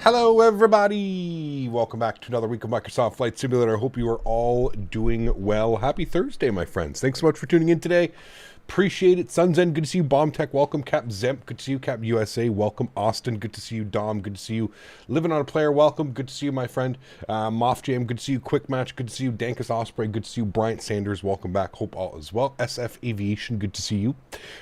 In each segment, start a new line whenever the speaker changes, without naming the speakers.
Hello everybody! Welcome back to another week of Microsoft Flight Simulator. I hope you are all doing well. Happy Thursday, my friends. Thanks so much for tuning in today. Appreciate it. Sunzen, good to see you. Bomb Tech, welcome. Cap Zemp, good to see you. Cap USA, welcome. Austin, good to see you. Dom, good to see you. Living on a Player, welcome. Good to see you, my friend. Moff Jam, good to see you. Quick Match, good to see you. Dankus Osprey, good to see you. Bryant Sanders, welcome back. Hope all is well. SF Aviation, good to see you.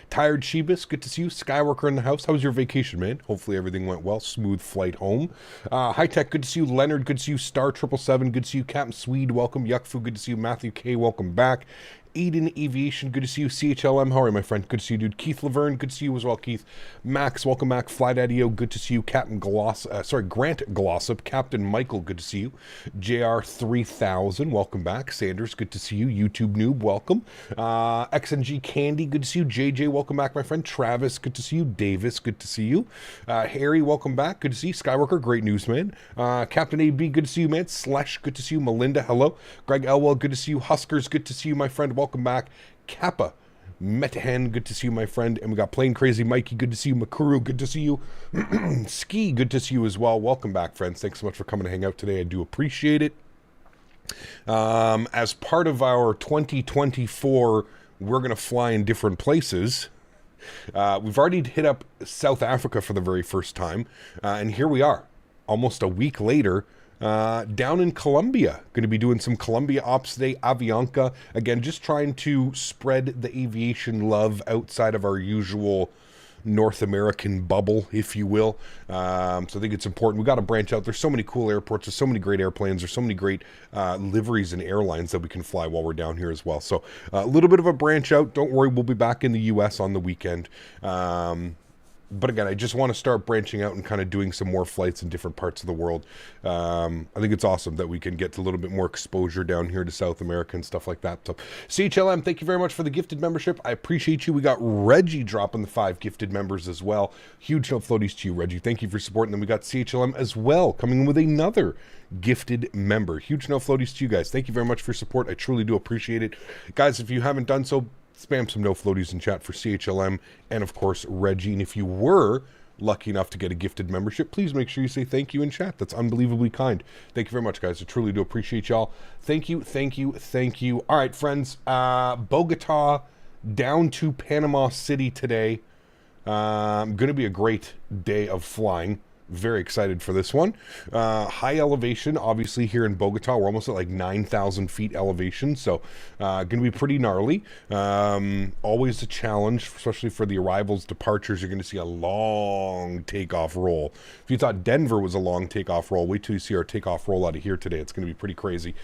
Tired Shebus, good to see you. Skyworker in the house. How was your vacation, man? Hopefully everything went well. Smooth flight home. High Tech, good to see you. Leonard, good to see you. Star 777, good to see you. Captain Swede, welcome. Yuckfu, good to see you. Matthew K, welcome back. Eden Aviation, good to see you. CHLM, how are you, my friend? Good to see you, dude. Keith Laverne, good to see you as well, Keith. Max, welcome back. Flite, good to see you. Captain Grant Glossop. Captain Michael, good to see you. JR 3000, welcome back. Sanders, good to see you. YouTube Noob, welcome. XNG Candy, good to see you. JJ, welcome back, my friend. Travis, good to see you. Davis, good to see you. Harry, welcome back. Good to see you. Skyworker, great news, man. Captain AB, good to see you, man. Slesh, good to see you. Melinda, hello. Greg Elwell, good to see you. Huskers, good to see you, my friend. Welcome back. Kappa Metahan, good to see you, my friend. And we got Plain Crazy Mikey, good to see you. Makuru, good to see you. Ski, good to see you as well. Welcome back, friends. Thanks so much for coming to hang out today. I do appreciate it. As part of our 2024, we're going to fly in different places. We've already hit up South Africa for the very first time. And here we are, almost a week later, down in Colombia. Going to be doing some Colombia ops today. Avianca, again, just trying to spread the aviation love outside of our usual North American bubble, if you will. So I think it's important. We got to branch out. There's so many cool airports. There's so many great airplanes. There's so many great liveries and airlines that we can fly while we're down here as well. So a little bit of a branch out. Don't worry, we'll be back in the U.S. on the weekend. But again, I just want to start branching out and kind of doing some more flights in different parts of the world. I think it's awesome that we can get a little bit more exposure down here to South America and stuff like that. So CHLM, thank you very much for the gifted membership. I appreciate you. We got Reggie dropping the 5 gifted members as well. Huge no floaties to you, Reggie. Thank you for supporting them. We got CHLM as well coming in with another gifted member. Huge no floaties to you guys. Thank you very much for your support. I truly do appreciate it. Guys, if you haven't done so, spam some no floaties in chat for CHLM and of course Reggie. And if you were lucky enough to get a gifted membership, please make sure you say thank you in chat. That's unbelievably kind. Thank you very much, guys. I truly do appreciate y'all. Thank you, thank you, thank you. All right, friends. Bogota down to Panama City today. Going to be a great day of flying. Very excited for this one. High elevation, obviously, here in Bogota. We're almost at like 9,000 feet elevation, so going to be pretty gnarly. Always a challenge, especially for the arrivals, departures. You're going to see a long takeoff roll. If you thought Denver was a long takeoff roll, wait till you see our takeoff roll out of here today. It's going to be pretty crazy.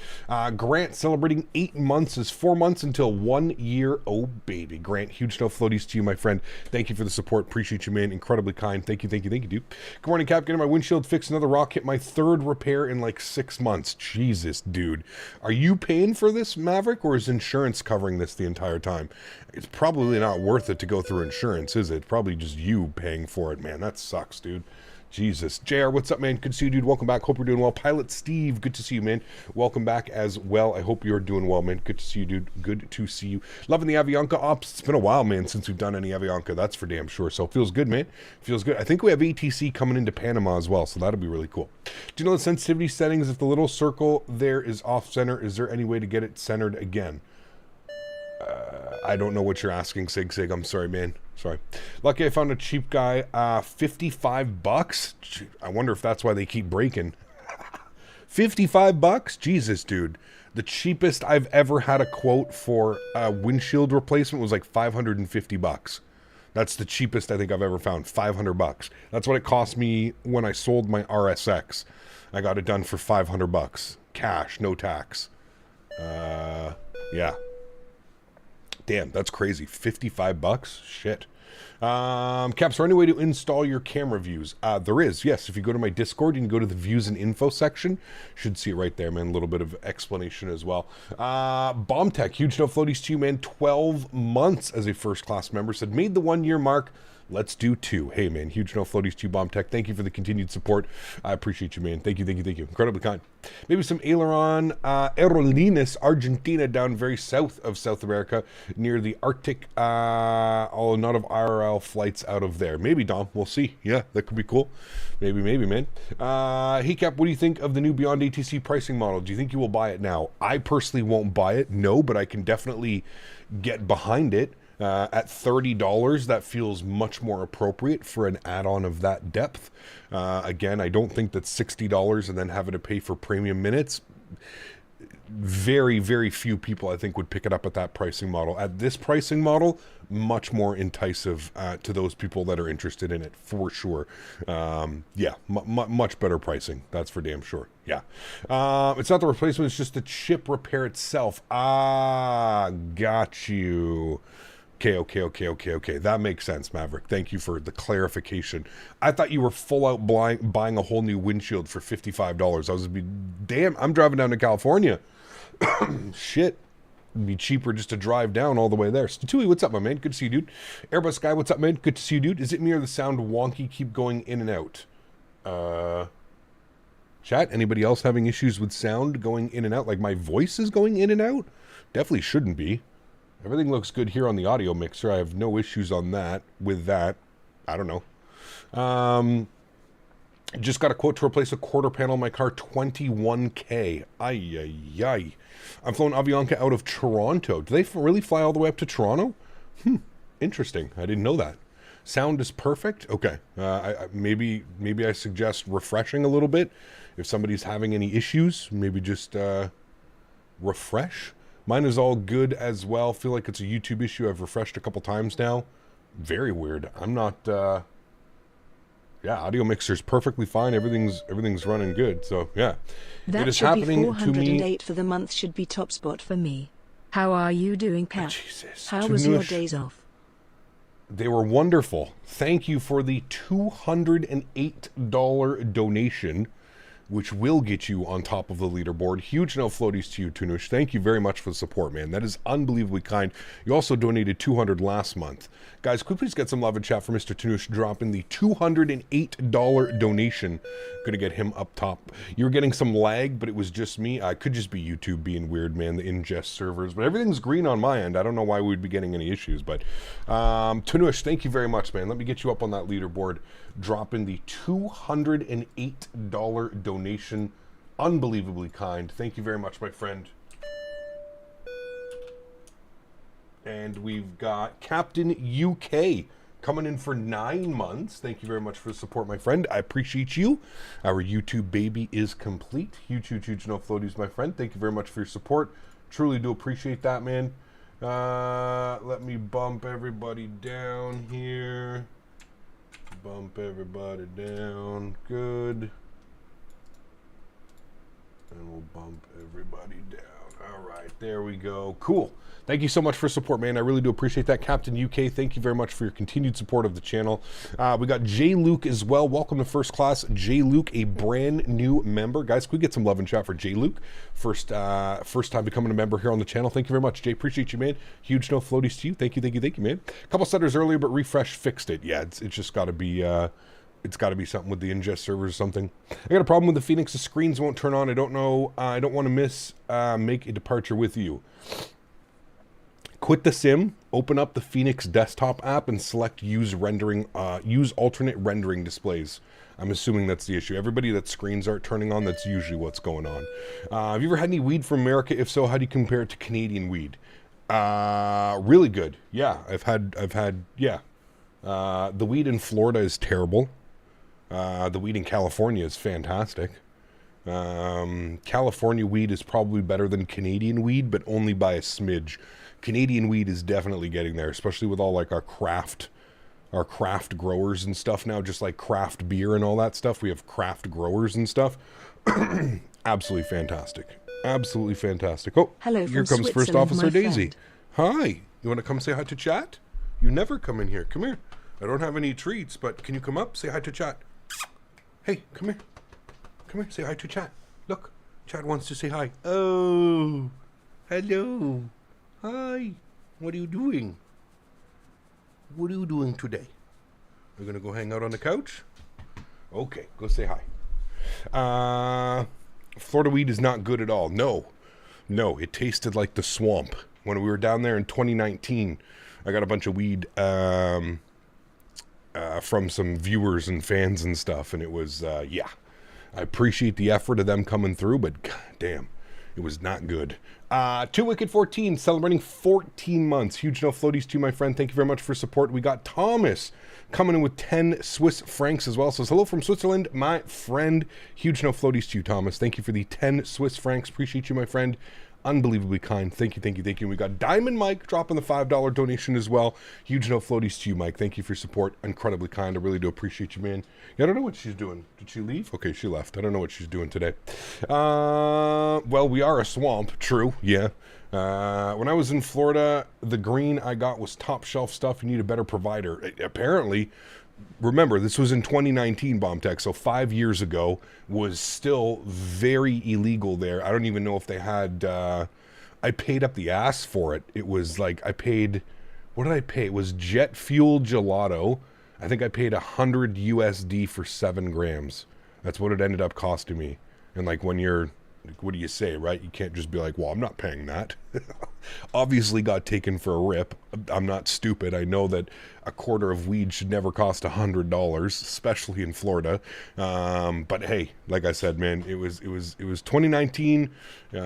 Grant celebrating 8 months is 4 months until 1 year. Oh, baby. Grant, huge no floaties to you, my friend. Thank you for the support. Appreciate you, man. Incredibly kind. Thank you, thank you, thank you, dude. Good morning, Cap. Getting my windshield fixed. Another rock hit my 3rd repair in like 6 months. Jesus, dude. Are you paying for this, Maverick, or is insurance covering this the entire time? It's probably not worth it to go through insurance, is it? It's probably just you paying for it, man. That sucks, dude. Jesus. JR, what's up, man? Good to see you, dude. Welcome back. Hope you're doing well. Pilot Steve, good to see you, man. Welcome back as well. I hope you're doing well, man. Good to see you, dude. Good to see you. Loving the Avianca ops. It's been a while, man, since we've done any Avianca. That's for damn sure. So it feels good, man. Feels good. I think we have ATC coming into Panama as well, so that'll be really cool. Do you know the sensitivity settings? If the little circle there is off center, is there any way to get it centered again? I don't know what you're asking, Sig. I'm sorry, man. Sorry. Lucky I found a cheap guy. $55. I wonder if that's why they keep breaking. $55? Jesus, dude. The cheapest I've ever had a quote for a windshield replacement was like $550. That's the cheapest I think I've ever found. $500. That's what it cost me when I sold my RSX. I got it done for $500. Cash, no tax. Yeah. Damn, that's crazy. $55? Shit. Caps, is there any way to install your camera views? There is, yes. If you go to my Discord, you can go to the views and info section. Should see it right there, man. A little bit of explanation as well. Bomb Tech, huge no floaties to you, man. 12 months as a first class member. Said, made the 1 year mark. Let's do 2. Hey, man, huge no floaties to you, Bomb Tech. Thank you for the continued support. I appreciate you, man. Thank you, thank you, thank you. Incredibly kind. Maybe some aileron, Aerolíneas, Argentina, down very south of South America, near the Arctic. Oh, not of IRL flights out of there. Maybe, Dom. We'll see. Yeah, that could be cool. Maybe, man. Hey, Cap, what do you think of the new Beyond ATC pricing model? Do you think you will buy it now? I personally won't buy it, no, but I can definitely get behind it. At $30, that feels much more appropriate for an add-on of that depth. Again, I don't think that $60 and then having to pay for premium minutes, very, very few people, I think, would pick it up at that pricing model. At this pricing model, much more enticing to those people that are interested in it, for sure. Yeah, much better pricing. That's for damn sure. Yeah. It's not the replacement, it's just the chip repair itself. Got you. Okay. That makes sense, Maverick. Thank you for the clarification. I thought you were full out buying a whole new windshield for $55. I was damn, I'm driving down to California. Shit. It'd be cheaper just to drive down all the way there. Statewi, what's up, my man? Good to see you, dude. Airbus guy, what's up, man? Good to see you, dude. Is it me or the sound wonky keep going in and out? Chat, anybody else having issues with sound going in and out? Like my voice is going in and out? Definitely shouldn't be. Everything looks good here on the audio mixer. I have no issues on that. With that, I don't know. Just got a quote to replace a quarter panel in my car, $21K. Ay. I'm flying Avianca out of Toronto. Do they really fly all the way up to Toronto? Interesting. I didn't know that. Sound is perfect. Okay. Maybe I suggest refreshing a little bit. If somebody's having any issues, maybe just refresh. Mine is all good as well. Feel like it's a YouTube issue. I've refreshed a couple times now. Very weird. I'm not... yeah, audio mixer's perfectly fine. Everything's running good. So, yeah.
That
it is
should
happening
be 408
to me.
for the month should be top spot for me. How are you doing, Cap?
Jesus.
How was your days off?
They were wonderful. Thank you for the $208 donation, which will get you on top of the leaderboard. Huge no floaties to you, Tunush. Thank you very much for the support, man. That is unbelievably kind. You also donated $200 last month. Guys, could we please get some love and chat for Mr. Tunush dropping the $208 donation. Gonna get him up top. You were getting some lag, but it was just me. I could just be YouTube being weird, man, the ingest servers. But everything's green on my end. I don't know why we'd be getting any issues. But Tunush, thank you very much, man. Let me get you up on that leaderboard. Dropping the $208 donation. Unbelievably kind. Thank you very much, my friend. And we've got Captain UK coming in for 9 months. Thank you very much for the support, my friend. I appreciate you. Our YouTube baby is complete. Huge no floaties, my friend. Thank you very much for your support. Truly do appreciate that, man. Let me bump everybody down here. Bump everybody down. Good. And we'll bump everybody down. All right, there we go. Cool. Thank you so much for support, man. I really do appreciate that. Captain UK, thank you very much for your continued support of the channel. We got J. Luke as well. Welcome to First Class. J. Luke, a brand new member. Guys, can we get some love and chat for J. Luke? First time becoming a member here on the channel. Thank you very much, Jay. Appreciate you, man. Huge no floaties to you. Thank you, man. A couple setters earlier, but refresh fixed it. Yeah, it's just got to be... it's got to be something with the ingest servers or something. I got a problem with the Phoenix. The screens won't turn on. I don't know. I don't want to make a departure with you. Quit the sim, open up the Phoenix desktop app, and select use alternate rendering displays. I'm assuming that's the issue. Everybody that screens aren't turning on, that's usually what's going on. Have you ever had any weed from America? If so, how do you compare it to Canadian weed? Really good. Yeah, I've had. Yeah. The weed in Florida is terrible. The weed in California is fantastic. California weed is probably better than Canadian weed, but only by a smidge. Canadian weed is definitely getting there, especially with all like our craft growers and stuff now, just like craft beer and all that stuff. We have craft growers and stuff. Absolutely fantastic. Absolutely fantastic. Oh,
hello,
here comes First Officer Daisy. Hi. You want to come say hi to chat? You never come in here. Come here. I don't have any treats, but can you come up? Say hi to chat. Hey, come here. Come here. Say hi to chat. Look, chat wants to say hi. Oh, hello. Hi. What are you doing? What are you doing today? We're going to go hang out on the couch? Okay, go say hi. Florida weed is not good at all. No, it tasted like the swamp. When we were down there in 2019, I got a bunch of weed from some viewers and fans and stuff, and it was, yeah. I appreciate the effort of them coming through, but god damn, it was not good. 2Wicked14, celebrating 14 months. Huge no floaties to you, my friend. Thank you very much for support. We got Thomas coming in with 10 Swiss francs as well. Says, hello from Switzerland, my friend. Huge no floaties to you, Thomas. Thank you for the 10 Swiss francs. Appreciate you, my friend. Unbelievably kind. Thank you. We got Diamond Mike dropping the $5 donation as well. Huge no floaties to you, Mike. Thank you for your support. Incredibly kind. I really do appreciate you, man. Yeah, I don't know what she's doing. Did she leave? Okay, she left. I don't know what she's doing today. Well, we are a swamp. True. Yeah. When I was in Florida, the green I got was top shelf stuff. You need a better provider. Apparently, remember, this was in 2019, Bomb Tech, so 5 years ago, was still very illegal there. I don't even know if they had, I paid up the ass for it. It was like, I paid, what did I pay? It was jet fuel gelato. I think I paid $100 USD for 7 grams. That's what it ended up costing me. And like when you're, what do you say, right? You can't just be like, well, I'm not paying that. Obviously got taken for a rip. I'm not stupid. I know that a quarter of weed should never cost $100, especially in Florida. But hey, like I said, man, it was 2019. We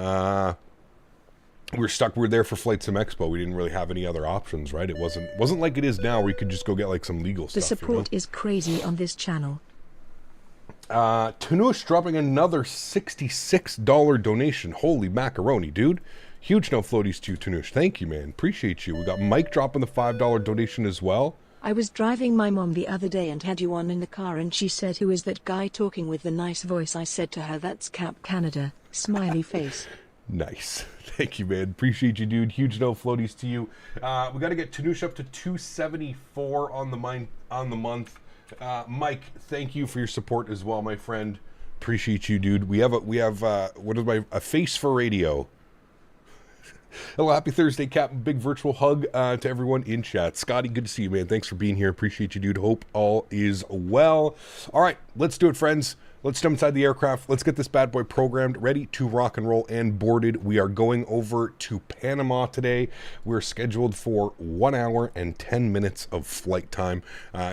were stuck. We were there for Flight Sim Expo. We didn't really have any other options, right? It wasn't like it is now, where you could just go get like some legal stuff.
The support is crazy on this channel.
Tanush dropping another $66 donation. Holy macaroni, dude. Huge no floaties to you, Tanush. Thank you, man. Appreciate you. We got Mike dropping the $5 donation as well.
I was driving my mom the other day and had you on in the car, and she said, who is that guy talking with the nice voice? I said to her, that's Cap Canada. Smiley face.
Nice. Thank you, man. Appreciate you, dude. Huge no floaties to you. We got to get Tanush up to 274 on the month. Mike, thank you for your support as well, my friend. Appreciate you, dude. We have a face for radio. Hello, happy Thursday, Captain. Big virtual hug to everyone in chat. Scotty, good to see you, man. Thanks for being here. Appreciate you, dude. Hope all is well. All right, let's do it, friends. Let's jump inside the aircraft. Let's get this bad boy programmed, ready to rock and roll and boarded. We are going over to Panama today. We're scheduled for 1 hour and 10 minutes of flight time.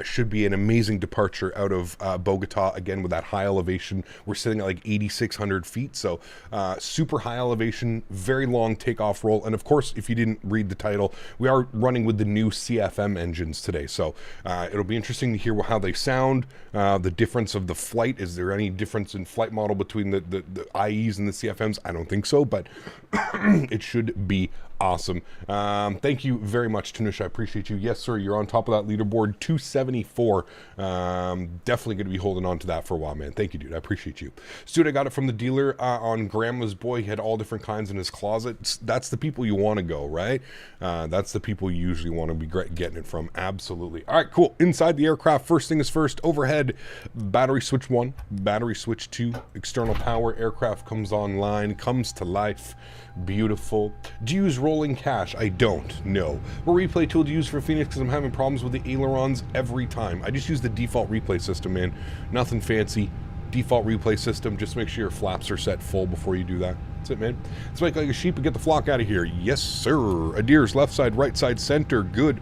Should be an amazing departure out of Bogota, again, with that high elevation. We're sitting at like 8,600 feet, so super high elevation, very long takeoff roll. And of course, if you didn't read the title, we are running with the new CFM engines today. So it'll be interesting to hear how they sound, the difference of the flight. Is there any difference in flight model between the IEs and the CFMs? I don't think so, but it should be awesome. Thank you very much, Tanush. I appreciate you. Yes, sir. You're on top of that leaderboard, 274. Definitely going to be holding on to that for a while, man. Thank you, dude. I appreciate you. Stuart, I got it from the dealer on Grandma's Boy. He had all different kinds in his closet. That's the people you want to go, right? That's the people you usually want to be getting it from. Absolutely. All right, cool. Inside the aircraft, first thing is first. Overhead, battery switch 1, battery switch 2, external power. Aircraft comes online, comes to life. Beautiful. Do you use rolling cash? I don't. No. What replay tool do you use for Phoenix? Because I'm having problems with the ailerons every time. I just use the default replay system, man. Nothing fancy. Default replay system. Just make sure your flaps are set full before you do that. That's it, man. Let's make like a sheep and get the flock out of here. Yes, sir. Adir's left side, right side, center. Good.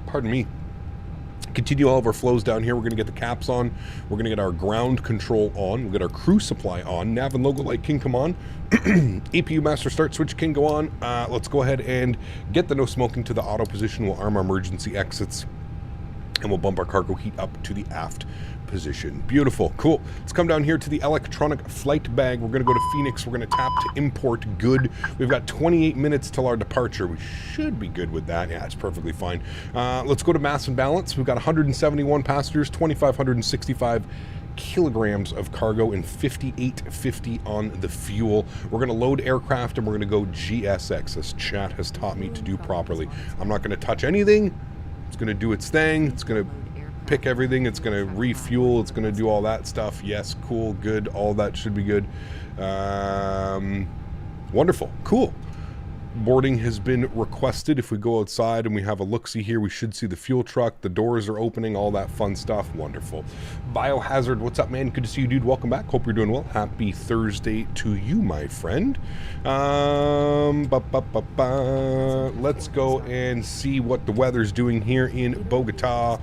Pardon me. Continue all of our flows down here. We're going to get the caps on. We're going to get our ground control on. We'll get our crew supply on. Nav and logo light can come on. APU master start switch can go on. Let's go ahead and get the no smoking to the auto position. We'll arm our emergency exits. And we'll bump our cargo heat up to the aft position. Beautiful. Cool. Let's come down here to the electronic flight bag. We're going to go to Phoenix. We're going to tap to import good. We've got 28 minutes till our departure. We should be good with that. Yeah, it's perfectly fine. Let's go to mass and balance. We've got 171 passengers, 2,565 kilograms of cargo, and 5850 on the fuel. We're going to load aircraft and we're going to go GSX, as chat has taught me to do properly. I'm not going to touch anything. It's going to do its thing. It's going to pick everything. It's going to refuel. It's going to do all that stuff. Yes, cool, good. All that should be good. Wonderful. Cool. Boarding has been requested. If we go outside and we have a look-see here, we should see the fuel truck. The doors are opening, all that fun stuff. Wonderful. Biohazard, what's up, man? Good to see you, dude. Welcome back. Hope you're doing well. Happy Thursday to you, my friend. Let's go and see what the weather's doing here in Bogota.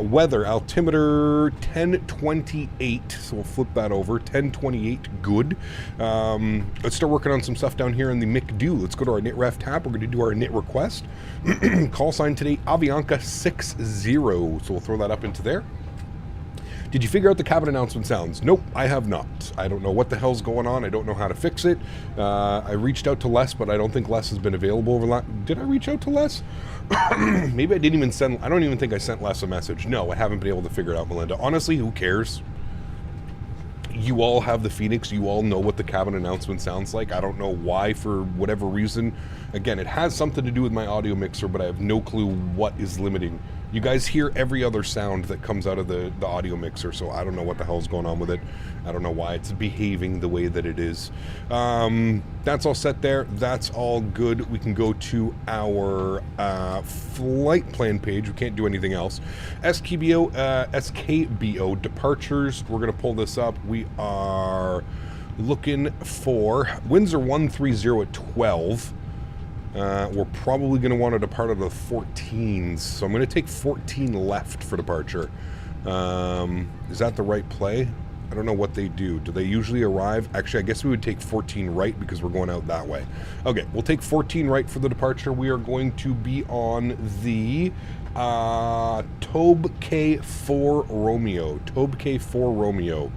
Weather, altimeter 1028. So we'll flip that over. 1028, good. Let's start working on some stuff down here in the McDo. Let's go to our knit ref tab. We're going to do our knit request. Call sign today, Avianca 60. So we'll throw that up into there. Did you figure out the cabin announcement sounds? Nope, I have not. I don't know what the hell's going on. I don't know how to fix it. I reached out to Les, but I don't think Les has been available over Did I reach out to Les? Maybe I didn't even send... I don't even think I sent Les a message. No, I haven't been able to figure it out, Melinda. Honestly, who cares? You all have the Phoenix. You all know what the cabin announcement sounds like. I don't know why, for whatever reason. Again, it has something to do with my audio mixer, but I have no clue what is limiting. You guys hear every other sound that comes out of the audio mixer, so I don't know what the hell's going on with it. I don't know why it's behaving the way that it is. That's all set there. That's all good. We can go to our flight plan page. We can't do anything else. SKBO departures. We're going to pull this up. We are looking for Windsor 130 at 12. We're probably going to want to depart out of the 14s, so I'm going to take 14 left for departure. Is that the right play? I don't know what they do. Do they usually arrive? Actually, I guess we would take 14 right because we're going out that way. Okay, we'll take 14 right for the departure. We are going to be on the Tobe K4 Romeo. Tobe K4 Romeo.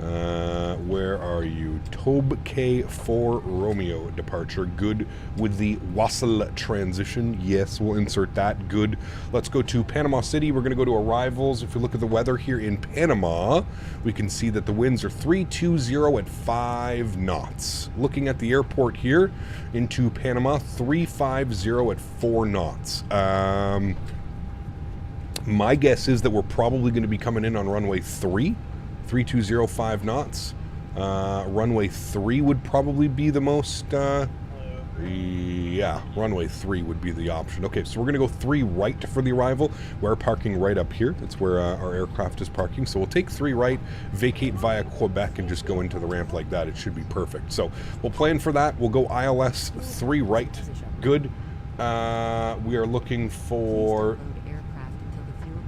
Where are you? Tob K4 Romeo departure. Good with the Wassel transition. Yes, we'll insert that. Good. Let's go to Panama City. We're going to go to arrivals. If you look at the weather here in Panama, we can see that the winds are 320 at 5 knots. Looking at the airport here into Panama, 350 at 4 knots. My guess is that we're probably going to be coming in on runway 3. 320, 5 knots. Runway 3 would probably be the most, yeah, runway 3 would be the option. Okay, so we're going to go 3 right for the arrival. We're parking right up here. That's where our aircraft is parking. So we'll take 3 right, vacate via Quebec, and just go into the ramp like that. It should be perfect. So we'll plan for that. We'll go ILS 3 right. Good. We are looking for...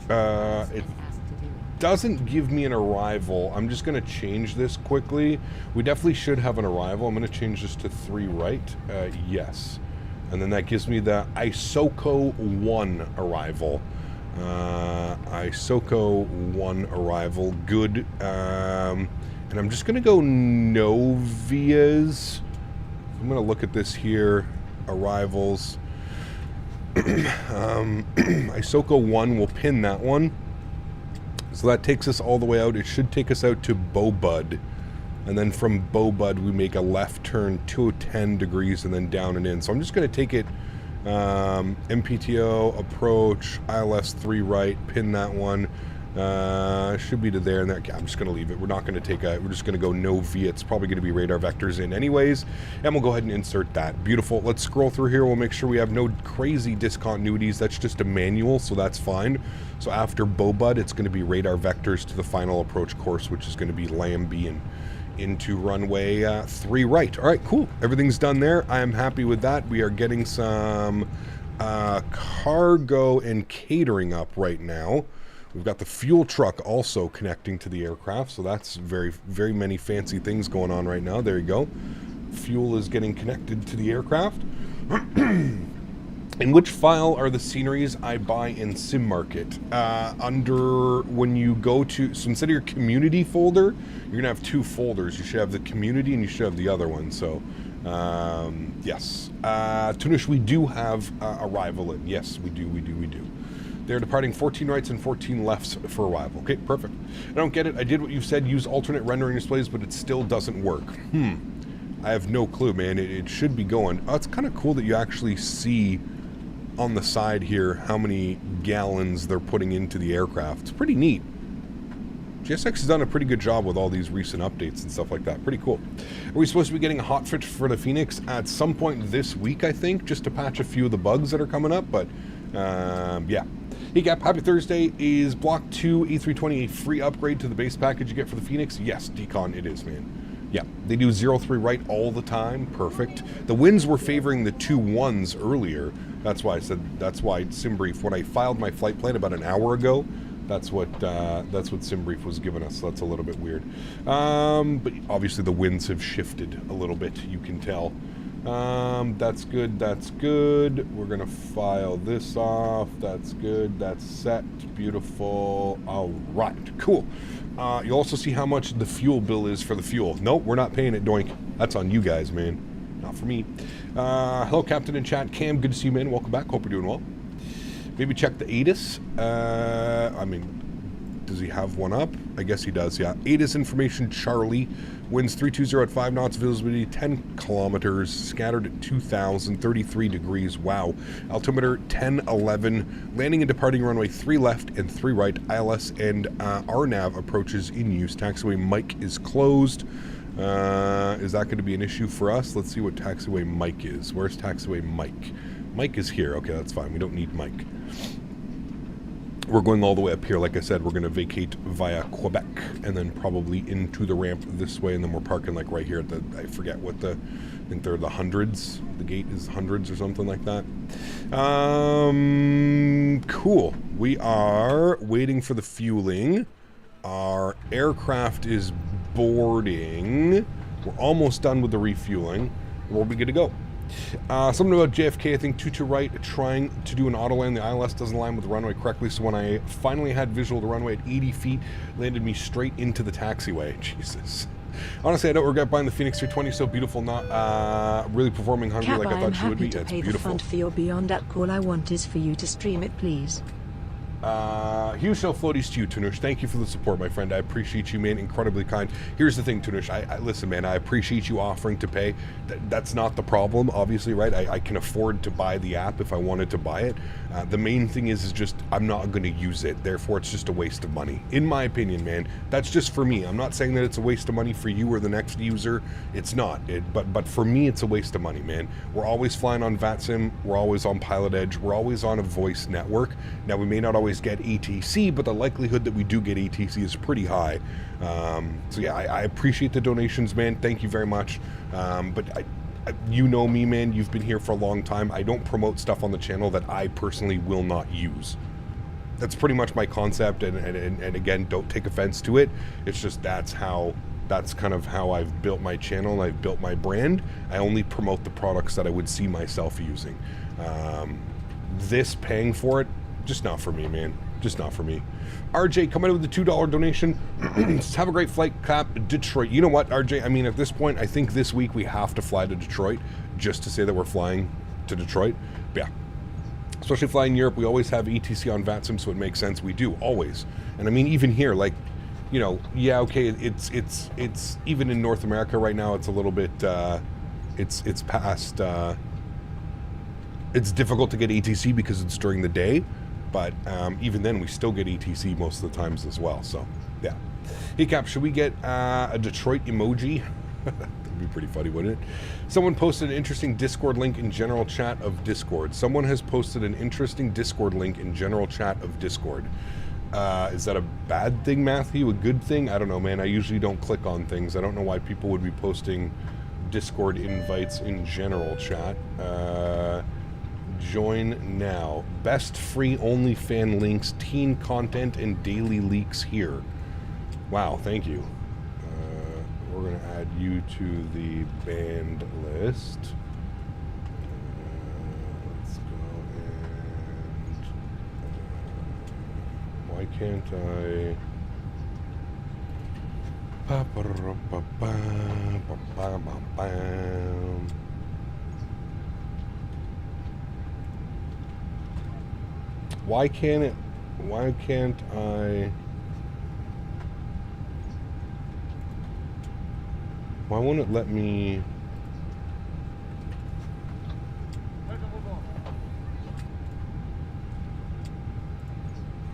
it doesn't give me an arrival. I'm just going to change this quickly. We definitely should have an arrival. I'm going to change this to 3 right. Yes. And then that gives me the Isoko 1 arrival. Isoko 1 arrival. Good. And I'm just going to go no vias. I'm going to look at this here. Arrivals. Isoko 1, we'll pin that one. So that takes us all the way out. It should take us out to Bobud. And then from Bobud, we make a left turn 210 degrees and then down and in. So I'm just going to take it MPTO, approach, ILS 3 right, pin that one. Should be to there and there. Okay, I'm just going to leave it. We're not going to take a, we're just going to go no V. It's probably going to be radar vectors in anyways. And we'll go ahead and insert that. Beautiful. Let's scroll through here. We'll make sure we have no crazy discontinuities. That's just a manual, so that's fine. So after Bobud, it's going to be radar vectors to the final approach course, which is going to be Lambie and into runway 3 right. All right, cool. Everything's done there. I am happy with that. We are getting some cargo and catering up right now. We've got the fuel truck also connecting to the aircraft, so that's very many fancy things going on right now. There you go. Fuel is getting connected to the aircraft. In which file are the sceneries I buy in Sim Market? Under, when you go to, so instead of your community folder, you're going to have 2 folders. You should have the community and you should have the other one. So, yes. Tunish, we do have arrival in. Yes, we do. They're departing 14 rights and 14 lefts for arrival. Okay, perfect. I don't get it. I did what you said, use alternate rendering displays, but it still doesn't work. I have no clue, man. It should be going. Oh, it's kind of cool that you actually see on the side here how many gallons they're putting into the aircraft. It's pretty neat. GSX has done a pretty good job with all these recent updates and stuff like that. Pretty cool. Are we supposed to be getting a hotfix for the Fenix at some point this week, I think, just to patch a few of the bugs that are coming up, but yeah. Hey Gap, happy Thursday. Is Block 2 A320 a free upgrade to the base package you get for the Fenix? Yes, Decon, it is, man. Yeah, they do 0-3 right all the time. Perfect. The winds were favoring the 2-1s earlier. That's why I said, that's why SimBrief, when I filed my flight plan about an hour ago, that's what SimBrief was giving us. So that's a little bit weird. But obviously the winds have shifted a little bit, you can tell. That's good, that's good. We're gonna file this off. That's good, that's set. Beautiful. All right, cool. You'll also see how much the fuel bill is for the fuel. Nope, we're not paying it, doink. That's on you guys, man. Not for me. Hello, Captain in chat. Cam, good to see you, man. Welcome back. Hope you're doing well. Maybe check the ATIS. I mean, does he have one up? I guess he does, yeah. ATIS information, Charlie. Winds 320 at 5 knots, visibility 10 kilometers, scattered at 2,000, 33 degrees, wow. Altimeter 1011, landing and departing runway 3 left and 3 right, ILS and RNAV approaches in use. Taxiway Mike is closed. Is that going to be an issue for us? Let's see what taxiway Mike is. Where's taxiway Mike? Mike is here. Okay, that's fine. We don't need Mike. We're going all the way up here. Like I said, we're going to vacate via Quebec and then probably into the ramp this way, and then we're parking like right here at the, I forget what the, I think they're the hundreds. The gate is hundreds or something like that. Cool. We are waiting for the fueling. Our aircraft is boarding. We're almost done with the refueling. We'll be good to go. Something about JFK, I think, to right, trying to do an auto land. The ILS doesn't align with the runway correctly, so when I finally had visual of the runway at 80 feet, landed me straight into the taxiway. Jesus. Honestly, I don't regret buying the Fenix 320, so beautiful, not really performing hungry like I thought she would be.
I'm happy to pay
It's beautiful.
the fund for your Beyond That. All I want is for you to stream it, please.
Huge show floaties to you, Tanush. Thank you for the support, my friend. I appreciate you, man. Incredibly kind. Here's the thing, Tanush. I listen, man. I appreciate you offering to pay. That's not the problem, obviously, right? I can afford to buy the app if I wanted to buy it. The main thing is just I'm not going to use it. Therefore, it's just a waste of money, in my opinion, man. That's just for me. I'm not saying that it's a waste of money for you or the next user. It's not. But for me, it's a waste of money, man. We're always flying on VATSIM. We're always on Pilot Edge. We're always on a voice network. Now, we may not always get ATC, but the likelihood that we do get ATC is pretty high. So yeah, I appreciate the donations, man. Thank you very much. But you know me, man. You've been here for a long time. I don't promote stuff on the channel that I personally will not use. That's pretty much my concept, and again, don't take offense to it. It's just that's kind of how I've built my channel and I've built my brand. I only promote the products that I would see myself using. This paying for it, just not for me, man. Just not for me. RJ coming in with the $2 donation. Have a great flight, Cap, Detroit. You know what, RJ? I mean, at this point, I think this week we have to fly to Detroit just to say that we're flying to Detroit. But yeah, especially flying Europe, we always have ETC on VATSIM, so it makes sense. We do, always. And I mean, even here, like, you know, yeah, okay, it's even in North America right now, it's a little bit, it's past, it's difficult to get ETC because it's during the day. But even then, we still get ETC most of the times as well. So, yeah. Hey, Cap, should we get a Detroit emoji? That'd be pretty funny, wouldn't it? Someone posted an interesting Discord link in general chat of Discord. Someone has posted an interesting Discord link in general chat of Discord. Is that a bad thing, Matthew? A good thing? I don't know, man. I usually don't click on things. I don't know why people would be posting Discord invites in general chat. Join now. Best free OnlyFan links, teen content, and daily leaks here. Wow, thank you. We're going to add you to the banned list. Let's go and... why can't I... Why can't I... Why won't it let me... I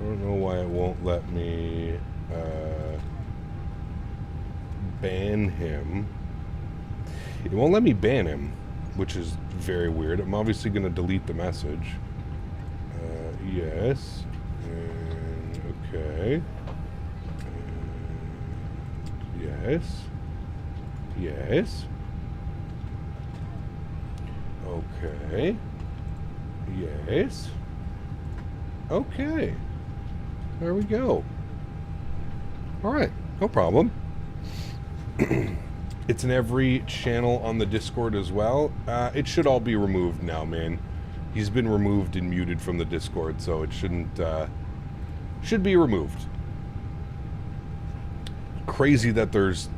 don't know why it won't let me ban him. It won't let me ban him, which is very weird. I'm obviously going to delete the message. Yes. And okay. And yes. Yes. Okay. Yes. Okay. There we go. All right. No problem. It's in every channel on the Discord as well. It should all be removed now, man. He's been removed and muted from the Discord, so it shouldn't, should be removed. Crazy that there's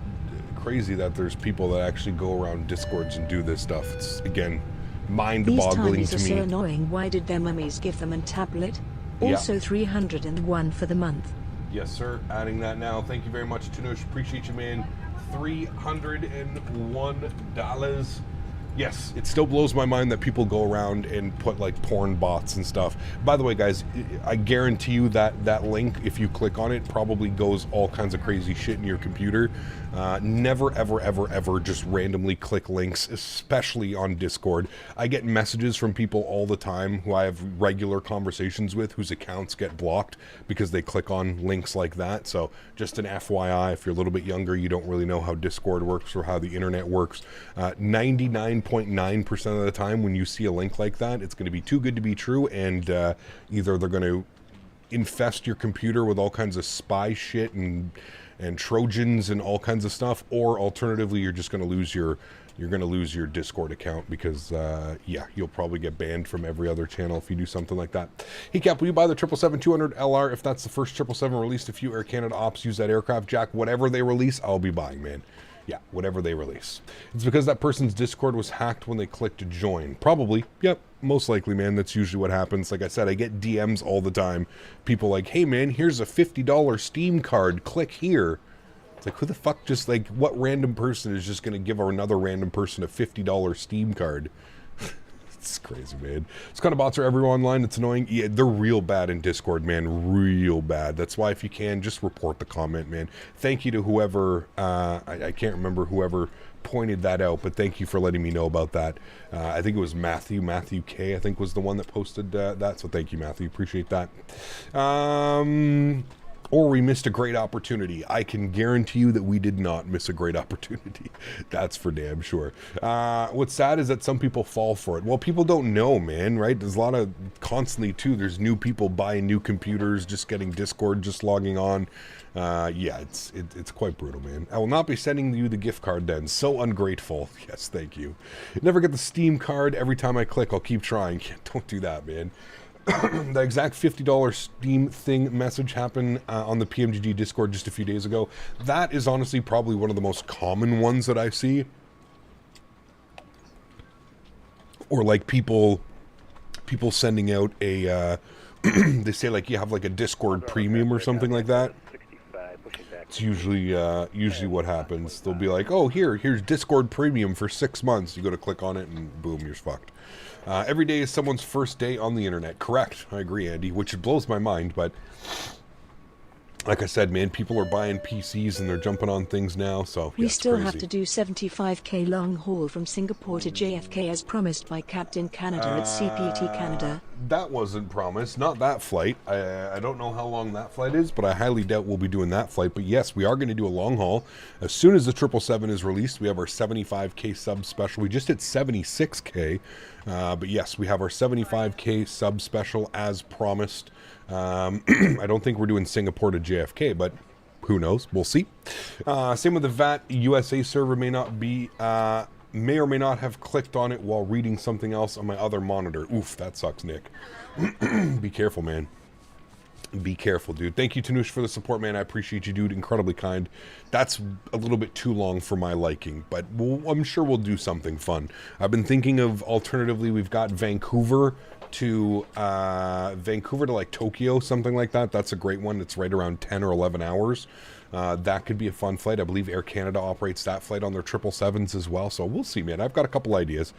people that actually go around Discords and do this stuff. It's, again, mind-boggling to me.
These times are so annoying. Why did their mummies give them a tablet? Also, 301 for the month.
Yes, sir. Adding that now. Thank you very much, Tanush. Appreciate you, man. $301. Yes, it still blows my mind that people go around and put like porn bots and stuff. By the way, guys, I guarantee you that that link, if you click on it, probably goes all kinds of crazy shit in your computer. Never, ever, ever, ever just randomly click links, especially on Discord. I get messages from people all the time who I have regular conversations with whose accounts get blocked because they click on links like that. So just an FYI, if you're a little bit younger, you don't really know how Discord works or how the internet works. 99.9% of the time when you see a link like that, it's going to be too good to be true, and either they're going to infest your computer with all kinds of spy shit and Trojans and all kinds of stuff, or alternatively, you're just going to lose your you're going to lose your Discord account because, yeah, you'll probably get banned from every other channel if you do something like that. Hey, Cap, will you buy the 777-200 LR if that's the first 777 released? A few Air Canada ops use that aircraft. Jack, whatever they release, I'll be buying, man. Yeah, whatever they release. It's because that person's Discord was hacked when they clicked join. Probably. Yep, most likely, man. That's usually what happens. Like I said, I get DMs all the time. People like, hey, man, here's a $50 Steam card. Click here. It's like, who the fuck just, like, what random person is just going to give another random person a $50 Steam card? It's crazy, man. It's kind of bots are everywhere online. It's annoying. Yeah, they're real bad in Discord, man. Real bad. That's why if you can, just report the comment, man. Thank you to whoever, I can't remember whoever pointed that out, but thank you for letting me know about that. I think it was Matthew K, I think was the one that posted that. So thank you, Matthew. Appreciate that. Or we missed a great opportunity. I can guarantee you that we did not miss a great opportunity. That's for damn sure. What's sad is that some people fall for it. Well, people don't know, man, right? There's a lot of, constantly too, there's new people buying new computers, just getting Discord, just logging on. Yeah, it's quite brutal, man. I will not be sending you the gift card then. So ungrateful. Yes, thank you. Never get the Steam card. Every time I click, I'll keep trying. Don't do that, man. The exact $50 Steam thing message happened on the PMGG Discord just a few days ago. That is honestly probably one of the most common ones that I see. Or like people sending out a, they say like you have like a Discord premium or something like that. It's usually what happens. They'll be like, oh, here's Discord premium for 6 months. You go to click on it and boom, you're fucked. Every day is someone's first day on the internet. Correct. I agree, Andy, which blows my mind. But like I said, man, people are buying PCs and they're jumping on things now. So
we
yeah,
still
crazy.
have to do 75k long haul from Singapore to JFK as promised by Captain Canada at CPT Canada.
That wasn't promised. Not that flight. I don't know how long that flight is, but I highly doubt we'll be doing that flight. But yes, we are going to do a long haul. As soon as the 777 is released, we have our 75k sub special. We just hit 76k. But yes, we have our 75k sub special as promised. I don't think we're doing Singapore to JFK, but who knows? We'll see. Same with the VAT USA server may or may not have clicked on it while reading something else on my other monitor. Oof, that sucks, Nick. Be careful, man. Be careful, dude. Thank you, Tanush, for the support, man. I appreciate you, dude. Incredibly kind. That's a little bit too long for my liking, but I'm sure we'll do something fun. I've been thinking of, alternatively, we've got Vancouver to like Tokyo, something like that. That's a great one. It's right around 10 or 11 hours. That could be a fun flight. I believe Air Canada operates that flight on their 777s as well. So we'll see, man. I've got a couple ideas.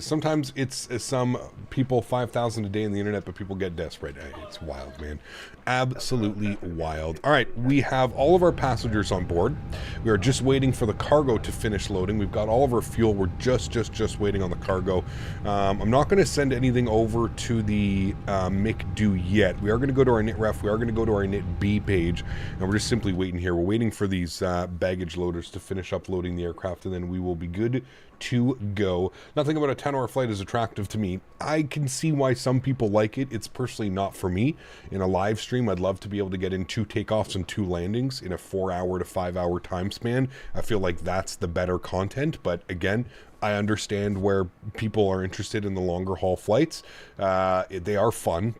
Sometimes it's some people 5,000 a day on the internet, but people get desperate. It's wild, man. Absolutely wild. All right, we have all of our passengers on board. We are just waiting for the cargo to finish loading. We've got all of our fuel. We're just waiting on the cargo. I'm not going to send anything over to the MICDO yet. We are going to go to our NITREF. We are going to go to our NITB page, and we're just simply waiting here. We're waiting for these baggage loaders to finish uploading the aircraft, and then we will be good to go. Nothing about a 10-hour flight is attractive to me. I can see why some people like it. It's personally not for me. In a live stream, I'd love to be able to get in 2 takeoffs and 2 landings in a 4-hour to 5-hour time span. I feel like that's the better content, but again, I understand where people are interested in the longer haul flights. They are fun.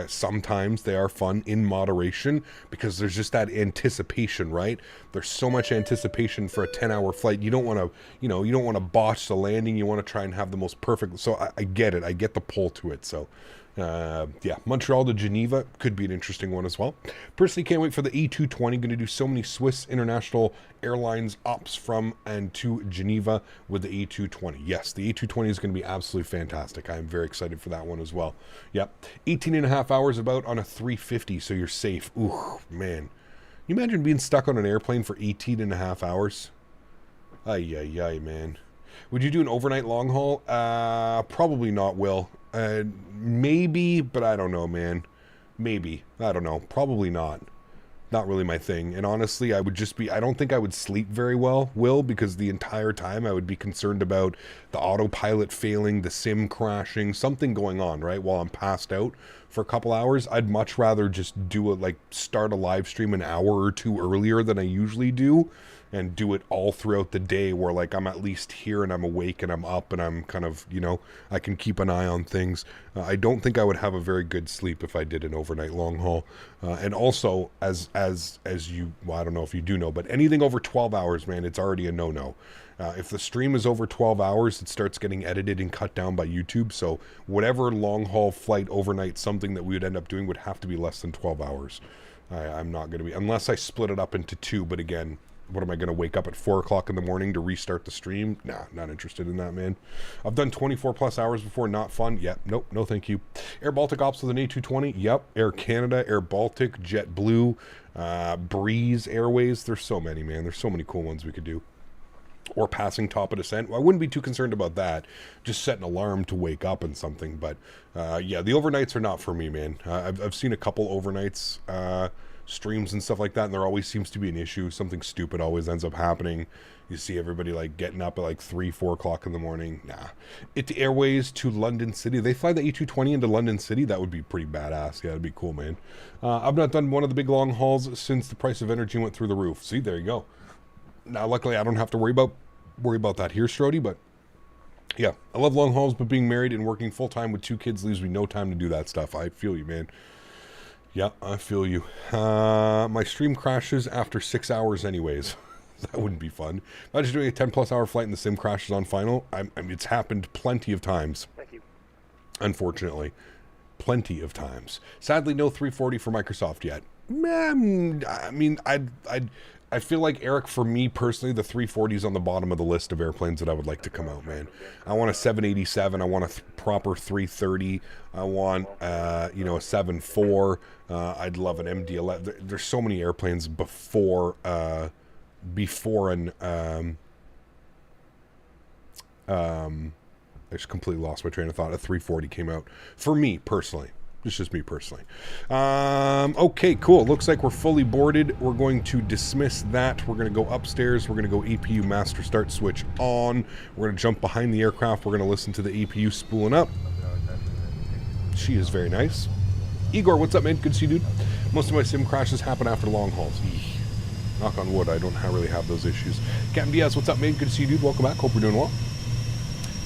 Sometimes they are fun in moderation because there's just that anticipation, right? There's so much anticipation for a 10-hour flight. You don't want to, you don't want to botch the landing. You want to try and have the most perfect. So I get it. I get the pull to it. So yeah, Montreal to Geneva could be an interesting one as well. Personally, can't wait for the A320. Going to do so many Swiss international airlines ops from and to Geneva with the A320. Yes, the A320 is going to be absolutely fantastic. I am very excited for that one as well. Yep, 18 and a half hours about on a 350, so you're safe. Ooh, man. You imagine being stuck on an airplane for 18 and a half hours? Ay, ay, ay, man. Would you do an overnight long haul? Probably not, Will. Maybe, but I don't know, man. Maybe. I don't know. Probably not. Not really my thing. And honestly, I don't think I would sleep very well, Will, because the entire time I would be concerned about the autopilot failing, the sim crashing, something going on, right, while I'm passed out for a couple hours, I'd much rather just do it, like start a live stream an hour or two earlier than I usually do, and do it all throughout the day where like I'm at least here and I'm awake and I'm up and I'm kind of, you know, I can keep an eye on things. I don't think I would have a very good sleep if I did an overnight long haul. And also, as you, well, I don't know if you do know, but anything over 12 hours, man, it's already a no-no. If the stream is over 12 hours, it starts getting edited and cut down by YouTube. So whatever long haul flight overnight, something that we would end up doing would have to be less than 12 hours. I'm not going to be, unless I split it up into two. But again, what am I going to wake up at 4 o'clock in the morning to restart the stream? Nah, not interested in that, man. I've done 24 plus hours before. Not fun. Yep. Nope. No, thank you. Air Baltic ops with an A320. Yep. Air Canada, Air Baltic, JetBlue, Breeze Airways. There's so many, man. There's so many cool ones we could do. Or passing top of descent. Well, I wouldn't be too concerned about that. Just set an alarm to wake up and something. But yeah, the overnights are not for me, man. I've seen a couple overnights streams and stuff like that, and there always seems to be an issue. Something stupid always ends up happening. You see everybody like getting up at like 3-4 o'clock in the morning. Nah. It Airways to London City. They fly the A220 into London City. That would be pretty badass. Yeah, that'd be cool, man. I've not done one of the big long hauls since the price of energy went through the roof. See, there you go. Now, luckily, I don't have to worry about that here, Strody, but yeah, I love long hauls, but being married and working full-time with 2 kids leaves me no time to do that stuff. I feel you, man. Yeah, I feel you. My stream crashes after 6 hours anyways. That wouldn't be fun. Imagine doing a 10-plus hour flight and the sim crashes on final. I mean, it's happened plenty of times.
Thank you.
Unfortunately. Plenty of times. Sadly, no 340 for Microsoft yet. I mean, I feel like, Eric, for me personally, the 340 is on the bottom of the list of airplanes that I would like to come out, man. I want a 787. I want a proper 330. I want, you know, a 74. I'd love an MD-11. There's so many airplanes before I just completely lost my train of thought. A 340 came out for me personally. It's just me personally. Okay, cool. Looks like we're fully boarded. We're going to dismiss that. We're going to go upstairs. We're going to go APU master start switch on. We're going to jump behind the aircraft. We're going to listen to the APU spooling up. She is very nice. Igor, what's up, man? Good to see you, dude. Most of my sim crashes happen after long hauls. Knock on wood, I don't really have those issues. Captain Diaz, what's up, man? Good to see you, dude. Welcome back. Hope you're doing well.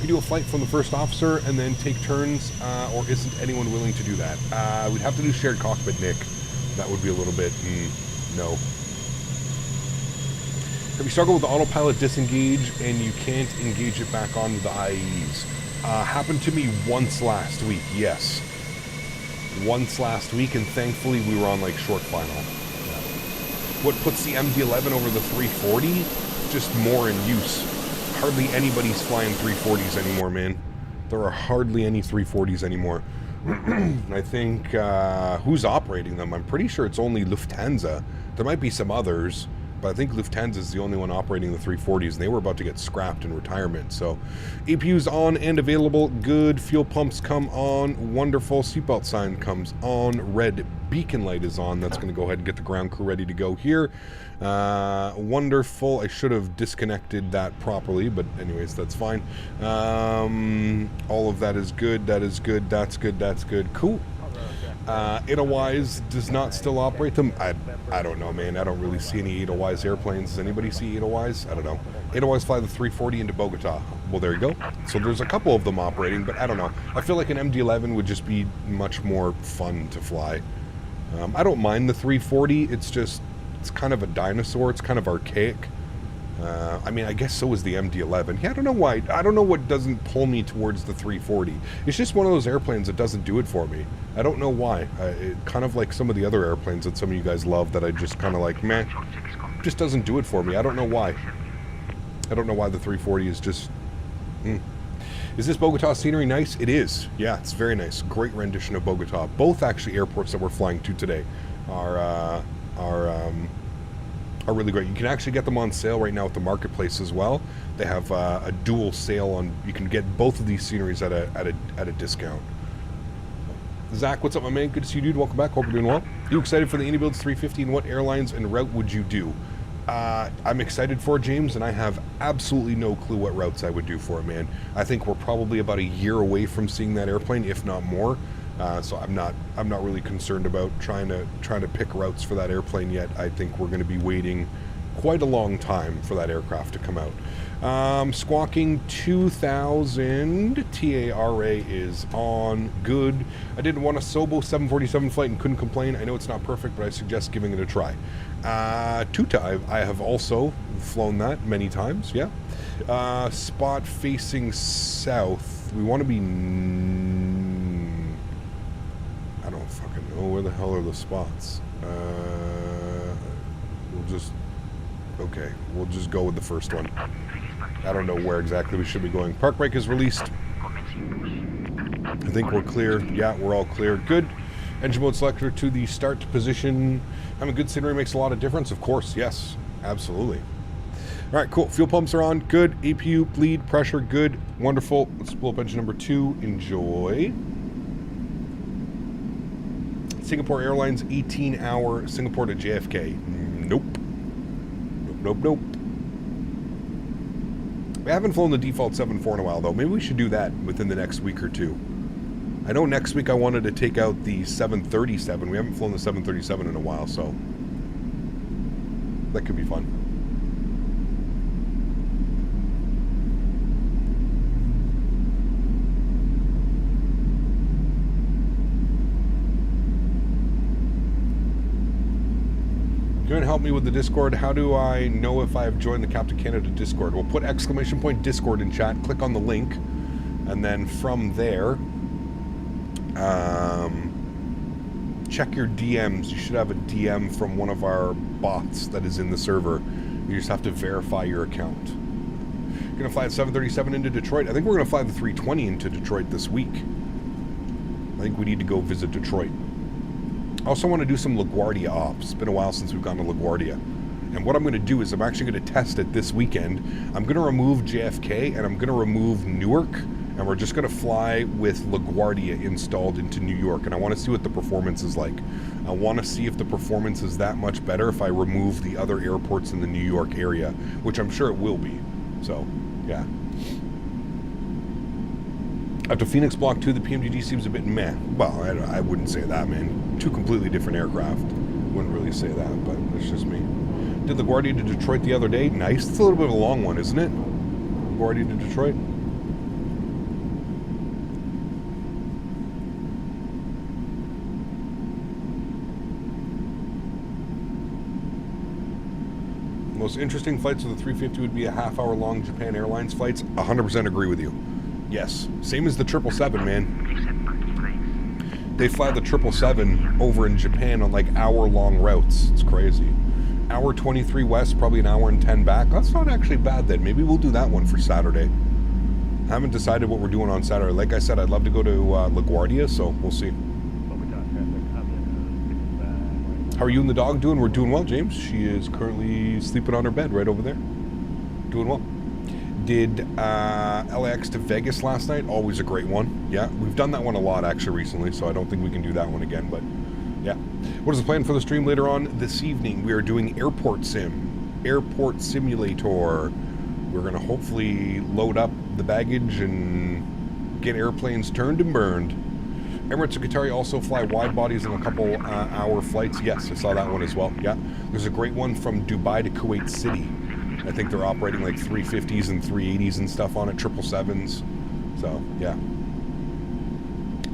We do a flight from the first officer and then take turns, or isn't anyone willing to do that? We'd have to do shared cockpit, Nick. That would be a little bit, no. Have you struggled with the autopilot disengage and you can't engage it back onto the IEs? Happened to me once last week, yes. Once last week, and thankfully we were on like short final. What puts the MD-11 over the 340? Just more in use. Hardly anybody's flying 340s anymore, man. There are hardly any 340s anymore. I think, who's operating them? I'm pretty sure it's only Lufthansa. There might be some others, but I think Lufthansa is the only one operating the 340s, and they were about to get scrapped in retirement. So, APU's on and available. Good. Fuel pumps come on. Wonderful. Seatbelt sign comes on. Red beacon light is on. That's going to go ahead and get the ground crew ready to go here. Wonderful. I should have disconnected that properly, but anyways, that's fine. All of that is good. That is good. That's good. That's good. Cool. Edelweiss does not still operate them. I don't know, man. I don't really see any Edelweiss airplanes. Does anybody see Edelweiss? I don't know. Edelweiss fly the 340 into Bogota. Well, there you go. So there's a couple of them operating, but I don't know. I feel like an MD-11 would just be much more fun to fly. I don't mind the 340. It's just, it's kind of a dinosaur. It's kind of archaic. I mean, I guess so is the MD-11. Yeah, I don't know why. I don't know what doesn't pull me towards the 340. It's just one of those airplanes that doesn't do it for me. I don't know why. It kind of like some of the other airplanes that some of you guys love that I just kind of like, meh, just doesn't do it for me. I don't know why. I don't know why the 340 is just... Is this Bogota scenery nice? It is. Yeah, it's very nice. Great rendition of Bogota. Both actually airports that we're flying to today are really great. You can actually get them on sale right now at the marketplace as well. They have a dual sale on. You can get both of these sceneries at a discount. Zach, what's up, my man? Good to see you, dude. Welcome back. Hope you're doing well. You excited for the Indy Builds 350? And what airlines and route would you do? I'm excited for it, James, and I have absolutely no clue what routes I would do for it, man. I think we're probably about a year away from seeing that airplane, if not more. So I'm not really concerned about trying to pick routes for that airplane yet. I think we're going to be waiting quite a long time for that aircraft to come out. Squawking 2000, TARA is on, good. I did want a Sobo 747 flight and couldn't complain. I know it's not perfect, but I suggest giving it a try. Tuta, I have also flown that many times, yeah. Spot facing south. We want to be... I don't fucking know. Where the hell are the spots? Okay, we'll just go with the first one. I don't know where exactly we should be going. Park brake is released. I think we're clear. Yeah, we're all clear. Good. Engine mode selector to the start position. Having good scenery makes a lot of difference, of course. Yes, absolutely. All right, cool. Fuel pumps are on. Good. APU, bleed, pressure, good. Wonderful. Let's blow up engine number 2. Enjoy. Singapore Airlines 18-hour Singapore to JFK. Nope. Nope. We haven't flown the default 7.4 in a while, though. Maybe we should do that within the next week or two. I know next week I wanted to take out the 737. We haven't flown the 737 in a while, so that could be fun. You're going to help me with the Discord. How do I know if I've joined the Captain Canada Discord? We'll put ! Discord in chat, click on the link, and then from there, check your DMs. You should have a DM from one of our bots that is in the server. You just have to verify your account. You're going to fly the 737 into Detroit. I think we're going to fly the 320 into Detroit this week. I think we need to go visit Detroit. I also want to do some LaGuardia ops. It's been a while since we've gone to LaGuardia. And what I'm going to do is I'm actually going to test it this weekend. I'm going to remove JFK and I'm going to remove Newark. And we're just going to fly with LaGuardia installed into New York. And I want to see what the performance is like. I want to see if the performance is that much better if I remove the other airports in the New York area, which I'm sure it will be. So, yeah. After Phoenix Block 2, the PMDD seems a bit meh. Well, I wouldn't say that, man. Two completely different aircraft. Wouldn't really say that, but that's just me. Did LaGuardia to Detroit the other day. Nice. It's a little bit of a long one, isn't it? LaGuardia to Detroit. Most interesting flights of the 350 would be a half-hour-long Japan Airlines flights. 100% agree with you. Yes. Same as the 777, man. They fly the 777 over in Japan on like hour-long routes. It's crazy. Hour 23 west, probably an hour and 10 back. That's not actually bad then. Maybe we'll do that one for Saturday. I haven't decided what we're doing on Saturday. Like I said, I'd love to go to LaGuardia, so we'll see. How are you and the dog doing? We're doing well, James. She is currently sleeping on her bed right over there. Doing well. Did LAX to Vegas last night. Always a great one. Yeah, we've done that one a lot actually recently, so I don't think we can do that one again, but yeah. What is the plan for the stream later on this evening? We are doing Airport Simulator. We're going to hopefully load up the baggage and get airplanes turned and burned. Emirates and Qatari also fly wide bodies on a couple hour flights. Yes, I saw that one as well. Yeah, there's a great one from Dubai to Kuwait City. I think they're operating like 350s and 380s and stuff on it, 777s. So, yeah.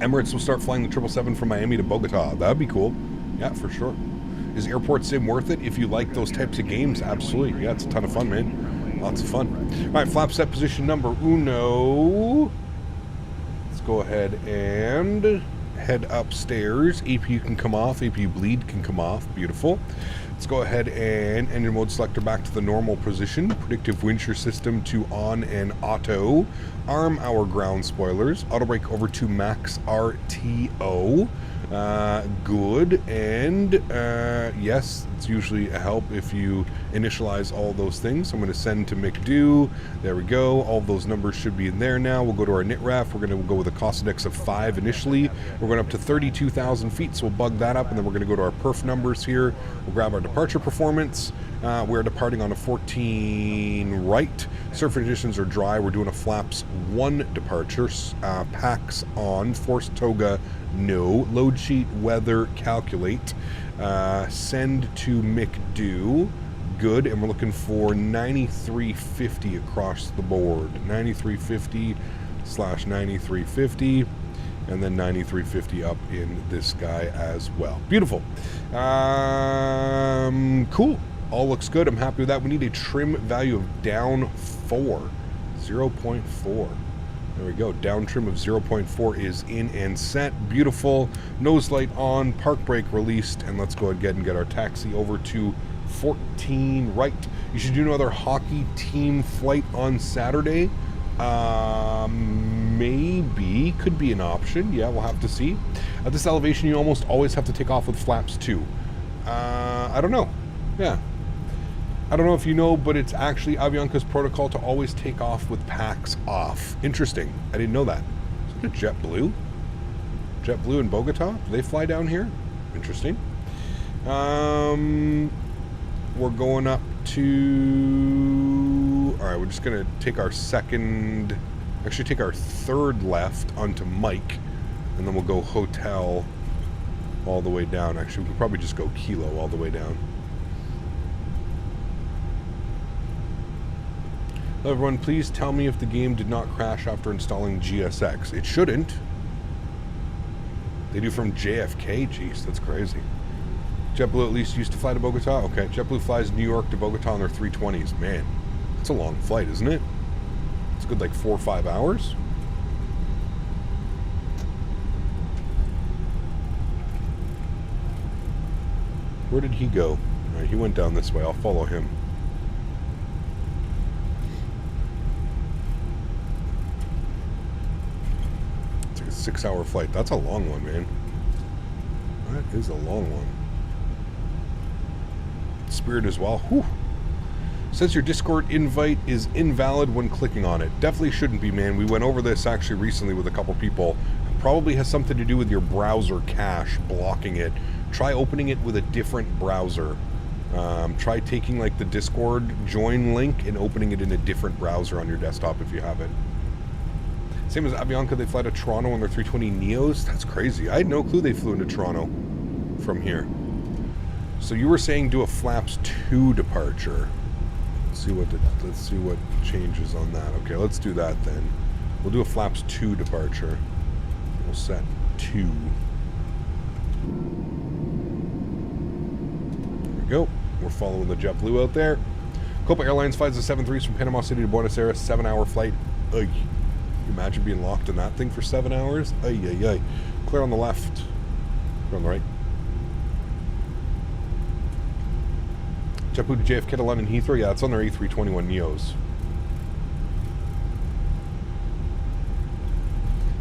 Emirates will start flying the 777 from Miami to Bogota. That would be cool. Yeah, for sure. Is Airport Sim worth it? If you like those types of games, absolutely. Yeah, it's a ton of fun, man. Lots of fun. All right, flap set position number uno. Let's go ahead and head upstairs. APU can come off. APU bleed can come off. Beautiful. Let's go ahead and engine mode selector back to the normal position. Predictive wind shear system to on and auto. Arm our ground spoilers. Auto brake over to max RTO. Good. And yes, it's usually a help if you initialize all those things. So I'm going to send to McDo. There we go. All of those numbers should be in there now. We'll go to our NITRAF. We're going to go with a cost index of 5 initially. We're going up to 32,000 feet, so we'll bug that up, and then we're going to go to our perf numbers here. We'll grab our departure performance. We're departing on a 14 right. Surf conditions are dry. We're doing a flaps 1 departure. Packs on. Forced toga, no. Load sheet, weather, calculate. Send to McDo. Good. And we're looking for 9350 across the board. 9350 / 9350. And then 9350 up in this guy as well. Beautiful. Cool. All looks good. I'm happy with that. We need a trim value of down 4. 0.4. There we go. Down trim of 0.4 is in and set. Beautiful. Nose light on. Park brake released. And let's go ahead and get our taxi over to 14 right. You should do another hockey team flight on Saturday. Maybe. Could be an option. Yeah, we'll have to see. At this elevation, you almost always have to take off with flaps 2. I don't know. Yeah. I don't know if you know, but it's actually Avianca's protocol to always take off with packs off. Interesting. I didn't know that. Is it JetBlue? JetBlue in Bogota? Do they fly down here? Interesting. We're going up to... Alright, we're just going to take our take our third left onto Mike, and then we'll go hotel all the way down. Actually, we could probably just go kilo all the way down. Hello everyone, please tell me if the game did not crash after installing GSX. It shouldn't. They do from JFK? Jeez, that's crazy. JetBlue at least used to fly to Bogota? Okay, JetBlue flies New York to Bogota on their 320s. Man, that's a long flight, isn't it? It's a good like 4 or 5 hours. Where did he go? All right, he went down this way. I'll follow him. It's like a 6-hour flight. That's a long one, man. That is a long one. Spirit as well. Whew. Says your Discord invite is invalid when clicking on it. Definitely shouldn't be, man. We went over this actually recently with a couple people. Probably has something to do with your browser cache blocking it. Try opening it with a different browser. Try taking like the Discord join link and opening it in a different browser on your desktop if you have it. Same as Avianca, they fly to Toronto on their 320 Neos. That's crazy. I had no clue they flew into Toronto from here. So you were saying do a flaps 2 departure. Let's see what changes on that. Okay, let's do that then. We'll do a flaps 2 departure. We'll set 2. There we go. We're following the JetBlue out there. Copa Airlines flies the 73s from Panama City to Buenos Aires. 7-hour flight. Ugh. Can you imagine being locked in that thing for 7 hours? Ay, ay, ay. Clear on the left. Clear on the right. JetBlue to JFK to London Heathrow. Yeah, it's on their A321 Neos.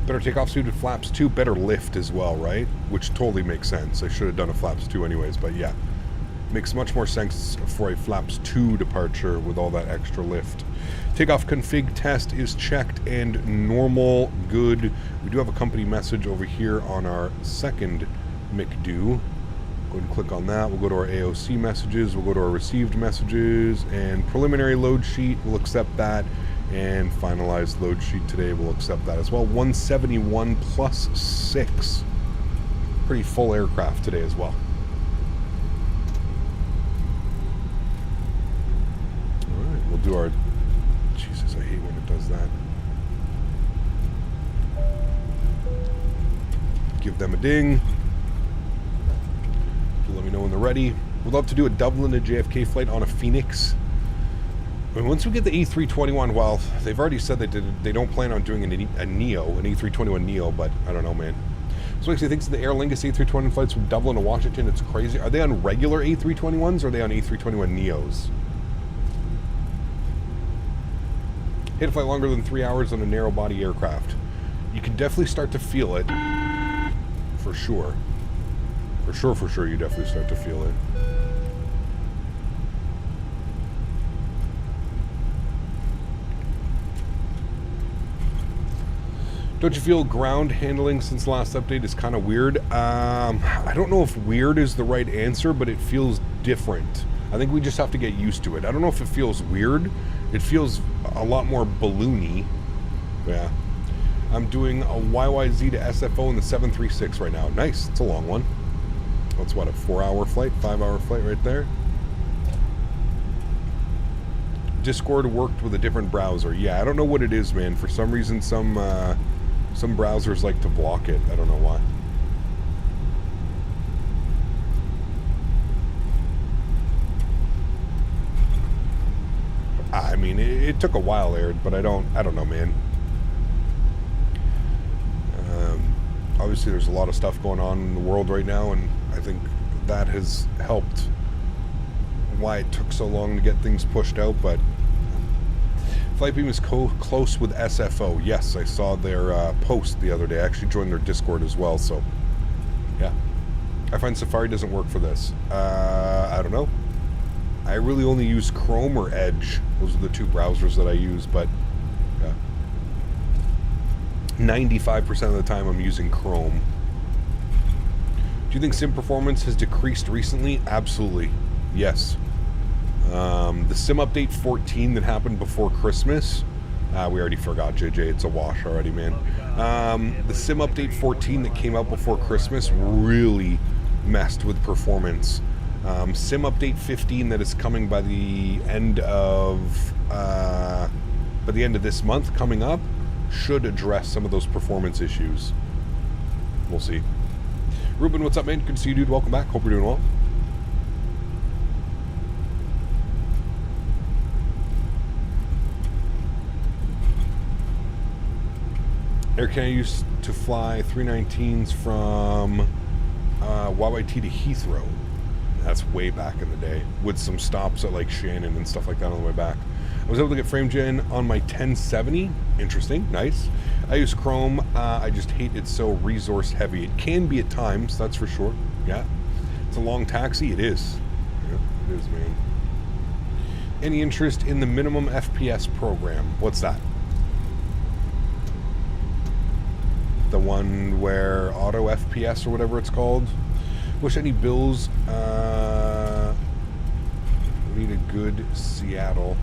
Better takeoff suited flaps 2. Better lift as well, right? Which totally makes sense. I should have done a flaps 2 anyways, but yeah. Makes much more sense for a flaps 2 departure with all that extra lift. Takeoff config test is checked and normal. Good. We do have a company message over here on our second McDo. Go ahead and click on that. We'll go to our AOC messages. We'll go to our received messages and preliminary load sheet. We'll accept that. And finalized load sheet today. We'll accept that as well. 171 plus 6. Pretty full aircraft today as well. All right. We'll do our... Jesus, I hate when it does that. Give them a ding. Let me know when they're ready. We'd love to do a Dublin to JFK flight on a Fenix. I mean, once we get the A321, well, they've already said they don't plan on doing a Neo, an A321 Neo, but I don't know, man. So actually thinks the Aer Lingus A320 flights from Dublin to Washington, it's crazy. Are they on regular A321s or are they on A321 Neos? Hit a flight longer than 3 hours on a narrow body aircraft. You can definitely start to feel it. For sure. For sure, you definitely start to feel it. Don't you feel ground handling since the last update is kind of weird? I don't know if weird is the right answer, but it feels different. I think we just have to get used to it. I don't know if it feels weird. It feels a lot more balloony. Yeah. I'm doing a YYZ to SFO in the 736 right now. Nice. It's a long one. That's what, a 4-hour flight? 5-hour flight right there? Discord worked with a different browser. Yeah, I don't know what it is, man. For some reason, some browsers like to block it. I don't know why. I mean, it took a while, Erin, but I don't know, man. Obviously, there's a lot of stuff going on in the world right now, and I think that has helped why it took so long to get things pushed out, but Flightbeam is close with SFO. Yes, I saw their post the other day. I actually joined their Discord as well, so yeah. I find Safari doesn't work for this. I don't know. I really only use Chrome or Edge. Those are the two browsers that I use, but yeah. 95% of the time I'm using Chrome. Do you think sim performance has decreased recently? Absolutely. Yes. The sim update 14 that happened before Christmas, we already forgot, JJ. It's a wash already, man. The sim update 14 that came out before Christmas really messed with performance. Sim update 15 that is coming by the end of this month coming up should address some of those performance issues. We'll see. Ruben, what's up, man? Good to see you, dude. Welcome back. Hope you're doing well. Air Canada used to fly 319s from YYT to Heathrow. That's way back in the day, with some stops at like Shannon and stuff like that on the way back. I was able to get frame gen on my 1070. Interesting, nice. I use Chrome. I just hate it so resource heavy. It can be at times, that's for sure. Yeah, it's a long taxi. It is. Yeah, it is, man. Any interest in the minimum FPS program? What's that? The one where auto FPS or whatever it's called. Wish any bills. We need a good Seattle.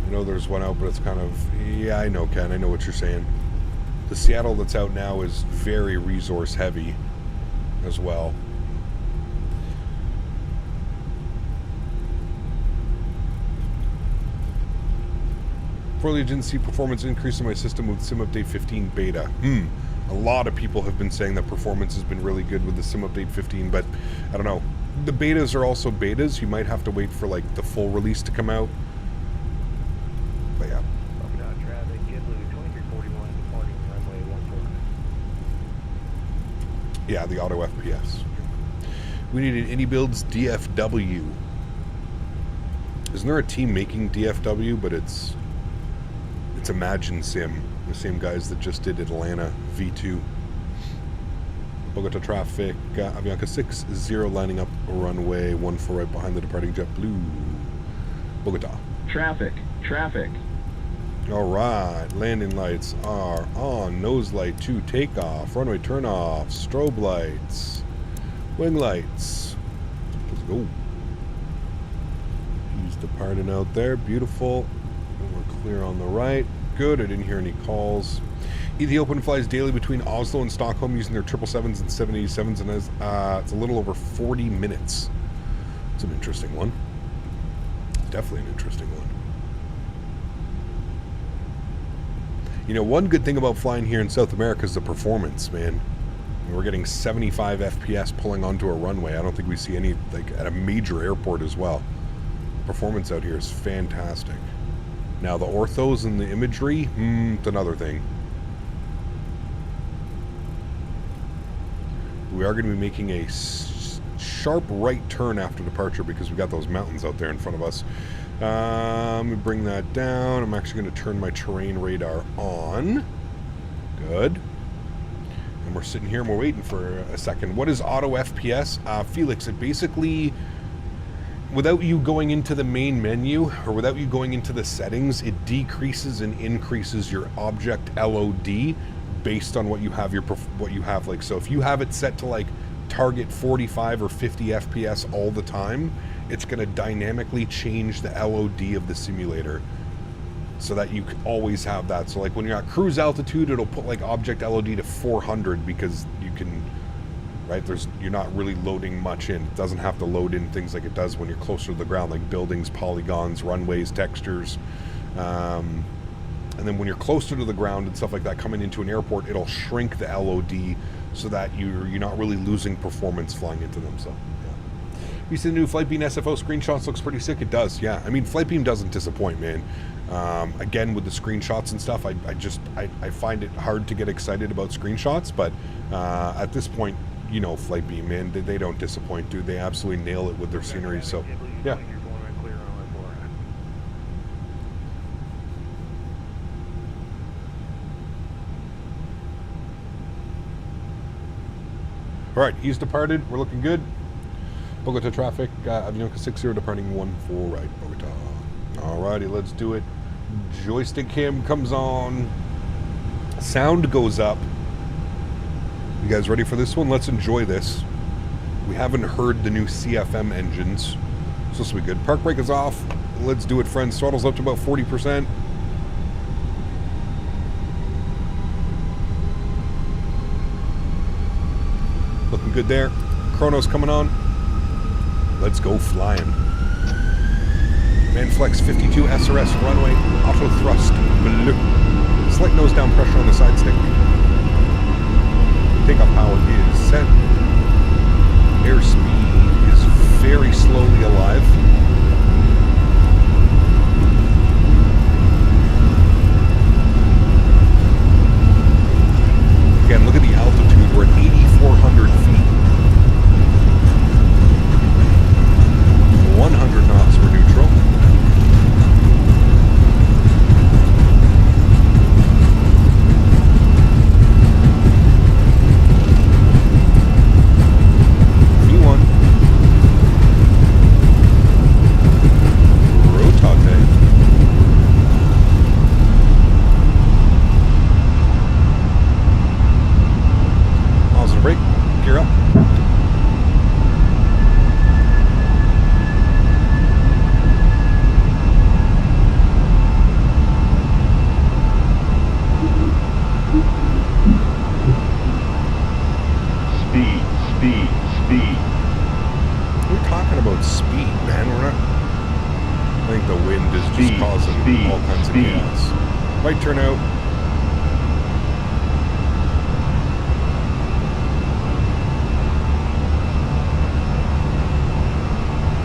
I know there's one out, but it's kind of, yeah, I know, Ken. I know what you're saying. The Seattle that's out now is very resource heavy as well. Fortunately, didn't see performance increase in my system with Sim Update 15 beta. A lot of people have been saying that performance has been really good with the Sim Update 15, but I don't know. The betas are also betas. You might have to wait for like the full release to come out. But yeah.
Traffic, JetBlue 2341, departing runway 14.
Yeah, the auto FPS. We needed any builds DFW. Isn't there a team making DFW, but it's Imagine Sim, the same guys that just did Atlanta V2. Bogota traffic, Avianca 60 lining up runway 14 right behind the departing JetBlue. Bogota.
Traffic.
All right, landing lights are on. Nose light to takeoff. Runway turn off. Strobe lights. Wing lights. Let's go. He's departing out there. Beautiful. And we're clear on the right. Good. I didn't hear any calls. Ethiopian flies daily between Oslo and Stockholm using their 777s and 787s, and it's a little over 40 minutes. It's an interesting one. Definitely an interesting one. You know, one good thing about flying here in South America is the performance, man. We're getting 75 FPS pulling onto a runway. I don't think we see any, like, at a major airport as well. Performance out here is fantastic. Now, the orthos and the imagery, it's another thing. We are going to be making a sharp right turn after departure because we got those mountains out there in front of us. Let me bring that down. I'm actually going to turn my terrain radar on. Good. And we're sitting here and we're waiting for a second. What is auto FPS? Felix, it basically, without you going into the main menu or without you going into the settings, it decreases and increases your object LOD based on what you have like. So if you have it set to like target 45 or 50 FPS all the time, it's going to dynamically change the LOD of the simulator so that you always have that. So like when you're at cruise altitude, it'll put like object LOD to 400 because you can, right, you're not really loading much in. It doesn't have to load in things like it does when you're closer to the ground, like buildings, polygons, runways, textures. And then when you're closer to the ground and stuff like that, coming into an airport, it'll shrink the LOD so that you're not really losing performance flying into them. So, yeah. You see the new Flightbeam SFO screenshots, looks pretty sick. It does, yeah. I mean, Flightbeam doesn't disappoint, man. Again, with the screenshots and stuff, I find it hard to get excited about screenshots, but at this point, you know, Flightbeam, man, they don't disappoint, dude. They absolutely nail it with their scenery. So, yeah. All right, he's departed. We're looking good. Bogota traffic, Avianca 60 departing 14 right, Bogota. All righty, let's do it. Joystick cam comes on. Sound goes up. You guys ready for this one? Let's enjoy this. We haven't heard the new CFM engines, so this will be good. Park brake is off. Let's do it, friends. Throttle's up to about 40%. Looking good there. Chrono's coming on. Let's go flying. Manflex 52 SRS runway, auto thrust, blue. Slight nose down pressure on the side stick. Takeoff power is set. Airspeed is very slowly alive. Again, look at the altitude. We're at 8,400 feet. 100 knots for neutral. V1. Rotate. Miles and brake. Gear up. All kinds of chaos. Right turnout.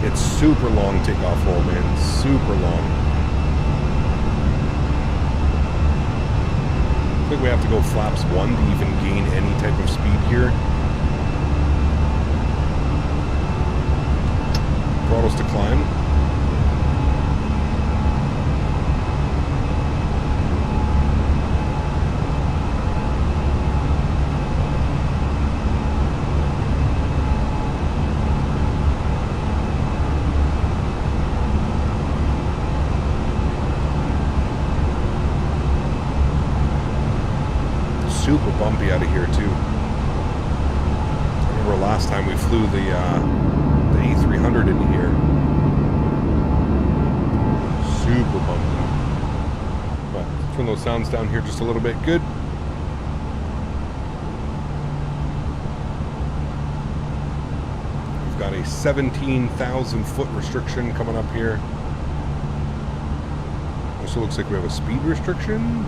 It's super long takeoff roll, man. Super long. I think we have to go flaps 1 to even gain any type of speed here. Throttles to climb. Super bumpy out of here too. I remember last time we flew the A300 into here. Super bumpy. But turn those sounds down here just a little bit. Good. We've got a 17,000 foot restriction coming up here. Also looks like we have a speed restriction.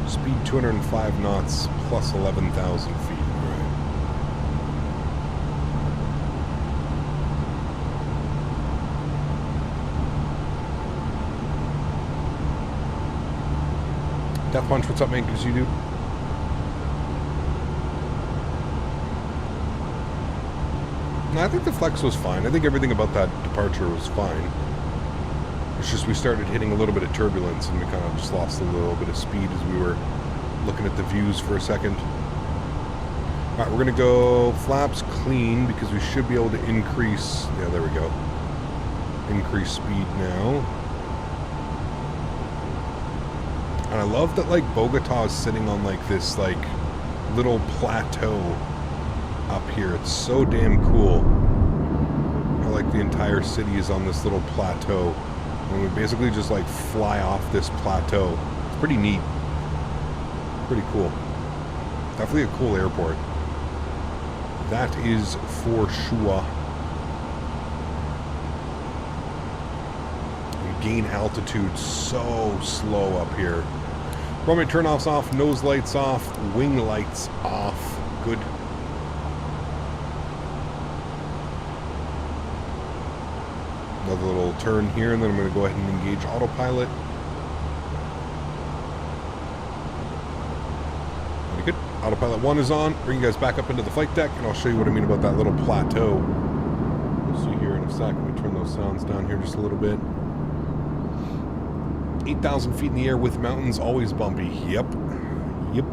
Speed 205 knots plus 11,000 feet. Right. Death Punch, what's up, man? Because you do. No, I think the flex was fine. I think everything about that departure was fine. It's just we started hitting a little bit of turbulence and we kind of just lost a little bit of speed as we were looking at the views for a second. All right, we're going to go flaps clean because we should be able to increase. Yeah, there we go. Increase speed now. And I love that, like, Bogota is sitting on, like, this, like, little plateau up here. It's so damn cool. I like the entire city is on this little plateau. And we basically just like fly off this plateau. It's pretty neat. Pretty cool. Definitely a cool airport. That is for sure. We gain altitude so slow up here. Runway turnoffs off, nose lights off, wing lights off. Good. Another little turn here, and then I'm going to go ahead and engage autopilot. Very good. Autopilot 1 is on. Bring you guys back up into the flight deck, and I'll show you what I mean about that little plateau. We'll see here in a sec. Let me turn those sounds down here just a little bit. 8,000 feet in the air with mountains, always bumpy. Yep. Yep.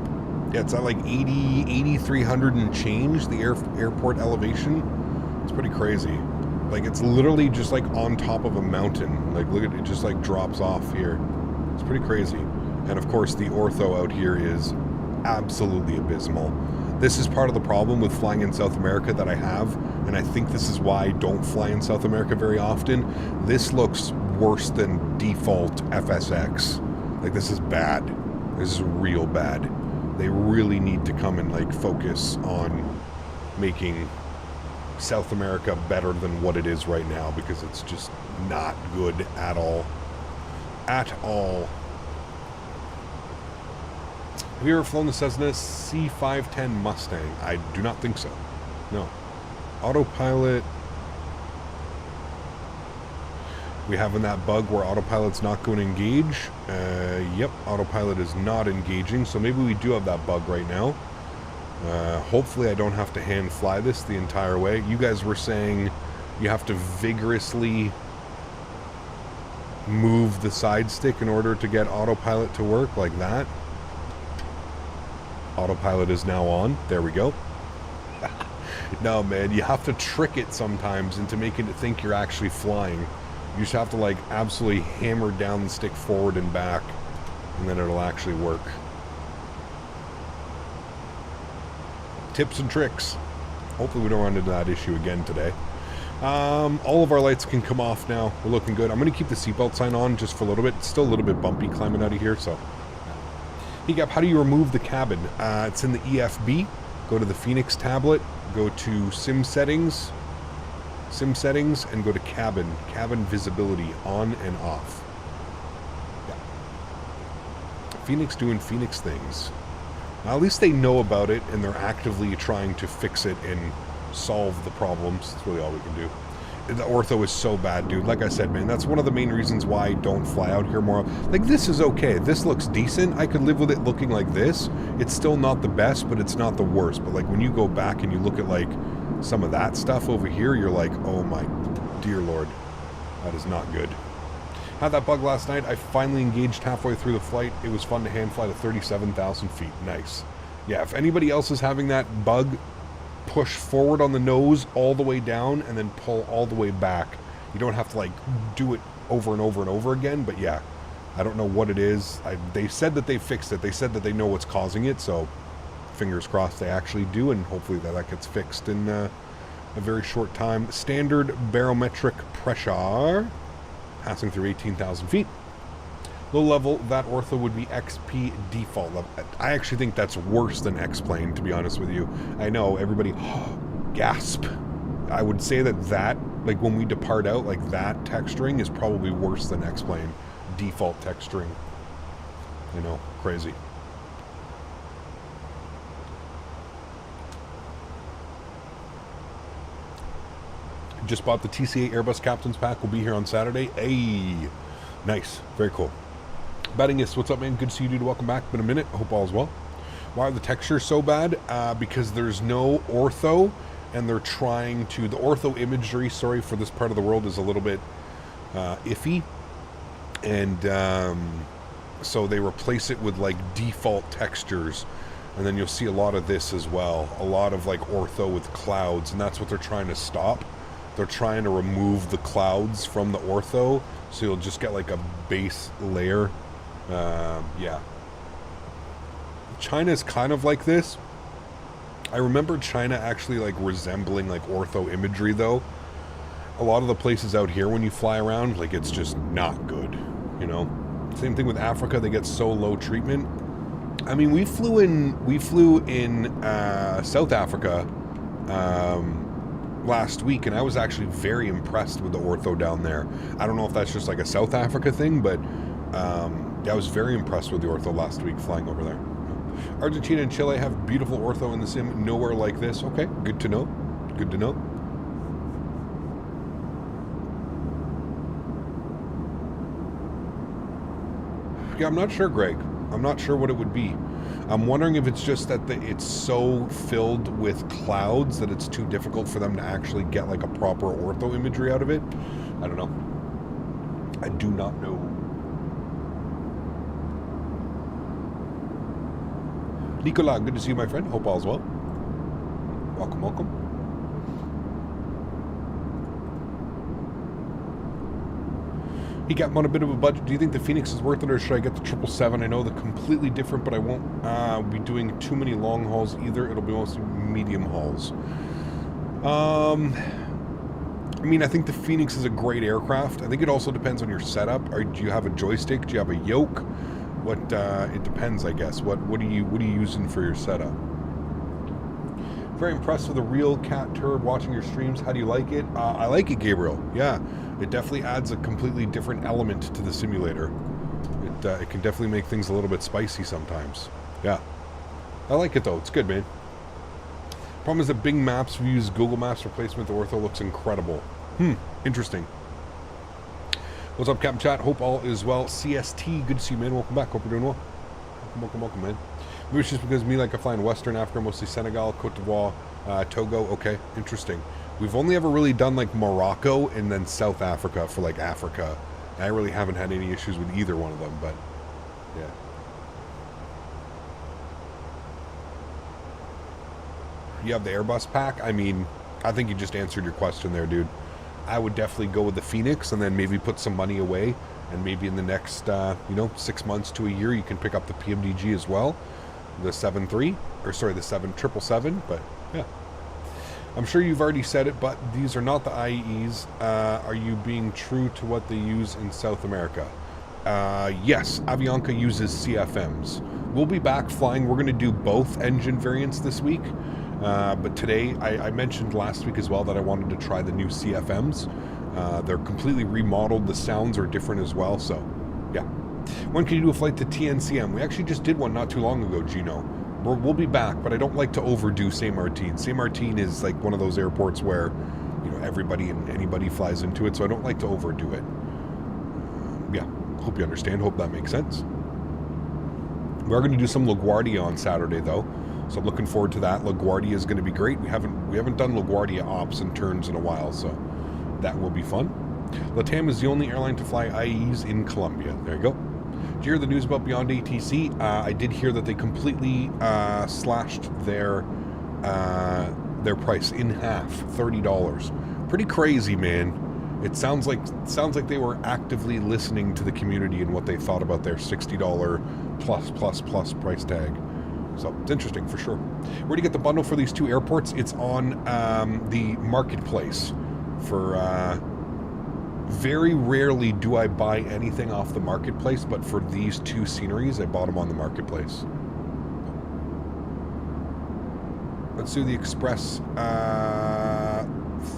Yeah, it's at like 8,300 and change, the airport elevation. It's pretty crazy. Like, it's literally just like on top of a mountain. Like, look at it, just like drops off here. It's pretty crazy. And of course, the ortho out here is absolutely abysmal. This is part of the problem with flying in South America that I have, and I think this is why I don't fly in South America very often. This looks worse than default FSX. Like, this is bad. This is real bad. They really need to come and like focus on making South America better than what it is right now, because it's just not good at all. At all. Have you ever flown the Cessna C510 Mustang? I do not think so. No. Autopilot. We having that bug where autopilot's not going to engage. Yep, autopilot is not engaging, so maybe we do have that bug right now. Hopefully I don't have to hand fly this the entire way. You guys were saying you have to vigorously move the side stick in order to get autopilot to work like that. Autopilot is now on. There we go. No, man, you have to trick it sometimes into making it think you're actually flying. You just have to like absolutely hammer down the stick forward and back, and then it'll actually work. Tips and tricks. Hopefully we don't run into that issue again today. All of our lights can come off now. We're looking good. I'm going to keep the seatbelt sign on just for a little bit. It's still a little bit bumpy climbing out of here, so. Hey, Gap, how do you remove the cabin? It's in the EFB. Go to the Fenix tablet. Go to Sim settings, and go to cabin. Cabin visibility on and off. Yeah. Fenix doing Fenix things. Now, at least they know about it, and they're actively trying to fix it and solve the problems. That's really all we can do. The ortho is so bad, dude. Like I said, man, that's one of the main reasons why I don't fly out here more. Like, this is okay. This looks decent. I could live with it looking like this. It's still not the best, but it's not the worst. But, like, when you go back and you look at, like, some of that stuff over here, you're like, oh, my dear Lord. That is not good. Had that bug last night. I finally engaged halfway through the flight. It was fun to hand fly to 37,000 feet. Nice. Yeah, if anybody else is having that bug, push forward on the nose all the way down and then pull all the way back. You don't have to like do it over and over and over again, but yeah, I don't know what it is. They said that they fixed it. They said that they know what's causing it, so fingers crossed they actually do, and hopefully that gets fixed in a very short time. Standard barometric pressure passing through 18,000 feet. Low level, that ortho would be XP default level. I actually think that's worse than X-plane, to be honest with you. I know, everybody, gasp. I would say that, like when we depart out, like that texturing is probably worse than X-plane default texturing. You know, crazy. Just bought the TCA Airbus Captain's Pack. We'll be here on Saturday. Hey, nice. Very cool. Bettingus, what's up, man? Good to see you, dude. Welcome back. Been a minute. I hope all is well. Why are the textures so bad? Because there's no ortho, and they're trying to... The ortho imagery, sorry, for this part of the world is a little bit iffy. And so they replace it with, like, default textures. And then you'll see a lot of this as well. A lot of, like, ortho with clouds, and that's what they're trying to stop. They're trying to remove the clouds from the ortho, so you'll just get, like, a base layer. Yeah. China's kind of like this. I remember China actually like resembling like ortho imagery though. A lot of the places out here when you fly around, like it's just not good, you know. Same thing with Africa, they get so low treatment. I mean, we flew in South Africa last week, and I was actually very impressed with the ortho down there. I don't know if that's just like a South Africa thing, but I was very impressed with the ortho last week flying over there. Argentina and Chile have beautiful ortho in the sim, nowhere like this. Okay, good to know. Good to know. Yeah, I'm not sure, Greg. I'm not sure what it would be. I'm wondering if it's just that it's so filled with clouds that it's too difficult for them to actually get like a proper ortho imagery out of it. I don't know. I do not know. Nicola, good to see you, my friend. Hope all's well. Welcome, welcome. He got on a bit of a budget. Do you think the Fenix is worth it, or should I get the 777? I know they're completely different, but I won't be doing too many long hauls either. It'll be mostly medium hauls. I mean, I think the Fenix is a great aircraft. I think it also depends on your setup. Do you have a joystick? Do you have a yoke? What? It depends, I guess. What are you using for your setup? Very impressed with the real cat turd watching your streams. How do you like it? I like it, Gabriel. Yeah. It definitely adds a completely different element to the simulator. It can definitely make things a little bit spicy sometimes. Yeah. I like it though. It's good, man. Problem is that Bing Maps views Google Maps replacement. The ortho looks incredible. Interesting. What's up, Captain Chat? Hope all is well. CST, good to see you, man. Welcome back. Hope you're doing well. Welcome, man. Maybe it's just because me, like, I fly in Western Africa, mostly Senegal, Cote d'Ivoire, Togo. Okay, interesting. We've only ever really done like Morocco and then South Africa for like Africa. I really haven't had any issues with either one of them, but yeah. You have the Airbus pack? I mean, I think you just answered your question there, dude. I would definitely go with the Fenix and then maybe put some money away, and maybe in the next, 6 months to a year, you can pick up the PMDG as well. The 777, but yeah. I'm sure you've already said it, but these are not the IEs. Are you being true to what they use in South America? Yes, Avianca uses CFMs. We'll be back flying. We're going to do both engine variants this week. But today, I mentioned last week as well that I wanted to try the new CFMs. They're completely remodeled. The sounds are different as well. So, yeah. When can you do a flight to TNCM? We actually just did one not too long ago, Gino. We'll be back, but I don't like to overdo Saint Martin. Saint Martin is like one of those airports where, everybody and anybody flies into it, so I don't like to overdo it. Yeah, hope you understand. Hope that makes sense. We are going to do some LaGuardia on Saturday, though, so I'm looking forward to that. LaGuardia is going to be great. We haven't done LaGuardia ops and turns in a while, so that will be fun. LATAM is the only airline to fly IEs in Colombia. There you go. Did you hear the news about Beyond ATC? I did hear that they completely slashed their price in half, $30. Pretty crazy, man. It sounds like they were actively listening to the community and what they thought about their $60 plus price tag. So it's interesting for sure. Where do you get the bundle for these two airports? It's on the marketplace. For very rarely do I buy anything off the marketplace, but for these two sceneries, I bought them on the marketplace. Let's do the Express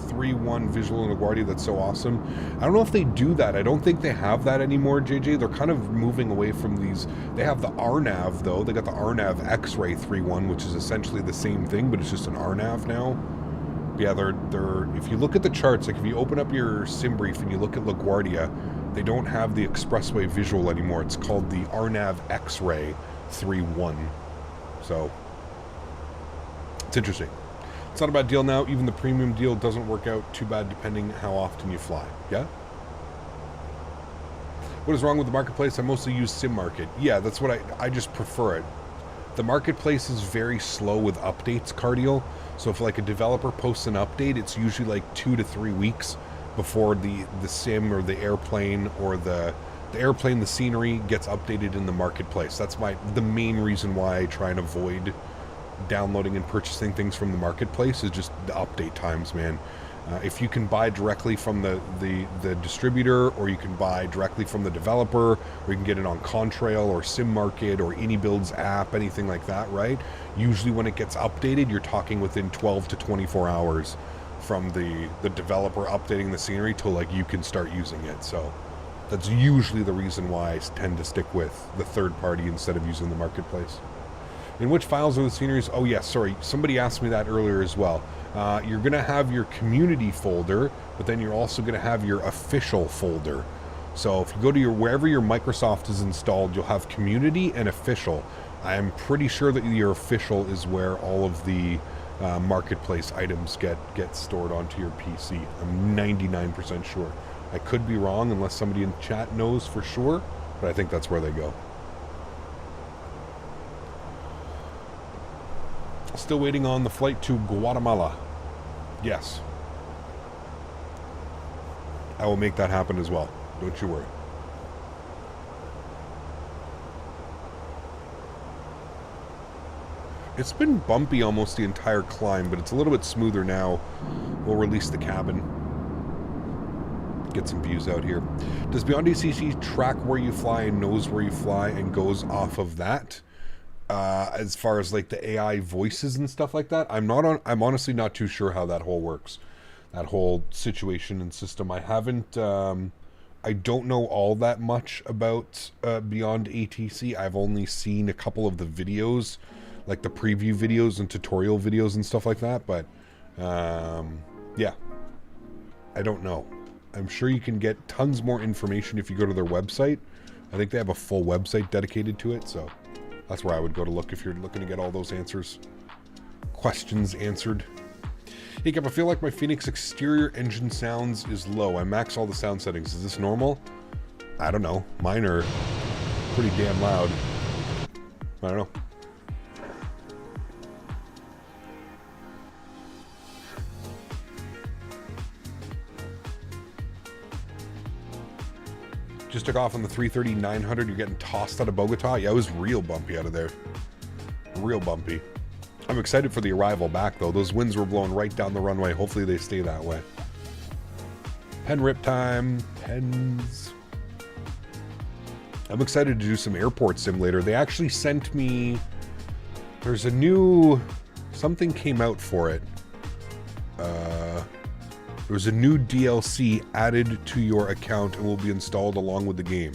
3-1 visual in LaGuardia. That's so awesome. I don't know if they do that. I don't think they have that anymore, JJ. They're kind of moving away from these. They have the RNAV, though. They got the RNAV X-Ray 3-1, which is essentially the same thing, but it's just an RNAV now. Yeah, they're if you look at the charts, like if you open up your sim brief and you look at LaGuardia, they don't have the expressway visual anymore. It's called the RNAV X-Ray 3-1. So it's interesting. It's not a bad deal now. Even the premium deal doesn't work out too bad depending how often you fly. Yeah? What is wrong with the marketplace? I mostly use Sim Market. Yeah, that's what I just prefer it. The marketplace is very slow with updates, Cardial. So if like a developer posts an update, it's usually like 2 to 3 weeks before the sim or the airplane or the scenery gets updated in the marketplace. That's the main reason why I try and avoid downloading and purchasing things from the marketplace is just the update times, man. If you can buy directly from the distributor, or you can buy directly from the developer, or you can get it on Contrail or Sim Market or AnyBuild's app, anything like that, right? Usually when it gets updated, you're talking within 12 to 24 hours from the developer updating the scenery till like you can start using it. So that's usually the reason why I tend to stick with the third party instead of using the marketplace. In which files are the sceneries? Oh yes, sorry, somebody asked me that earlier as well. You're going to have your community folder, but then you're also going to have your official folder. So if you go to wherever your Microsoft is installed, you'll have community and official. I am pretty sure that your official is where all of the marketplace items get stored onto your PC. I'm 99% sure. I could be wrong unless somebody in chat knows for sure, but I think that's where they go. Still waiting on the flight to Guatemala. Yes. I will make that happen as well. Don't you worry. It's been bumpy almost the entire climb, but it's a little bit smoother now. We'll release the cabin. Get some views out here. Does Beyond ACC track where you fly and knows where you fly and goes off of that? As far as like the AI voices and stuff like that, I'm honestly not too sure how that whole works, that whole situation and system. I haven't, I don't know all that much about Beyond ATC. I've only seen a couple of the videos, like the preview videos and tutorial videos and stuff like that. But yeah, I don't know. I'm sure you can get tons more information if you go to their website. I think they have a full website dedicated to it, so that's where I would go to look if you're looking to get all those questions answered. Hey, Cap, I feel like my Fenix exterior engine sounds is low. I max all the sound settings. Is this normal? I don't know. Mine are pretty damn loud. I don't know. Just took off on the 330-900. You're getting tossed out of Bogota. Yeah, it was real bumpy out of there. Real bumpy. I'm excited for the arrival back, though. Those winds were blowing right down the runway. Hopefully they stay that way. Pen rip time. Pens. I'm excited to do some airport simulator. They actually sent me... There's a new... Something came out for it. There's a new DLC added to your account and will be installed along with the game.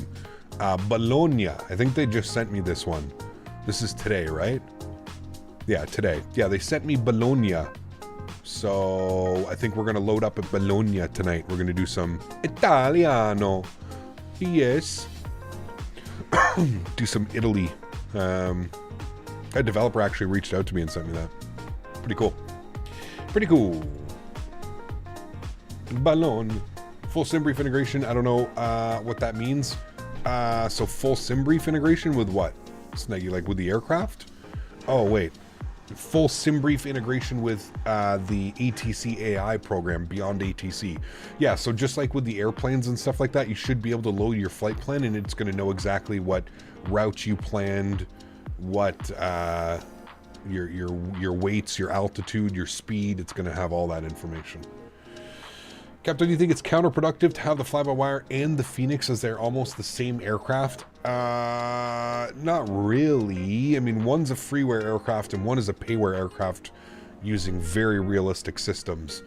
Bologna. I think they just sent me this one. This is today, right? Yeah, today. Yeah, they sent me Bologna. So I think we're going to load up at Bologna tonight. We're going to do some Italiano. Yes. Do some Italy. A developer actually reached out to me and sent me that. Pretty cool. Pretty cool. Ballon. Full sim brief integration. I don't know what that means. So full sim brief integration with what? Snaggy, like with the aircraft? Oh, wait. Full sim brief integration with the ATC AI program, Beyond ATC. Yeah, so just like with the airplanes and stuff like that, you should be able to load your flight plan and it's going to know exactly what route you planned, what your weights, your altitude, your speed. It's going to have all that information. Captain, do you think it's counterproductive to have the fly-by-wire and the Fenix as they're almost the same aircraft? Not really. I mean, one's a freeware aircraft and one is a payware aircraft using very realistic systems.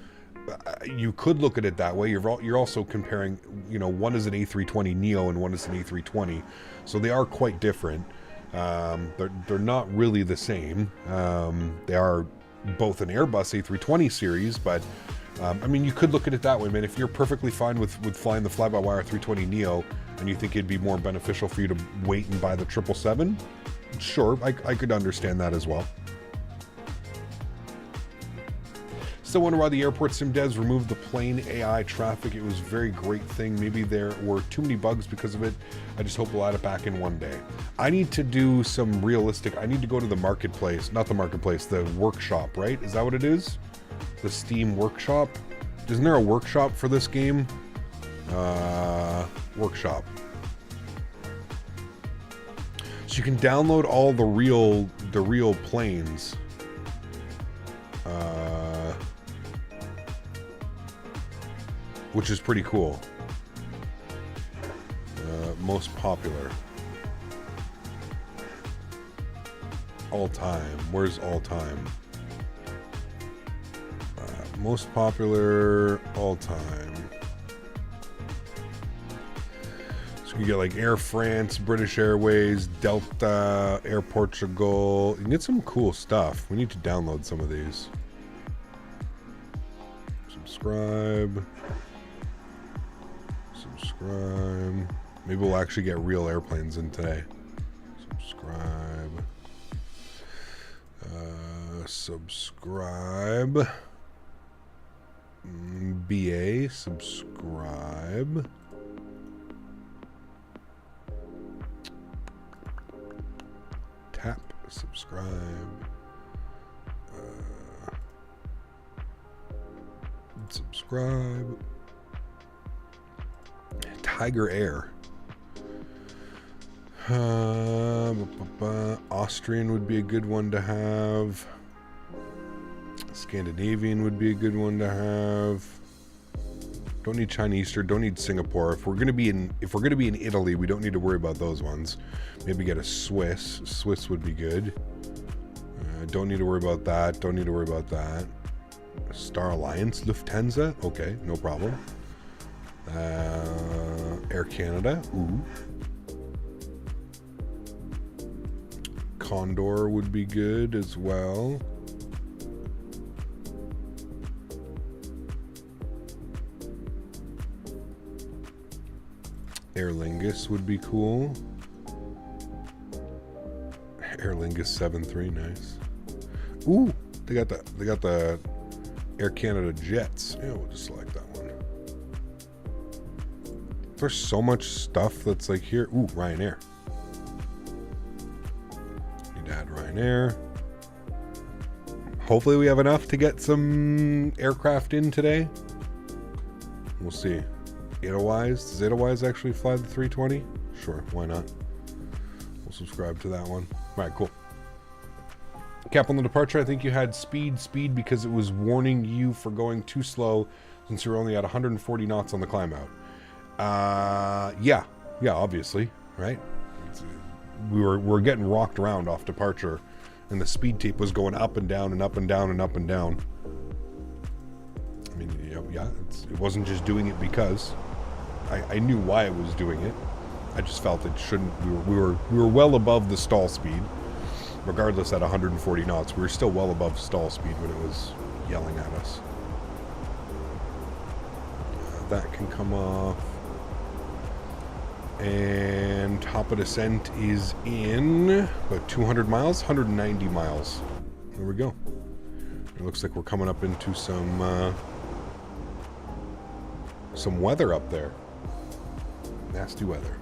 You could look at it that way. You're also comparing, you know, one is an A320 Neo and one is an A320. So they are quite different. They're not really the same. They are both an Airbus A320 series, but I mean, you could look at it that way, man. If you're perfectly fine with flying the fly-by-wire 320 Neo and you think it'd be more beneficial for you to wait and buy the 777, sure, I could understand that as well. Still wonder why the airport sim devs removed the plane AI traffic. It was a very great thing. Maybe there were too many bugs because of it. I just hope we'll add it back in one day. I need to do some realistic... I need to go to the marketplace. Not the marketplace, the workshop, right? Is that what it is? The Steam workshop? Isn't there a workshop for this game? Workshop. So you can download all the real planes. which is pretty cool. Most popular. All time. Where's all time? Most popular all time. So you get like Air France, British Airways, Delta, Air Portugal. You can get some cool stuff. We need to download some of these. Subscribe. Subscribe. Maybe we'll actually get real airplanes in today. Subscribe. Subscribe. BA, subscribe. Tap, subscribe. Subscribe. Tiger Air. Austrian would be a good one to have. Scandinavian would be a good one to have. Don't need Chinese or don't need Singapore. If we're gonna be in Italy, we don't need to worry about those ones. Maybe get a Swiss. Swiss would be good. Don't need to worry about that. Don't need to worry about that. Star Alliance, Lufthansa. Okay, no problem. Air Canada. Ooh. Condor would be good as well. Aer Lingus would be cool. Aer Lingus 7.3, nice. Ooh, they got the Air Canada jets. Yeah, we'll just select that one. There's so much stuff that's like here. Ooh, Ryanair. Need to add Ryanair. Hopefully we have enough to get some aircraft in today. We'll see. Edelweiss. Does Edelweiss actually fly the 320? Sure, why not? We'll subscribe to that one. All right, cool. Cap on the departure, I think you had speed because it was warning you for going too slow since you're only at 140 knots on the climb out. Yeah, obviously, right? We're getting rocked around off departure, and the speed tape was going up and down and up and down and up and down. I mean, yeah, it wasn't just doing it because I knew why it was doing it. I just felt it shouldn't. We were well above the stall speed, regardless at 140 knots. We were still well above stall speed when it was yelling at us. That can come off. And top of descent is in about 200 miles, 190 miles. There we go. It looks like we're coming up into some weather up there. Nasty weather.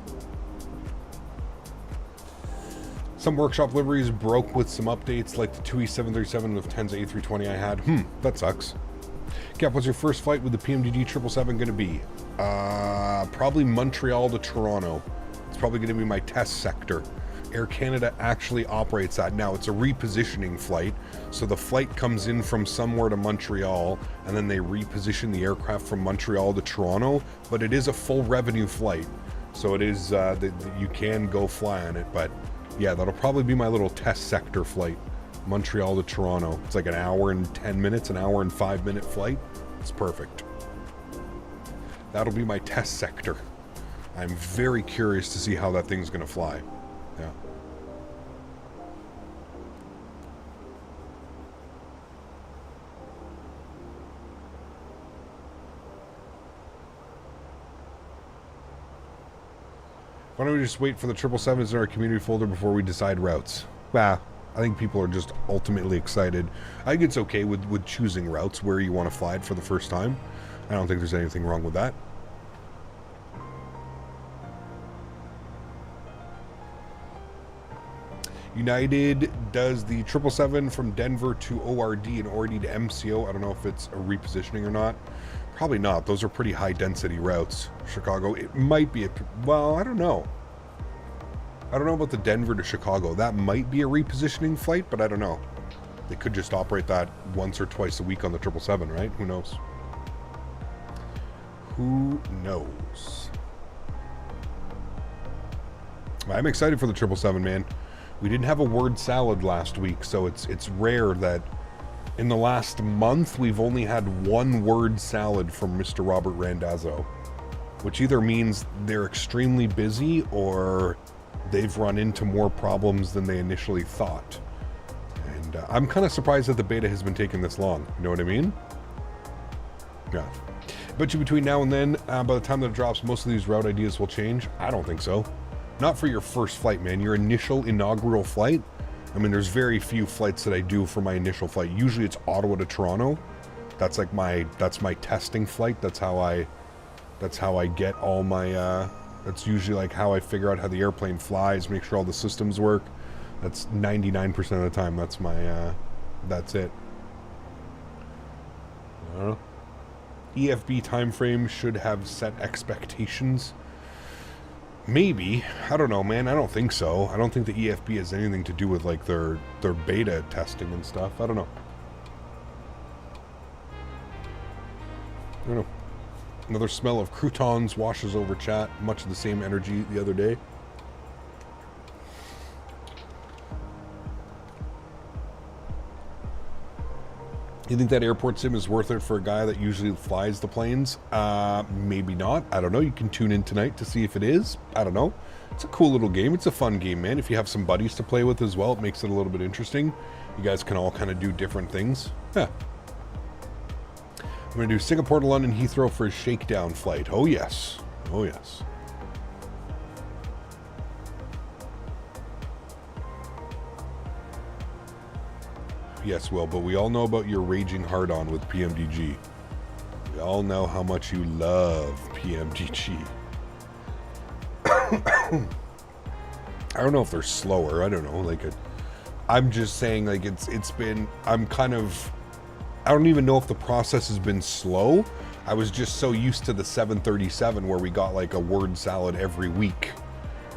Some workshop liveries broke with some updates, like the 2E737 with 10's A320 I had. That sucks. Cap, what's your first flight with the PMDG 777 going to be? Probably Montreal to Toronto. It's probably going to be my test sector. Air Canada actually operates that. Now, it's a repositioning flight, so the flight comes in from somewhere to Montreal, and then they reposition the aircraft from Montreal to Toronto, but it is a full revenue flight, so it is, you can go fly on it, but yeah, that'll probably be my little test sector flight, Montreal to Toronto. It's like an hour and 10 minutes, an hour and 5-minute flight. It's perfect. That'll be my test sector. I'm very curious to see how that thing's going to fly. Yeah. Why don't we just wait for the 777s in our community folder before we decide routes? Bah, I think people are just ultimately excited. I think it's okay with choosing routes where you want to fly it for the first time. I don't think there's anything wrong with that. United does the 777 from Denver to ORD and ORD to MCO. I don't know if it's a repositioning or not. Probably not. Those are pretty high density routes. Chicago, it might be well, I don't know. I don't know about the Denver to Chicago. That might be a repositioning flight, but I don't know. They could just operate that once or twice a week on the 777, right? Who knows? Who knows? I'm excited for the 777, man. We didn't have a word salad last week, so it's rare that in the last month we've only had one word salad from Mr. Robert Randazzo, which either means they're extremely busy or they've run into more problems than they initially thought. And I'm kind of surprised that the beta has been taking this long. You know what I mean? Yeah. Bet you between now and then, by the time that it drops, most of these route ideas will change. I don't think so. Not for your first flight, man. Your initial inaugural flight. I mean, there's very few flights that I do for my initial flight. Usually it's Ottawa to Toronto. That's like that's my testing flight. That's how I get all my, that's usually like how I figure out how the airplane flies, make sure all the systems work. That's 99% of the time. That's my, that's it. I don't know. EFB time frame should have set expectations. Maybe. I don't know, man. I don't think so. I don't think the EFB has anything to do with like their beta testing and stuff. I don't know. I don't know. Another smell of croutons washes over chat. Much of the same energy the other day. You think that airport sim is worth it for a guy that usually flies the planes? Maybe not. I don't know. You can tune in tonight to see if it is. I don't know. It's a cool little game. It's a fun game, man. If you have some buddies to play with as well, it makes it a little bit interesting. You guys can all kind of do different things. Yeah. I'm going to do Singapore to London Heathrow for a shakedown flight. Oh, yes. Oh, yes. Yes, Will, but we all know about your raging hard-on with PMDG. We all know how much you love PMDG. I don't know if they're slower. I don't know. Like, I'm just saying, like, it's been... I'm kind of... I don't even know if the process has been slow. I was just so used to the 737 where we got, like, a word salad every week.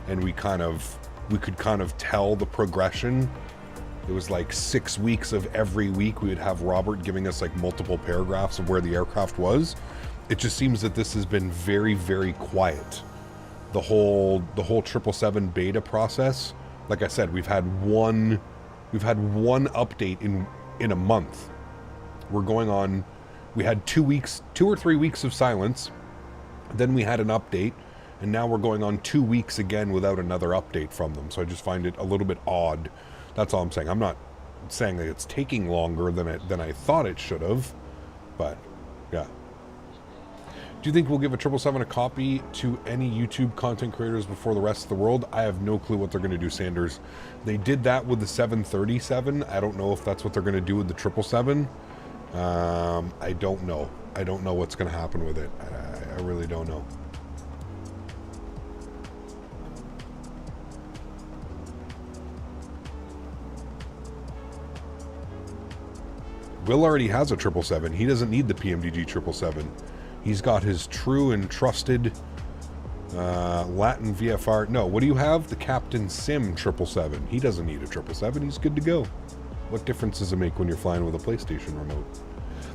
And we could kind of tell the progression. It was like 6 weeks of every week we would have Robert giving us like multiple paragraphs of where the aircraft was. It just seems that this has been very, very quiet. The whole 777 beta process. Like I said, we've had one update in a month. We're going on, we had 2 or 3 weeks of silence. Then we had an update, and now we're going on 2 weeks again without another update from them. So I just find it a little bit odd. That's all I'm saying. I'm not saying that it's taking longer than I thought it should have, but yeah. Do you think we'll give a 777 a copy to any YouTube content creators before the rest of the world? I have no clue what they're going to do, Sanders. They did that with the 737. I don't know if that's what they're going to do with the 777. I don't know. I don't know what's going to happen with it. I really don't know. Will already has a 777. He doesn't need the PMDG 777. He's got his true and trusted Latin VFR. No, what do you have? The Captain Sim 777. He doesn't need a 777. He's good to go. What difference does it make when you're flying with a PlayStation remote?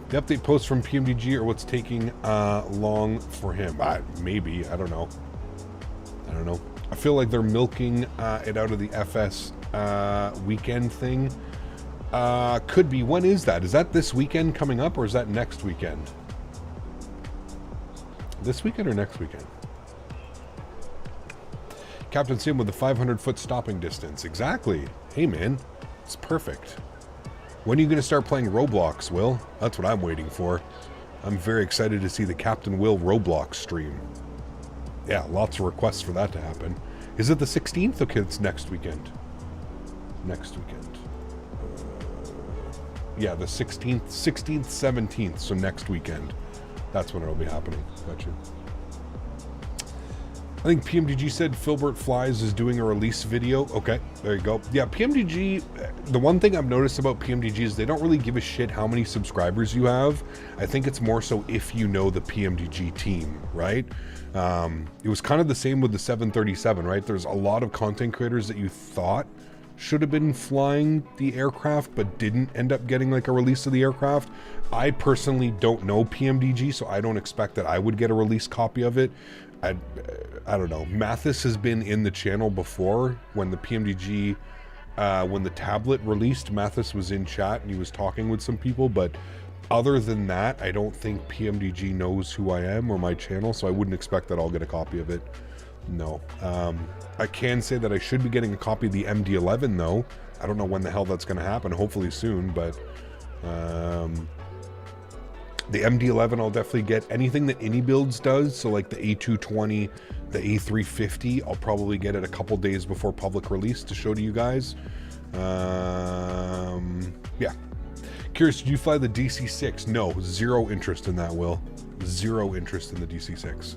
The update posts from PMDG or what's taking long for him? Maybe. I don't know. I don't know. I feel like they're milking it out of the FS weekend thing. Could be. When is that? Is that this weekend coming up or is that next weekend? This weekend or next weekend? Captain Sim with the 500-foot stopping distance. Exactly. Hey, man. It's perfect. When are you going to start playing Roblox, Will? That's what I'm waiting for. I'm very excited to see the Captain Will Roblox stream. Yeah, lots of requests for that to happen. Is it the 16th? Okay, it's next weekend. Next weekend. Yeah, the 16th, 17th, so next weekend. That's when it'll be happening. Gotcha. I think PMDG said Filbert Flies is doing a release video. Okay, there you go. Yeah, PMDG, the one thing I've noticed about PMDG is they don't really give a shit how many subscribers you have. I think it's more so if you know the PMDG team, right? It was kind of the same with the 737, right? There's a lot of content creators that you thought should have been flying the aircraft but didn't end up getting like a release of the aircraft. I personally don't know PMDG, so I don't expect that I would get a release copy of it. I don't know. Mathis has been in the channel before when the PMDG, when the tablet released. Mathis was in chat and he was talking with some people, but other than that, I don't think PMDG knows who I am or my channel, so I wouldn't expect that I'll get a copy of it. No. I can say that I should be getting a copy of the MD-11 though. I don't know when the hell that's going to happen. Hopefully soon, but the MD-11 I'll definitely get. Anything that AnyBuilds does, so like the A320, the A350, I'll probably get it a couple days before public release to show to you guys. Yeah. Curious, did you fly the DC-6? No, zero interest in that, Will. Zero interest in the DC-6.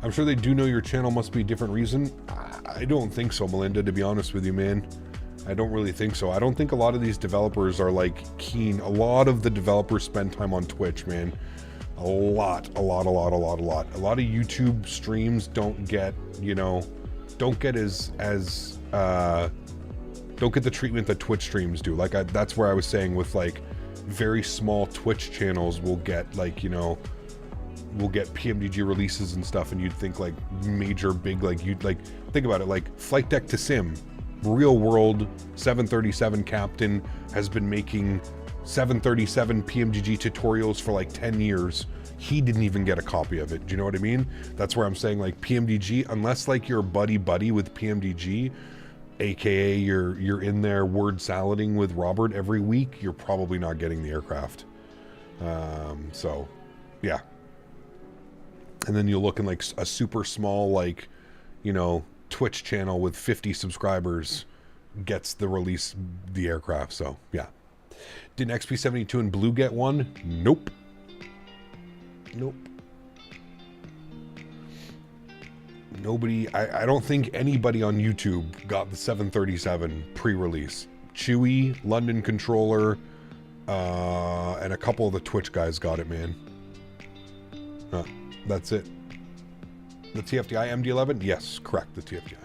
I'm sure they do know your channel must be a different reason. I don't think so, Melinda, to be honest with you, man. I don't really think so. I don't think a lot of these developers are like keen. A lot of the developers spend time on Twitch, man. A lot of YouTube streams don't get, you know, don't get don't get the treatment that Twitch streams do. Like that's where I was saying with like very small Twitch channels will get like, you know, we'll get PMDG releases and stuff, and you'd think like major big, like you'd like think about it like Flight Deck to Sim, real world 737 captain has been making 737 PMDG tutorials for like 10 years. He didn't even get a copy of it. Do you know what I mean? That's where I'm saying like PMDG, unless like you're buddy with PMDG, aka you're in there word salading with Robert every week, you're probably not getting the aircraft. So yeah. And then you'll look in like a super small, like, you know, Twitch channel with 50 subscribers gets the release, the aircraft. So yeah. Did XP72 and Blue get one? Nope. Nobody, I don't think anybody on YouTube got the 737 pre-release. Chewy, London Controller, and a couple of the Twitch guys got it, man. That's it. The TFDI MD-11? Yes, correct, the TFDI.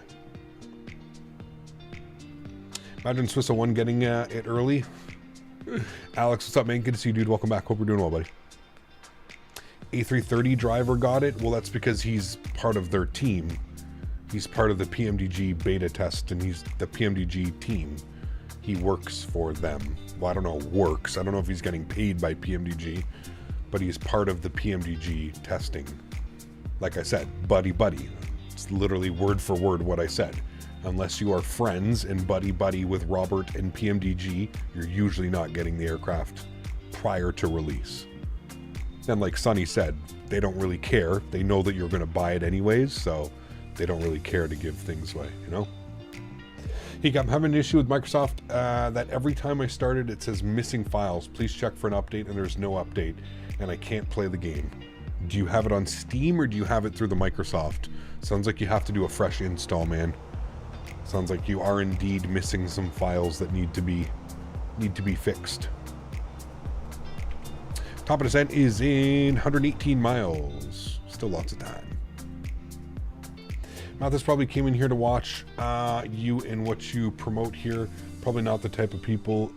Imagine Swiss 01 getting it early. Alex, what's up, man? Good to see you, dude. Welcome back. Hope you're doing well, buddy. A330 driver got it. Well, that's because he's part of their team. He's part of the PMDG beta test, and he's the PMDG team. He works for them. Well, I don't know, works. I don't know if he's getting paid by PMDG, but he's part of the PMDG testing. Like I said, buddy. It's literally word for word what I said. Unless you are friends and buddy with Robert and PMDG, you're usually not getting the aircraft prior to release. And like Sonny said, they don't really care. They know that you're going to buy it anyways, so they don't really care to give things away, you know? Hey, I'm having an issue with Microsoft that every time I started, it says missing files. Please check for an update, and there's no update, and I can't play the game. Do you have it on Steam, or do you have it through the Microsoft? Sounds like you have to do a fresh install, man. Sounds like you are indeed missing some files that need to be fixed. Top of descent is in 118 miles. Still lots of time. Mathis probably came in here to watch you and what you promote here. Probably not the type of people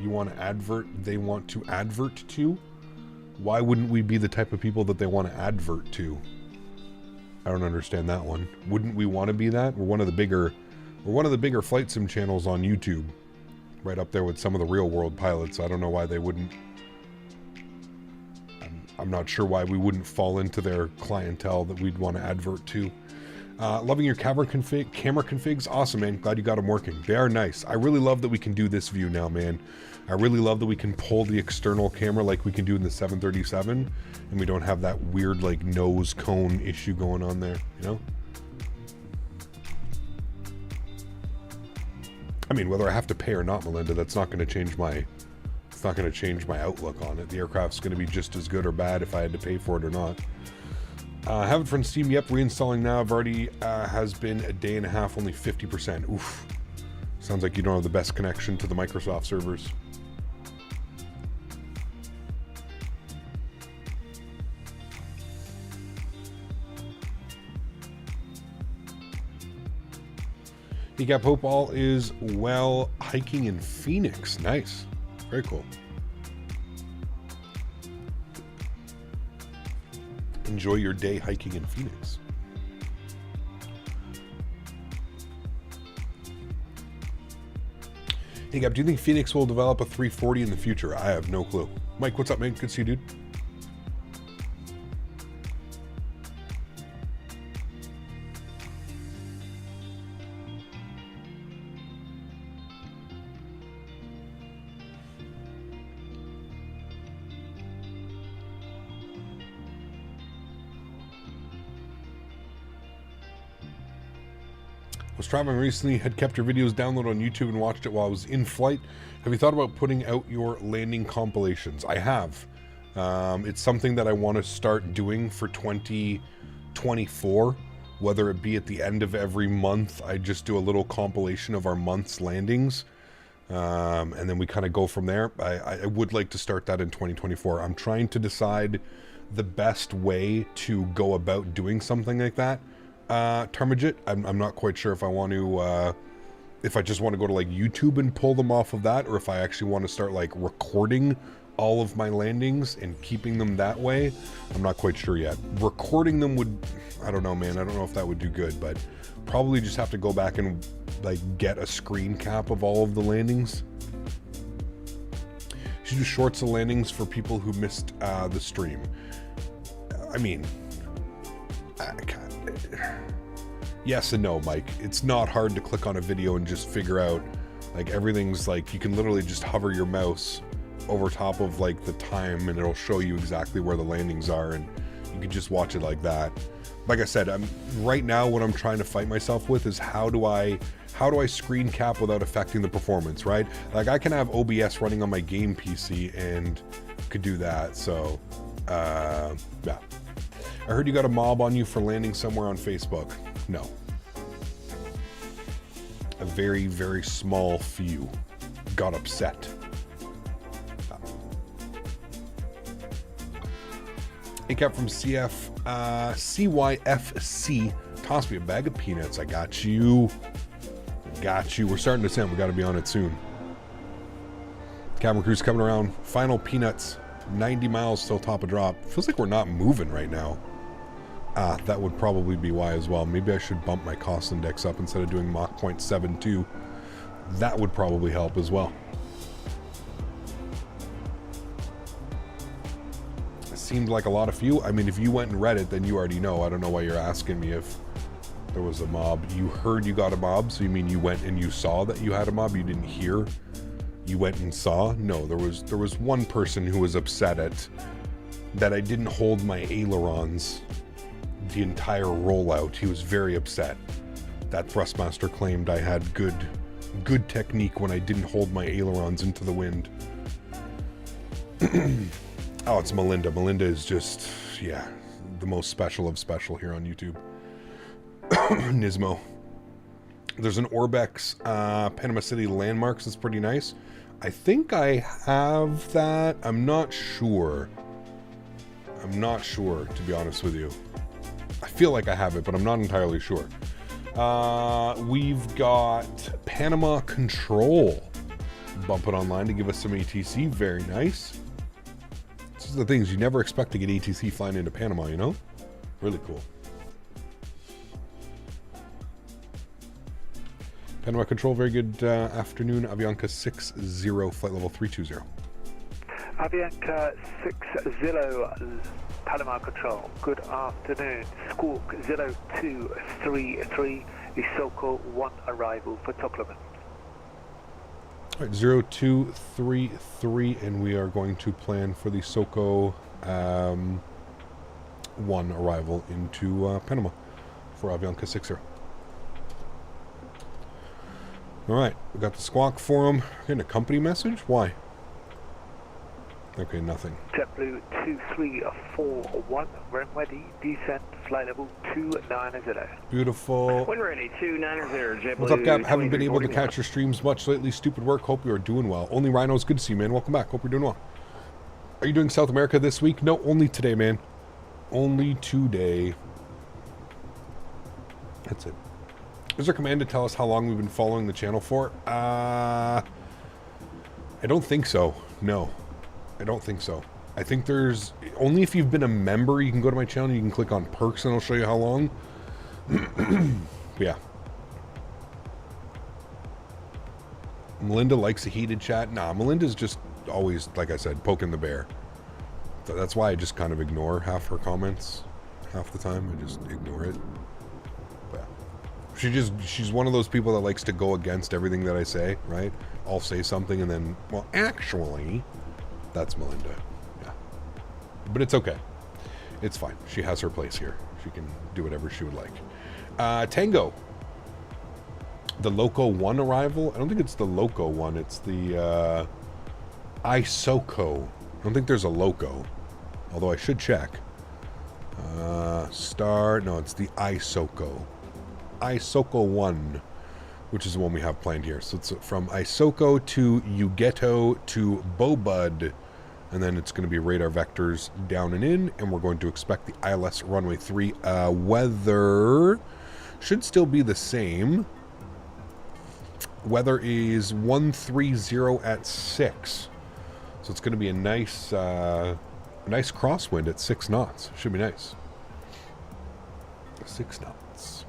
you want to advert. They want to advert to. Why wouldn't we be the type of people that they want to advert to? I don't understand that one. Wouldn't we want to be that? We're one of the bigger flight sim channels on YouTube. Right up there with some of the real world pilots. I don't know why they wouldn't. I'm not sure why we wouldn't fall into their clientele that we'd want to advert to. Loving your camera configs. Awesome, man. Glad you got them working. They are nice. I really love that we can do this view now, man. I really love that we can pull the external camera like we can do in the 737, and we don't have that weird like nose cone issue going on there, you know? I mean, whether I have to pay or not, Melinda, that's not going to change my... It's not going to change my outlook on it. The aircraft's going to be just as good or bad if I had to pay for it or not. Have it from Steam. Yep, reinstalling now. I've already has been a day and a half, only 50%. Oof. Sounds like you don't have the best connection to the Microsoft servers. Hey Cap, hope all is well. Hiking in Phoenix. Nice. Very cool. Enjoy your day hiking in Phoenix. Hey Gab, do you think Phoenix will develop a 340 in the future? I have no clue. Mike, what's up, man? Good to see you, dude. Was traveling recently, had kept your videos downloaded on YouTube and watched it while I was in flight. Have you thought about putting out your landing compilations? I have. It's something that I want to start doing for 2024, whether it be at the end of every month. I just do a little compilation of our month's landings, and then we kind of go from there. I would like to start that in 2024. I'm trying to decide the best way to go about doing something like that. Termagit, I'm not quite sure if I want to, if I just want to go to like YouTube and pull them off of that, or if I actually want to start like recording all of my landings and keeping them that way. I'm not quite sure yet. Recording them would, I don't know, man. I don't know if that would do good, but probably just have to go back and like get a screen cap of all of the landings. Should do shorts of landings for people who missed the stream. I mean, yes and no, Mike. It's not hard to click on a video and just figure out, like, everything's like, you can literally just hover your mouse over top of like the time and it'll show you exactly where the landings are, and you can just watch it like that. Like I said, right now what I'm trying to fight myself with is how do I screen cap without affecting the performance, right? Like, I can have OBS running on my game PC and could do that. So yeah. I heard you got a mob on you for landing somewhere on Facebook. No. A very, very small few got upset. Hey, Cap from CYFC. Toss me a bag of peanuts. I got you. Got you. We're starting to send. We got to be on it soon. Camera crew's coming around. Final peanuts. 90 miles still top of drop. Feels like we're not moving right now. That would probably be why as well. Maybe I should bump my cost index up instead of doing Mach 0.72. That would probably help as well. It seemed like a lot of few. I mean, if you went and read it, then you already know. I don't know why you're asking me if there was a mob. You heard you got a mob, so you mean you went and you saw that you had a mob? You didn't hear? You went and saw? No, there was one person who was upset at that I didn't hold my ailerons the entire rollout. He was very upset. That Thrustmaster claimed I had good technique when I didn't hold my ailerons into the wind. Oh, it's Melinda. Melinda is just, yeah, the most special of special here on YouTube. Nismo. There's an Orbex Panama City Landmarks that's pretty nice. I think I have that. I'm not sure. I'm not sure, to be honest with you. I feel like I have it, but I'm not entirely sure. We've got Panama Control. Bump it online to give us some ATC. Very nice. This is the things you never expect to get ATC flying into Panama, you know? Really cool. Panama Control, very good afternoon. Avianca 60, flight level 320.
Avianca 60, Panama Control, good afternoon. Squawk 0233, Isoko 1 arrival for Tokloman.
All right, 0233, and we are going to plan for the SOCO 1 arrival into Panama for Avianca 60. All right, we got the squawk forum. Getting a company message? Why? Okay, nothing.
JetBlue 2341, when ready, descent, flight level 290.
Beautiful.
When ready, 290, JetBlue.
What's up, Cap? Haven't been able to catch your streams much lately. Stupid work. Hope you are doing well. Only Rhinos, good to see you, man. Welcome back. Hope you're doing well. Are you doing South America this week? No, only today, man. Only today. That's it. Is there a command to tell us how long we've been following the channel for? I don't think so. No, I don't think so. I think there's only if you've been a member, you can go to my channel, you can click on perks and it'll show you how long. Yeah. Melinda likes a heated chat. Nah, Melinda's just always, like I said, poking the bear. So that's why I just kind of ignore half her comments half the time. I just ignore it. But she's one of those people that likes to go against everything that I say, right? I'll say something and then, well, actually, that's Melinda. Yeah. But it's okay. It's fine. She has her place here. She can do whatever she would like. Tango. The Loco 1 arrival? I don't think it's the Loco 1. It's the ISOCO. I don't think there's a Loco. Although I should check. No, it's the ISOCO. ISOCO 1, which is the one we have planned here. So it's from ISOCO to Ugeto to Bobud. And then it's going to be radar vectors down and in. And we're going to expect the ILS runway 3. Weather should still be the same. Weather is 130 at 6. So it's going to be a nice crosswind at 6 knots. Should be nice. 6 knots.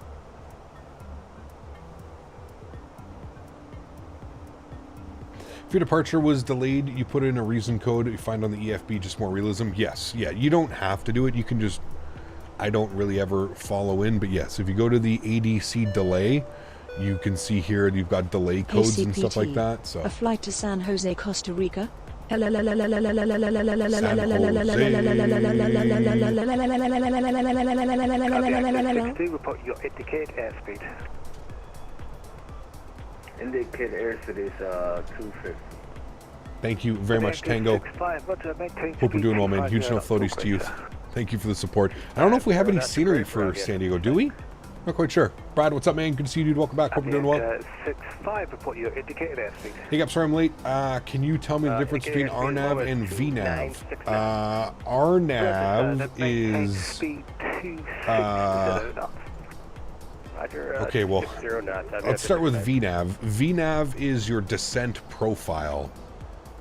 If your departure was delayed, you put in a reason code you find on the EFB, just more realism. Yes. Yeah, you don't have to do it. You can just, I don't really ever follow in, but yes, if you go to the ADC delay, you can see here you've got delay codes and stuff like that. So
a flight to San Jose, Costa Rica.
Report your indicate airspeed.
Indicate airspeed is 250.
Thank you very much, Tango. Hope you're doing well, man. Huge no floaties to you. Thank you for the support. I don't know if we have any scenery for San Diego. Do we? Not quite sure. Brad, what's up, man? Good to see you, dude. Welcome back. Hope you're doing well.
65, report your indicated airspeed.
Hey, up, sorry I'm late. Can you tell me the difference between RNAV and VNAV? RNAV is... okay, well, let's start with VNAV. VNAV is your descent profile.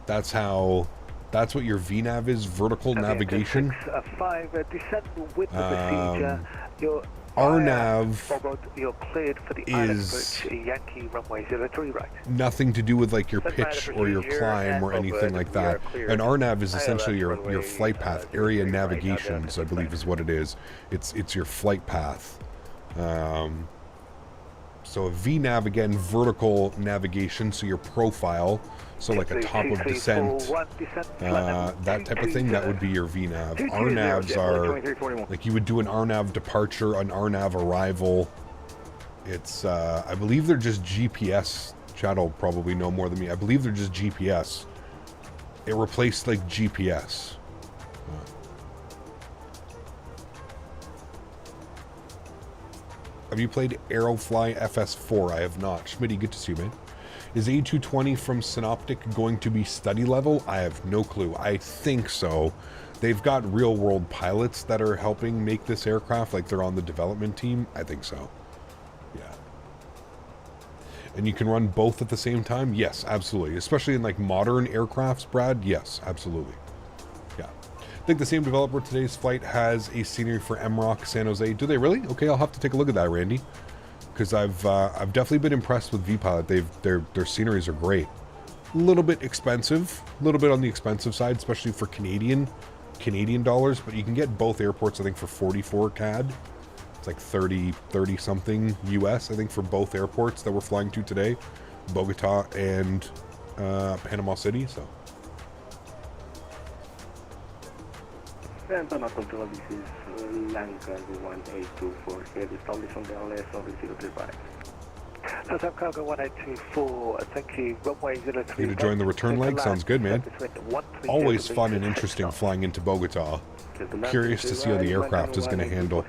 That's what your VNAV is, vertical navigation.
5, descent with the procedure. Your
RNAV
you're cleared for the
is
Yankee runway 03 right.
Nothing to do with like your pitch or your climb or anything like that. And RNAV is essentially your flight path, area navigations, I believe is what it is. It's your flight path. So a VNAV, again, vertical navigation, so your profile, so like a top of descent, that type of thing, that would be your VNAV. RNAVs are, like you would do an RNAV departure, an RNAV arrival. It's, I believe they're just GPS. Chad will probably know more than me. I believe they're just GPS. It replaced like GPS. Have you played Aerofly FS4? I have not. Smitty, good to see you, man. Is A320 from Synoptic going to be study level? I have no clue. I think so. They've got real-world pilots that are helping make this aircraft, like they're on the development team. I think so. Yeah. And you can run both at the same time? Yes, absolutely. Especially in like modern aircrafts, Brad? Yes, absolutely. Yeah. I think the same developer today's flight has a scenery for MROC San Jose. Do they really? Okay, I'll have to take a look at that, Randy. Because I've definitely been impressed with Vpilot. Their sceneries are great. A little bit expensive, a little bit on the expensive side, especially for Canadian dollars. But you can get both airports, I think, for 44 CAD. It's like 30 something US, I think, for both airports that we're flying to today, Bogota and Panama City. So.
Lanka 1824, here is established on the LS of 035.
Southern Cargo 1824, thank you, runway 03.
You to join the return leg? Sounds good, man. Always fun and interesting flying into Bogota. Curious to see how the aircraft is going to handle.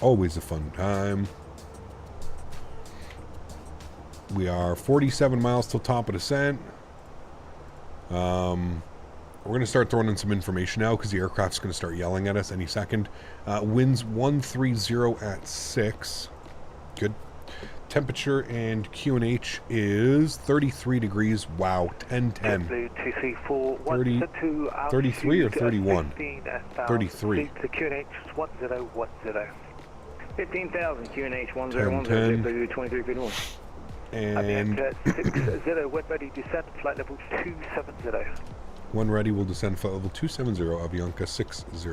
Always a fun time. We are 47 miles till top of descent. We're we're going to start throwing in some information now because the aircraft's going to start yelling at us any second. Winds 130 at 6. Good. Temperature and QNH is 33 degrees. Wow, 1010. 33 or 31? 33.
The QNH is 1010.
15,000 QNH 1010 2351.
And
Avianca 60, wind ready descent, flight level 270.
one ready will descend flight level 270, Avianca 60.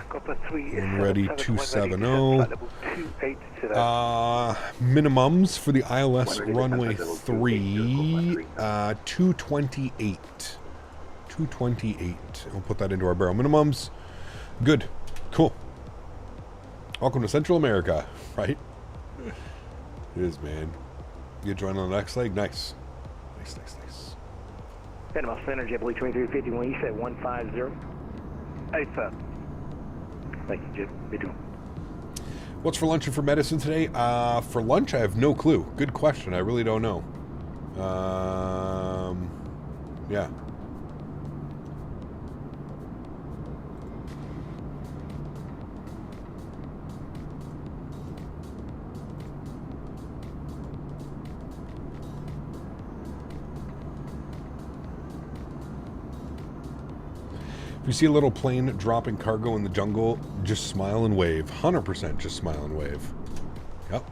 Copper 3
One ready 270.
Flight level 280.
Minimums for the ILS runway 3, 228. 228. We'll put that into our barrel minimums. Good. Cool. Welcome to Central America, right? It is, man. You join on the next leg? Nice. Nice.
Panama Center, JetBlue 2351, you said 150?
87.
Thank you, Jim. Me too.
What's for lunch and for medicine today? For lunch, I have no clue. Good question. I really don't know. Yeah. If you see a little plane dropping cargo in the jungle, just smile and wave. 100% just smile and wave. Yep.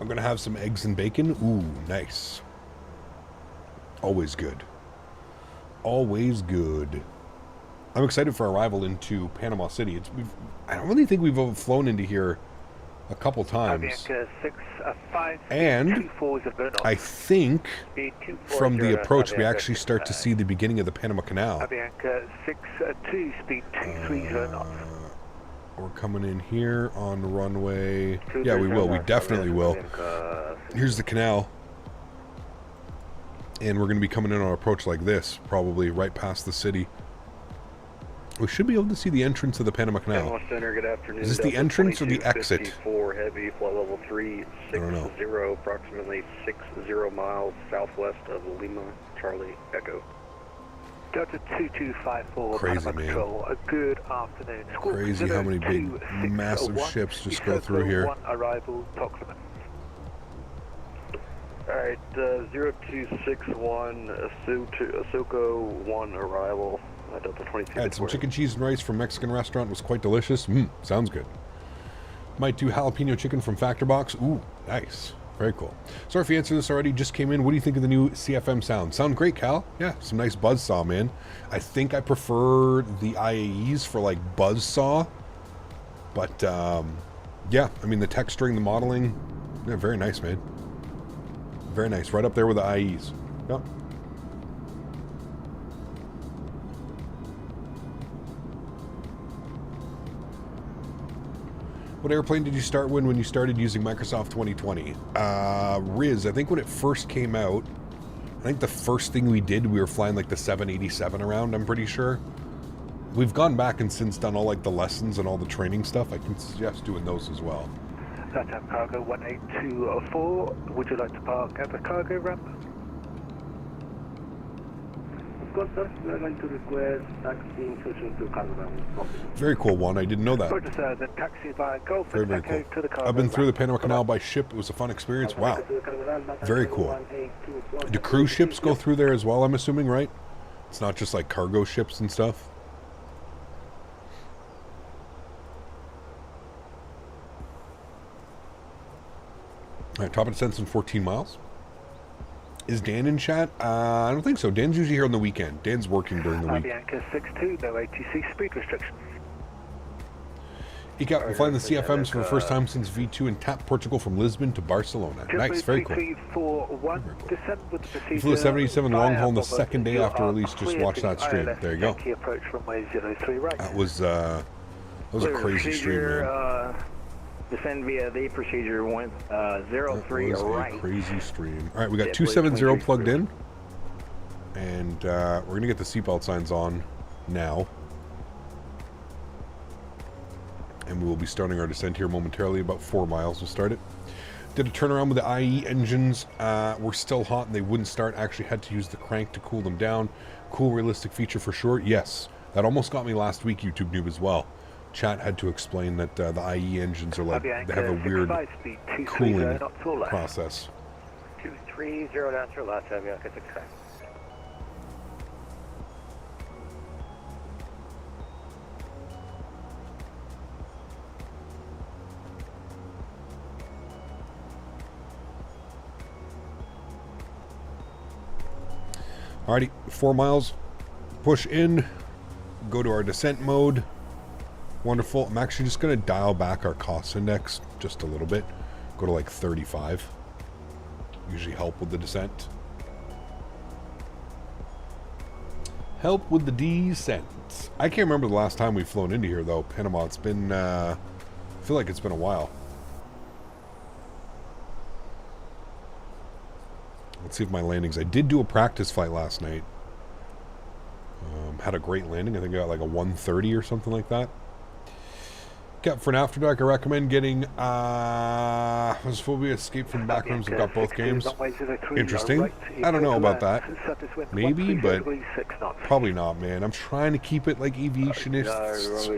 I'm going to have some eggs and bacon. Ooh, nice. Always good. Always good. I'm excited for arrival into Panama City. I don't really think we've flown into here a couple times. And I think from the approach we actually start to see the beginning of the Panama Canal.
Avianca 62, speed 230 knots.
We're coming in here on runway. Yeah, we will. We definitely will. Here's the canal. And we're going to be coming in on an approach like this, probably right past the city. We should be able to see the entrance of the Panama Canal.
Center, good afternoon.
Is this the entrance or the exit?
54 heavy, flight level 360, approximately 60 miles southwest of Lima, Charlie, Echo.
Delta 2254,
crazy,
Panama
man.
Control. A good afternoon. Squawk
Crazy how many big,
0261.
massive ships just go through here.
One arrival, Toxman.
Alright, 0261, Asuko 1 arrival. Delta 22.
Had some chicken, cheese, and rice from Mexican restaurant. Was quite delicious. Sounds good. Might do jalapeno chicken from Factor Box. Ooh, nice. Very cool. Sorry if you answered this already. Just came in. What do you think of the new CFM sound? Sound great, Cal. Yeah, some nice buzzsaw, man. I think I prefer the IAEs for like buzzsaw. But, yeah, I mean, the texturing, the modeling, yeah, very nice, man. Very nice. Right up there with the IAEs. Yep. What airplane did you start when you started using Microsoft 2020? Riz, I think when it first came out, I think the first thing we did, we were flying like the 787 around, I'm pretty sure. We've gone back and since done all like the lessons and all the training stuff. I can suggest doing those as well.
Latam Cargo 1824, would you like to park at the cargo ramp?
Of course, sir. We are going to request taxi instruction to cargo ramp.
Very cool one. I didn't know that.
Roger, sir. Then taxi via Golf
Very, very
Echo
cool.
to the cargo
I've been through the
ramp.
Panama Canal by ship. It was a fun experience. Wow. Very cool. Do cruise ships go through there as well, I'm assuming, right? It's not just like cargo ships and stuff. All right, top of descent in 14 miles. Is Dan in chat? I don't think so. Dan's usually here on the weekend. Dan's working during the week.
Avianca 62, no ATC speed restrictions.
We're flying the CFMs for the first time since V2 and TAP Portugal from Lisbon to Barcelona. Nice, very cool.
3341, descend with the procedure.
You flew the 787 long haul on the
via
second day
Volvo.
after release. Just watch that stream.
ILS
There you go.
Yankee approach runway 03 right.
That was a crazy stream, man.
Descend via the procedure 03
That was
right.
a crazy stream. All right, we got 270 plugged in. And we're going to get the seatbelt signs on now. and we will be starting our descent here momentarily. About 4 miles we'll start it. Did a turnaround with the IE engines. Were still hot and they wouldn't start. Actually had to use the crank to cool them down. Cool, realistic feature for sure. Yes, that almost got me last week, YouTube Noob, as well. Chat had to explain that the IE engines are like, they have a weird cooling process.
230 down to last Avianca 65.
Alrighty, 4 miles. Push in. Go to our descent mode. Wonderful. I'm actually just going to dial back our cost index just a little bit. Go to like 35. Usually help with the descent. Help with the descent. I can't remember the last time we've flown into here though, Panama. It's been, I feel like it's been a while. Let's see if my landings. I did do a practice flight last night. Had a great landing. I think I got like a 130 or something like that. For an after dark, I recommend getting Phobia Escape from Backrooms. I've got both games. Interesting. I don't know about that. Maybe, but probably not, man. I'm trying to keep it like aviationists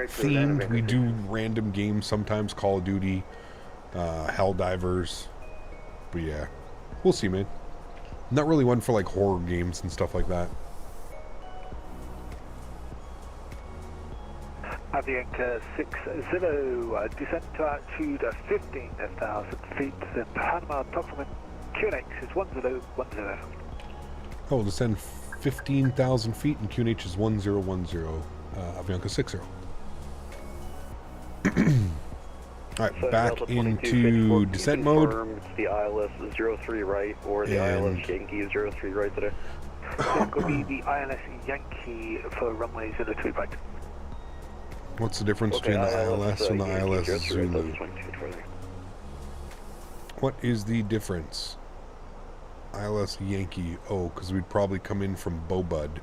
themed. We do random games sometimes, Call of Duty, Helldivers. But yeah, we'll see, man. Not really one for like horror games and stuff like that.
Avianca 60, descent to altitude of 15,000 feet, then Panama approximate QNH is 1010.
Oh, we'll descend 15,000 feet and QNH is 1010, Avianca 60. Alright,
so
back into descent mode.
It's the ILS 03 right or the ILS Yankee 03 right today.
It could be the ILS Yankee for runway 02 right.
What's the difference between the ILS and the ILS Zulu? What is the difference? ILS Yankee. Oh, because we'd probably come in from Bobud.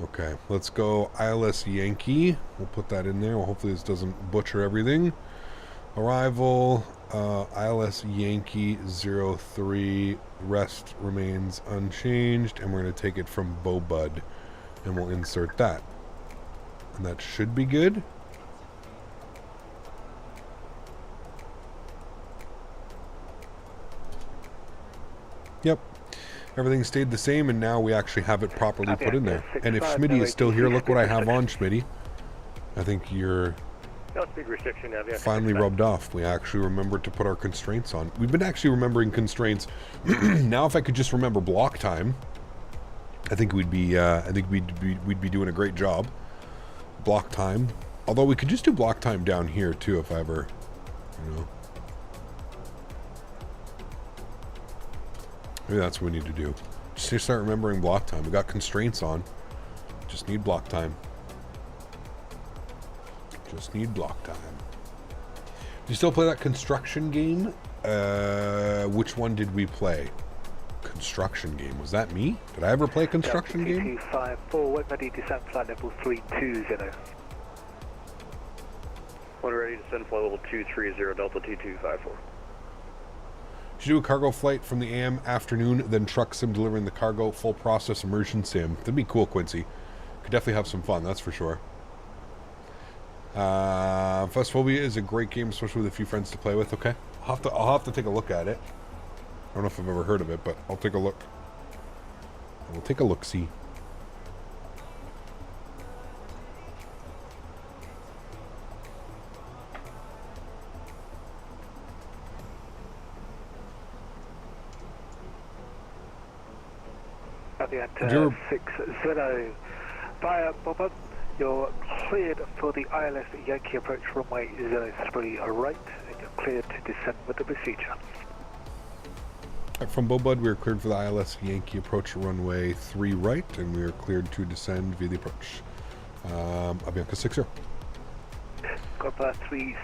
Okay, let's go ILS Yankee. We'll put that in there. Well, hopefully this doesn't butcher everything. Arrival, ILS Yankee 03. Rest remains unchanged. And we're going to take it from Bobud. And we'll insert that. And that should be good. Yep. Everything stayed the same, and now we actually have it properly put in there. And if Smitty is still here, look what I have on, Smitty. I think you're finally rubbed off. We actually remembered to put our constraints on. We've been actually remembering constraints. Now if I could just remember block time, I think we'd be doing a great job. Block time. Although we could just do block time down here too if I ever, you know. Maybe that's what we need to do. Just start remembering block time. We got constraints on. Just need block time. Just need block time. Do you still play that construction game? Which one did we play? Construction game. Was that me? Did I ever play a construction game?
254, when ready descent flight level 320.
When ready descent flight level 230, Delta 2254.
Should do a cargo flight from the AM afternoon, then truck sim delivering the cargo, full process immersion sim. That'd be cool, Quincy. Could definitely have some fun, that's for sure. Phasmophobia is a great game, especially with a few friends to play with. Okay, I'll have to take a look at it. I don't know if I've ever heard of it, but I'll take a look. We'll take a look-see.
Avianca 60 via Bobud. You're cleared for the ILS Yankee approach runway 03 right, and you're cleared to descend with the procedure.
From Bobud, we are cleared for the ILS Yankee approach runway 3 right, and we are cleared to descend via the approach. Avianca 60.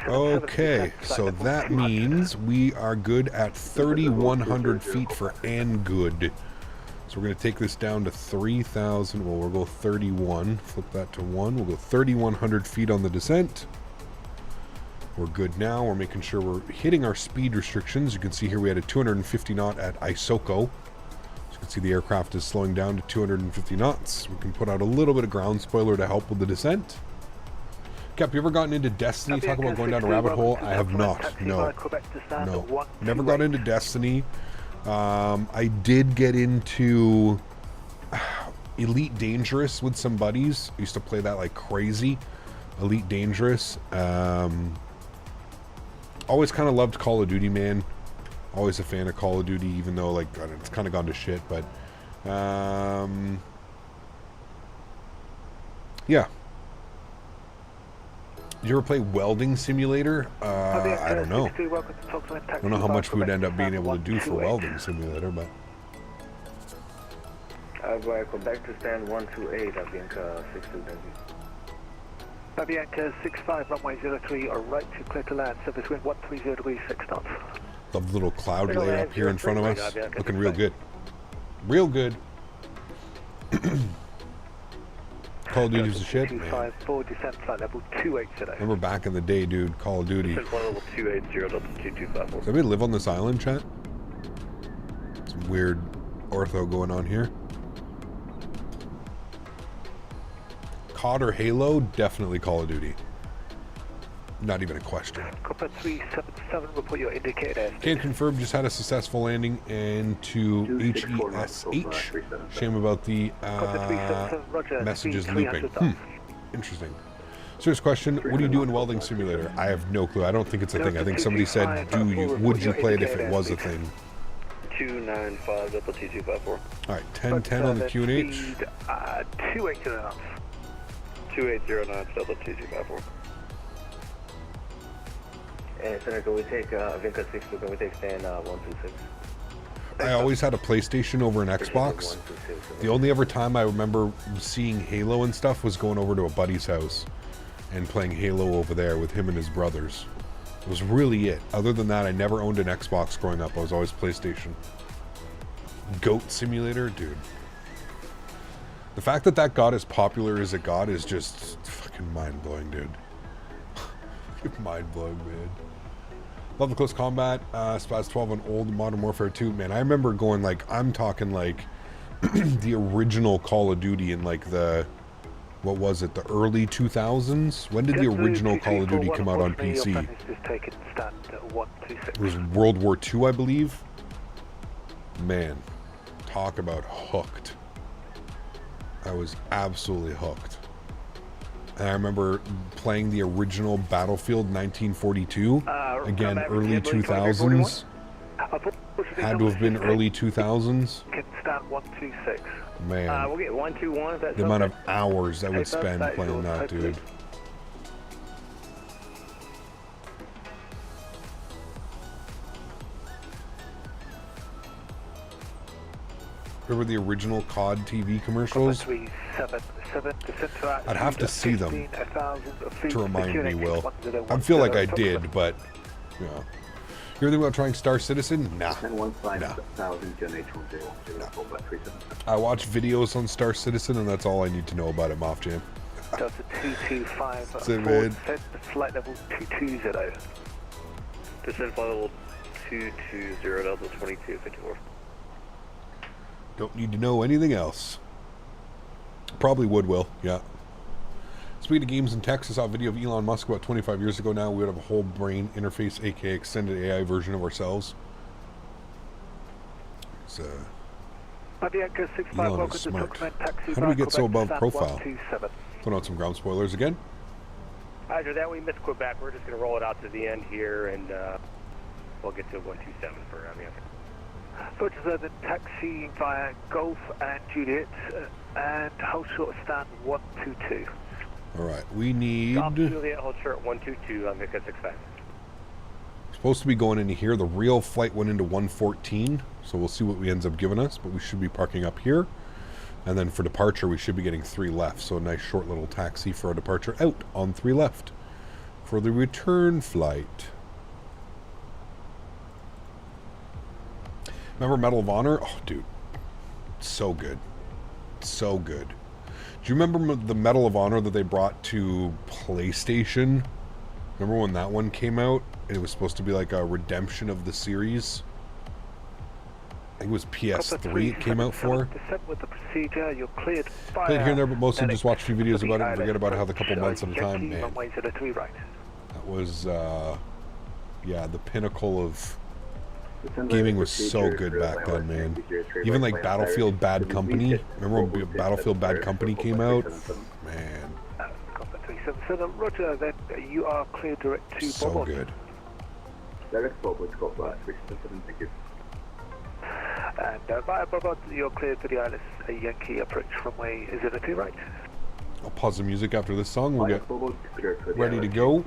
Okay, so that means we are good at 3,100 feet for and good. So we're going to take this down to 3,000. Well, we'll go 31. Flip that to 1. We'll go 3,100 feet on the descent. We're good now. We're making sure we're hitting our speed restrictions. You can see here we had a 250 knot at Isoko. As you can see, the aircraft is slowing down to 250 knots. We can put out a little bit of ground spoiler to help with the descent. Cap, you ever gotten into Destiny? Talk about going down a rabbit hole. I have not. No. No. Never got into Destiny. I did get into Elite Dangerous with some buddies. I used to play that like crazy. Elite Dangerous. Always kind of loved Call of Duty, man. Always a fan of Call of Duty, even though like it's kind of gone to shit. But yeah. Did you ever play Welding Simulator? I don't know. I don't know how much we would end up being able to do for Welding Simulator, but...
Quebec to stand 128, Avianca 62.
Avianca 65, runway 03, or right to clear to land, surface wind 130 degrees 6 knots.
Love the little cloud layer up here in front of us. Looking real good. Real good. Call of Duty was a shit, man.
Descent flight level 280.
Remember back in the day, dude, Call of Duty.
Level 280, level 2254.
Does anybody live on this island, chat? Some weird ortho going on here. COD or Halo? Definitely Call of Duty. Not even a question.
Copper 377, report your indicated airspeed.
Can confirm, just had a successful landing into HESH. Shame about the messages looping. Interesting. Serious question, what do you do in Welding Simulator? I have no clue. I don't think it's a thing. I think somebody said, would you play it if it was a thing?
295, Delta 2254.
Alright, 1010 on the QNH.
280 knots.
280 knots, Delta 2254.
And Senator, we take Avianca 62, can we take stand 126?
I always had a PlayStation over an Xbox. The only ever time I remember seeing Halo and stuff was going over to a buddy's house and playing Halo over there with him and his brothers. It was really it. Other than that, I never owned an Xbox growing up. I was always PlayStation. Goat Simulator? Dude. The fact that that got as popular as it got is just fucking mind-blowing, dude. Mind-blowing, man. Love the close combat. Spaz 12 on old Modern Warfare 2. Man, I remember going like, I'm talking like the original Call of Duty in like the, what was it, the early 2000s? When did the original Call of Duty come out on PC? It was World War II, I believe. Man, talk about hooked. I was absolutely hooked. And I remember playing the original Battlefield 1942. Again, early 2000s. Had to have been early 2000s.
Can stand 126.
Man.
We'll get 121 if that's
the amount of hours I would spend playing that, dude. Remember the original COD TV commercials? I'd have to see them to remind me, Will. I feel like I did, but, you know. You ever think about trying Star Citizen? Nah. I watch videos on Star Citizen, and that's all I need to know about it, Moff Jam.
Delta 225,
that's it, man.
Flight level 220.
Descent flight level 220, Delta 2254.
Don't need to know anything else. Probably would, Will. Yeah. Speaking of games and tech, I saw a video of Elon Musk about 25 years ago now. We would have a whole brain interface, aka extended AI version of ourselves. It's, Elon is smart. How do we get so above profile? Put on some ground spoilers again.
Roger that. We missed Quebec. We're just going to roll it out to the end here, and we'll get to 127 for Avianca.
Roger, the taxi via Golf and Juliet, and hold short stand 122.
Alright, we need...
Golf Juliet, hold short 122 on Avianca 65.
Supposed to be going into here. The real flight went into 114, so we'll see what we ends up giving us, but we should be parking up here. And then for departure, we should be getting 3 left, so a nice short little taxi for our departure out on 3 left. For the return flight... Remember Medal of Honor? Oh, dude. So good. So good. Do you remember the Medal of Honor that they brought to PlayStation? Remember when that one came out? It was supposed to be like a redemption of the series. I think it was PS3 it came out for.
Descent with the procedure. You're cleared.
Played here and there, but mostly just watch a few videos about it and forget about it, have a couple months at a time. Man, that was, yeah, the pinnacle of gaming was so good back then, man. Even like Battlefield Bad Company. Remember when Battlefield Bad Company came out? Man.
Roger, then you are cleared direct to
so good.
And via Bob, you're cleared for the Isles Yankee approach runway 02 right.
I'll pause the music after this song. We'll get ready to go.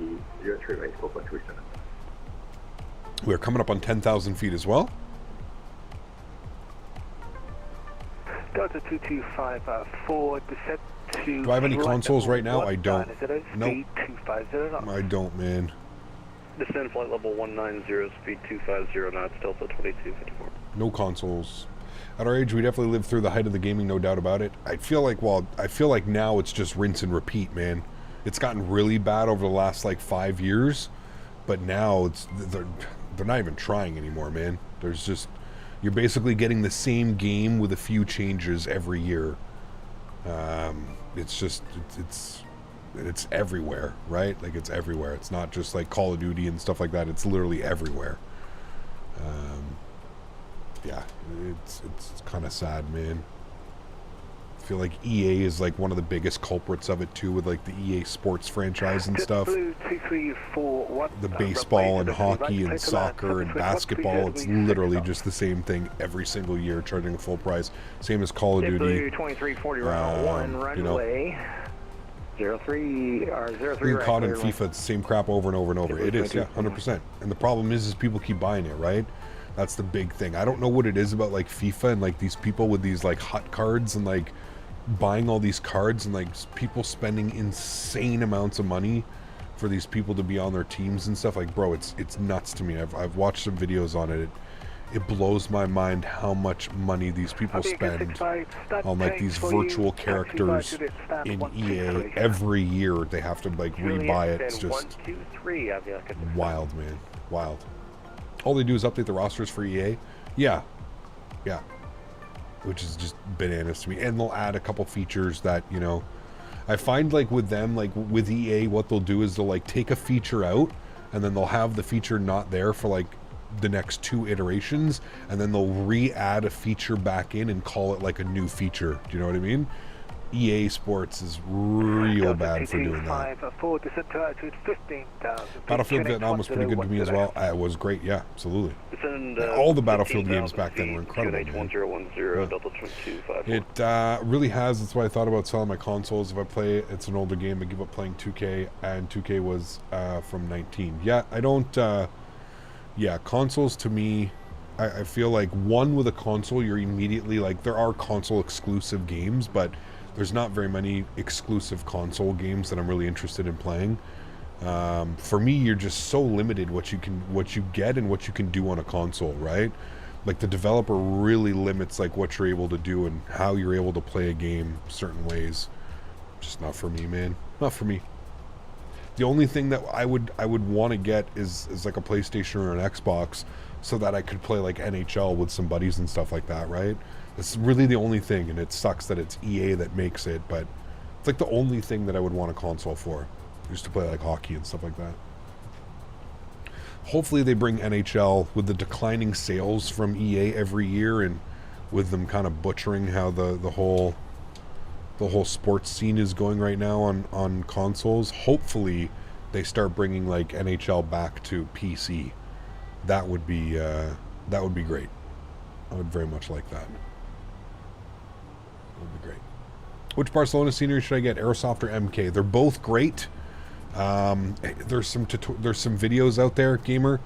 We're coming up on 10,000 feet as well.
Delta 2254, descent to...
Do I have any consoles right now? I don't. Nope. I don't, man.
Descend flight level 190, speed 250 knots, Delta 2254.
No consoles. At our age, we definitely lived through the height of the gaming, no doubt about it. I feel like now it's just rinse and repeat, man. It's gotten really bad over the last like 5 years, but now they're not even trying anymore, man. There's just, you're basically getting the same game with a few changes every year. It's just it's everywhere, right? Like it's everywhere. It's not just like Call of Duty and stuff like that. It's literally everywhere. Yeah, it's kind of sad, man. I feel like EA is like one of the biggest culprits of it too, with like the EA Sports franchise and stuff. The baseball and hockey and soccer and basketball, it's literally just the same thing every single year, charging the full price. Same as Call of Duty.
2340 round 1 runway. 03 or 03.
Being caught in FIFA, it's the same crap over and over and over. It is, yeah, 100%. And the problem is people keep buying it, right? That's the big thing. I don't know what it is about like FIFA and like these people with these like hut cards and like buying all these cards and like people spending insane amounts of money for these people to be on their teams and stuff. Like, bro, it's nuts to me. I've watched some videos on it. It blows my mind how much money these people spend on like these virtual characters in EA. Every year they have to like rebuy it. It's just wild, man. Wild. All they do is update the rosters for EA. Yeah. Which is just bananas to me. And they'll add a couple features that, you know, I find like with them, like with EA, what they'll do is they'll like take a feature out and then they'll have the feature not there for like the next 2 iterations, and then they'll re-add a feature back in and call it like a new feature. Do you know what I mean? EA Sports is real bad for doing that. Battlefield Vietnam was pretty good to me as well. It was great, yeah, absolutely. All the Battlefield games back then were incredible, man. It really has. That's why I thought about selling my consoles. If I play it, it's an older game. I give up playing 2K, and 2K was from 19. Yeah, I don't... yeah, consoles to me, I feel like with a console, you're immediately like, there are console exclusive games, but there's not very many exclusive console games that I'm really interested in playing. For me, you're just so limited what you get and what you can do on a console, right? Like the developer really limits like what you're able to do and how you're able to play a game certain ways. Just not for me, man. Not for me. The only thing that I would want to get is like a PlayStation or an Xbox, so that I could play like NHL with some buddies and stuff like that, right? It's really the only thing, and it sucks that it's EA that makes it, but it's like the only thing that I would want a console for. Just to play like hockey and stuff like that. Hopefully they bring NHL with the declining sales from EA every year, and with them kind of butchering how the whole sports scene is going right now on consoles. Hopefully they start bringing like NHL back to PC. That would be great. I would very much like that. That would be great. Which Barcelona scenery should I get, Aerosoft or MK? They're both great. There's some videos out there, gamer.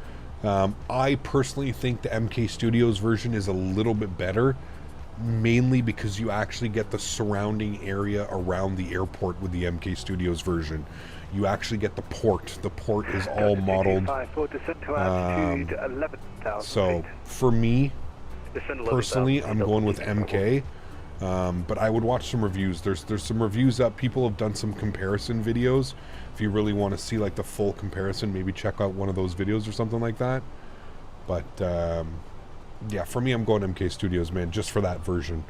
I personally think the MK Studios version is a little bit better, mainly because you actually get the surrounding area around the airport with the MK Studios version. You actually get the port. The port is all modeled. So for me, personally, I'm going with MK. But I would watch some reviews. There's some reviews up. People have done some comparison videos. If you really want to see like the full comparison, maybe check out one of those videos or something like that. But yeah, for me, I'm going MK Studios, man, just for that version,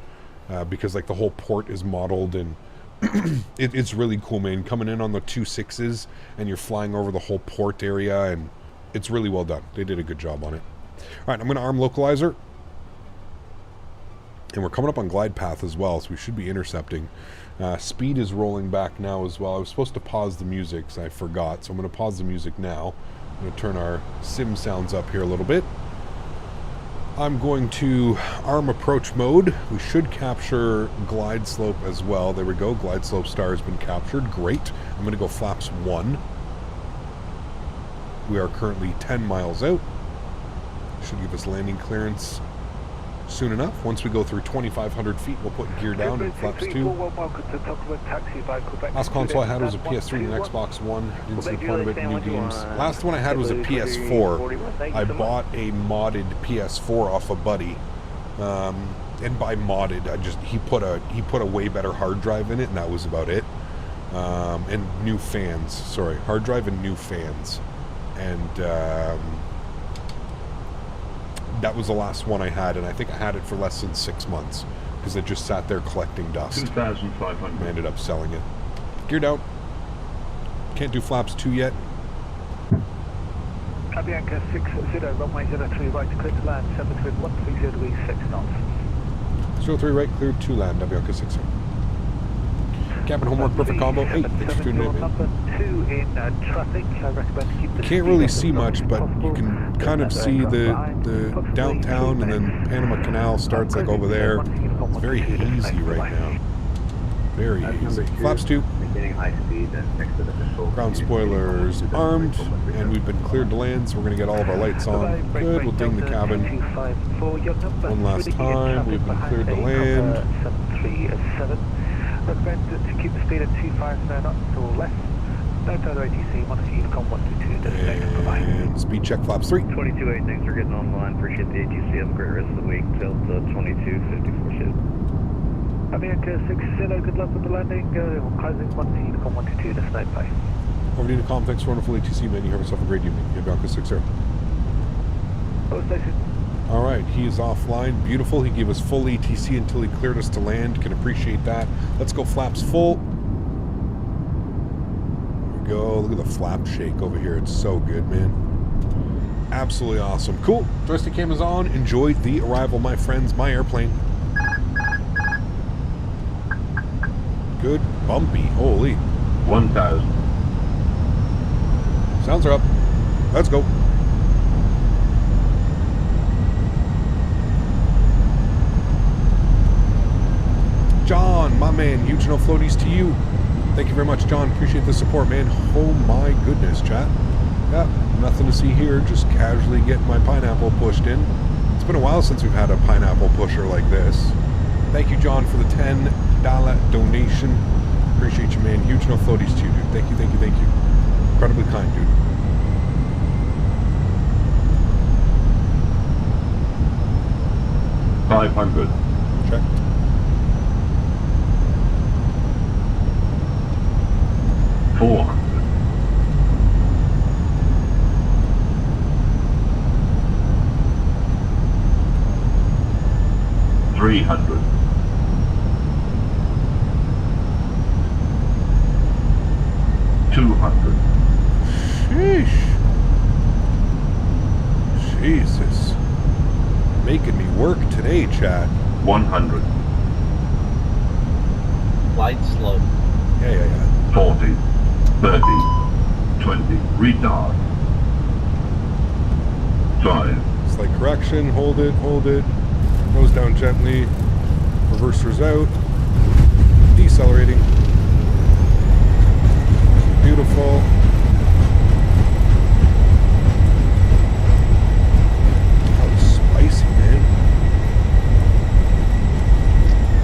because like the whole port is modeled and it's really cool, man. Coming in on the 2.6s and you're flying over the whole port area, and it's really well done. They did a good job on it. All right, I'm going to arm localizer. And we're coming up on glide path as well, so we should be intercepting. Speed is rolling back now as well. I was supposed to pause the music, so I forgot. So I'm going to pause the music now. I'm going to turn our sim sounds up here a little bit. I'm going to arm approach mode. We should capture glide slope as well. There we go. Glide slope star has been captured. Great. I'm going to go flaps 1. We are currently 10 miles out. Should give us landing clearance soon enough. Once we go through 2,500 feet, we'll put gear down and flaps 2. Last console I had was a PS3 and an Xbox One. Didn't see the point of it in new games. Last one I had was a PS4. I bought a modded PS4 off a buddy. And by modded, he put a way better hard drive in it, and that was about it. And new fans. Sorry, hard drive and new fans. And that was the last one I had, and I think I had it for less than 6 months because it just sat there collecting dust.
2,500.
I ended up selling it. Gear down. Can't do flaps 2 yet.
Avianca 60, runway 03 right, clear to land, 73130 degrees 6 knots.
03 right, clear to land, Avianca 60. Cabin homework, perfect combo. Hey, thanks for tuning in, man.
Number 2 in traffic. I recommend keep the
Can't really see much, but you can kind of see the downtown, and then Panama Canal starts like over there. It's very hazy right now. Very hazy. Flaps 2. Ground spoilers armed, and we've been cleared to land, so we're going to get all of our lights on. Good, we'll ding the cabin. One last time, we've been cleared to land.
737. Recommend to keep the speed at 25 knots or less. No further ATC, 1 Unicorn 122, destination provided.
And speed check flaps 3.
22.8, thanks for getting online. Appreciate the ATC. Have a great rest of the week. Delta 2254 ship. Avianca 60, good luck with the landing. Closing 1 Unicorn 122, destination bye.
Over to Unicom, thanks for wonderful ATC, man. You have yourself a great evening. Avianca 60.
Hello, station.
All right, he is offline. Beautiful. He gave us full ATC until he cleared us to land. Can appreciate that. Let's go flaps full. There we go. Look at the flap shake over here. It's so good, man. Absolutely awesome. Cool. Joystick cam is on. Enjoy the arrival, my friends. My airplane. Good. Bumpy. Holy.
1,000.
Sounds are up. Let's go. John, my man, huge no floaties to you. Thank you very much, John. Appreciate the support, man. Oh my goodness, chat. Yeah, nothing to see here. Just casually getting my pineapple pushed in. It's been a while since we've had a pineapple pusher like this. Thank you, John, for the $10 donation. Appreciate you, man. Huge no floaties to you, dude. Thank you, thank you, thank you. Incredibly kind, dude.
$500.
Check.
$400. $300. $200.
Sheesh. Jesus. Making me work today, chat.
100.
Light slope.
Yeah.
40. 30. 20. Retard. 5.
Slight correction. Hold it. Nose down gently. Reversers out. Decelerating. Beautiful. That was spicy, man.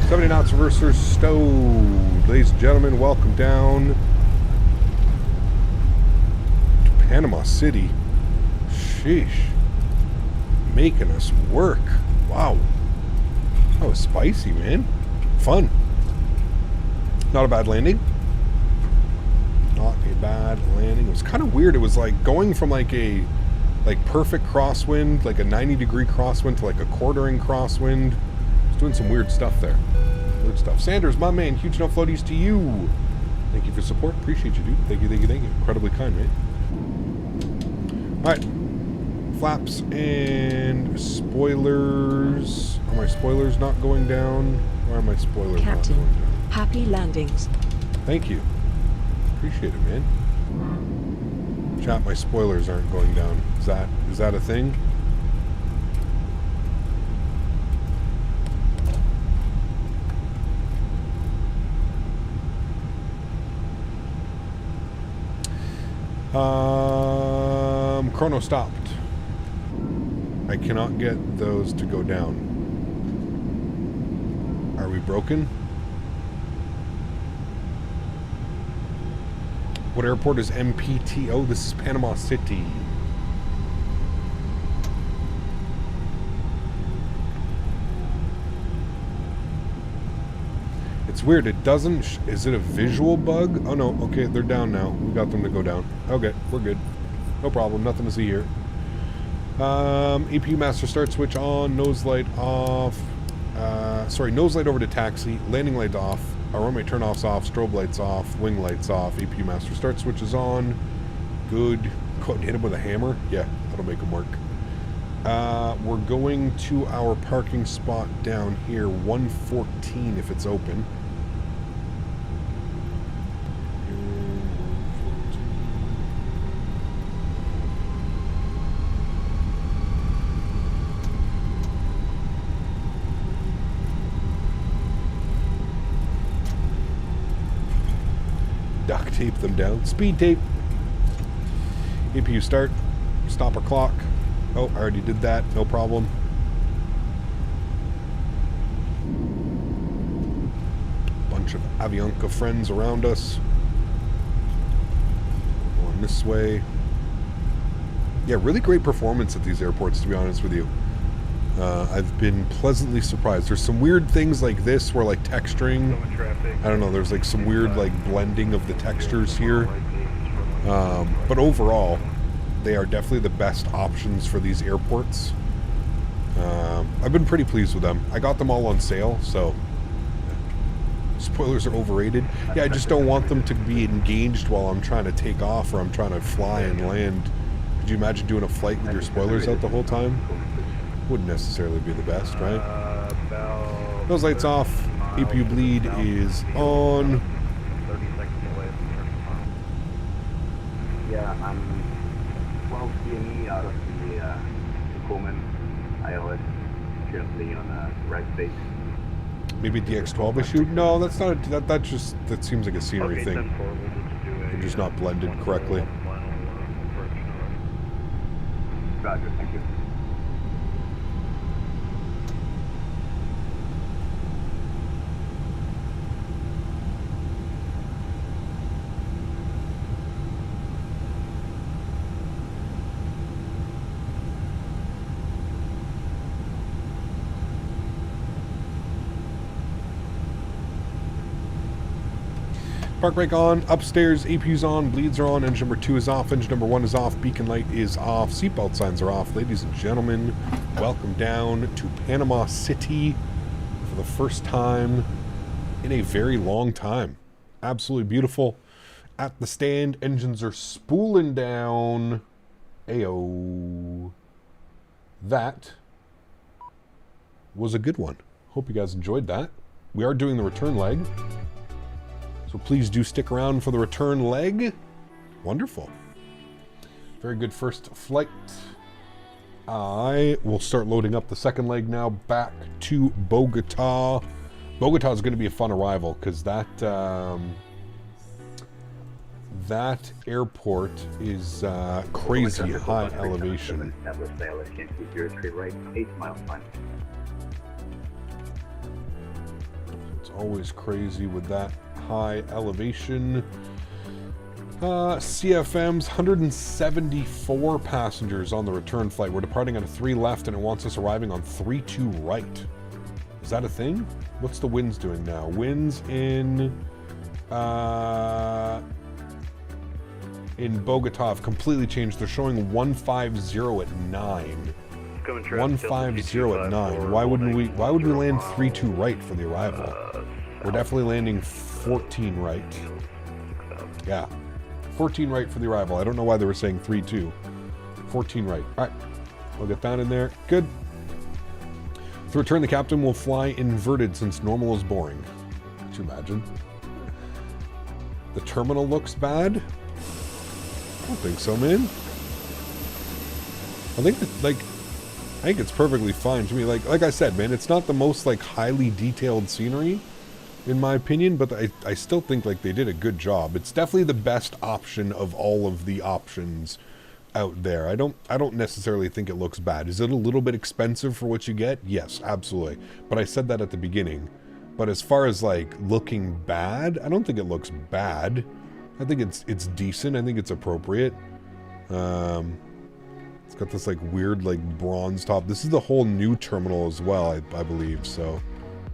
70 knots reversers stowed. Ladies and gentlemen, welcome down to Panama City. Sheesh. Making us work. Wow. That was spicy, man. Fun. Not a bad landing. Not a bad landing. It was kind of weird. It was like going from like a perfect crosswind, like a 90-degree crosswind to like a quartering crosswind. It's doing some weird stuff there. Weird stuff. Sanders, my man, huge enough floaties to you. Thank you for support. Appreciate you, dude. Thank you, thank you, thank you. Incredibly kind, man. All right. Flaps and spoilers. Are my spoilers not going down? Or are my spoilers
Captain,
not going down?
happy landings.
Thank you. Appreciate it, man. Chat, my spoilers aren't going down. Is that a thing? Chrono stopped. I cannot get those to go down. Are we broken? What airport is MPTO? This is Panama City. It's weird. It doesn't... Is it a visual bug? Oh, no. Okay, they're down now. We got them to go down. Okay, we're good. No problem. Nothing to see here. APU master start switch on. Nose light off. Sorry, nose light over to taxi. Landing light off. Runway turn-offs off. Strobe lights off. Wing lights off. APU master start switch is on. Good. Go and hit him with a hammer. Yeah, that'll make him work. We're going to our parking spot down here. 114 if it's open. Duct tape them down. Speed tape. APU start. Stopper clock. Oh, I already did that. No problem. Bunch of Avianca friends around us. Going this way. Yeah, really great performance at these airports, to be honest with you. I've been pleasantly surprised. There's some weird things like this where like texturing, I don't know, there's like some weird like blending of the textures here. But overall, they are definitely the best options for these airports. I've been pretty pleased with them. I got them all on sale, so spoilers are overrated. Yeah, I just don't want them to be engaged while I'm trying to take off or I'm trying to fly and land. Could you imagine doing a flight with your spoilers out the whole time? Wouldn't necessarily be the best, right? Those lights off. APU bleed is on.
30 seconds away from turning on. Yeah, I'm 12 CME out of the Tacoma ILS, currently on a right base.
Maybe DX12 issued? No, that's not. That seems like a scenery thing. They're just not blended correctly.
Roger, thank you.
Park brake on, upstairs, APU's on, bleeds are on, engine number 2 is off, engine number 1 is off, beacon light is off, seatbelt signs are off. Ladies and gentlemen, welcome down to Panama City for the first time in a very long time. Absolutely beautiful. At the stand, engines are spooling down. Ayo. That was a good one. Hope you guys enjoyed that. We are doing the return leg. So please do stick around for the return leg. Wonderful. Very good first flight. I will start loading up the second leg now back to Bogota. Bogota is going to be a fun arrival because that airport is crazy high elevation. It's always crazy with that high elevation. CFM's 174 passengers on the return flight. We're departing on a 3 left and it wants us arriving on 32 right. Is that a thing? What's the winds doing now? Winds in Bogota have completely changed. They're showing 150 at 9. 150 at 9. Why would we land 32 right for the arrival? We're definitely landing 14 right. Yeah. 14 right for the arrival. I don't know why they were saying 32. 14 right. All right. We'll get that in there. Good. To return, the captain will fly inverted since normal is boring. Could you imagine? The terminal looks bad? I don't think so, man. I think it's perfectly fine to me. Like I said, man, it's not the most like highly detailed scenery, in my opinion, but I still think like they did a good job. It's definitely the best option of all of the options out there. I don't necessarily think it looks bad. Is it a little bit expensive for what you get? Yes, absolutely. But I said that at the beginning. But as far as like looking bad, I don't think it looks bad. I think it's decent. I think it's appropriate. It's got this like weird like bronze top. This is the whole new terminal as well, I believe. So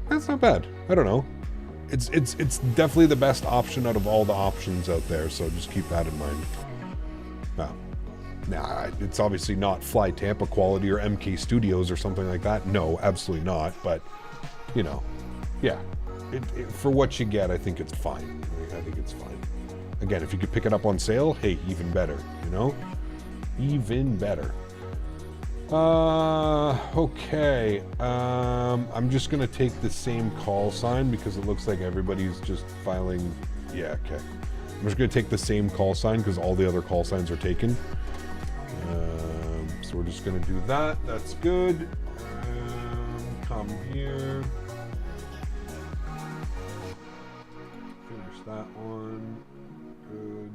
that's not bad. I don't know. It's definitely the best option out of all the options out there. So just keep that in mind. Nah, it's obviously not Fly Tampa quality or MK Studios or something like that. No, absolutely not. But you know, yeah, for what you get, I think it's fine. I think it's fine. Again, if you could pick it up on sale, hey, even better. You know. Even better. Okay. I'm just gonna take the same call sign because it looks like everybody's just filing. Yeah, okay. I'm just gonna take the same call sign because all the other call signs are taken. So we're just gonna do that. That's good. Come here. Finish that one. Good.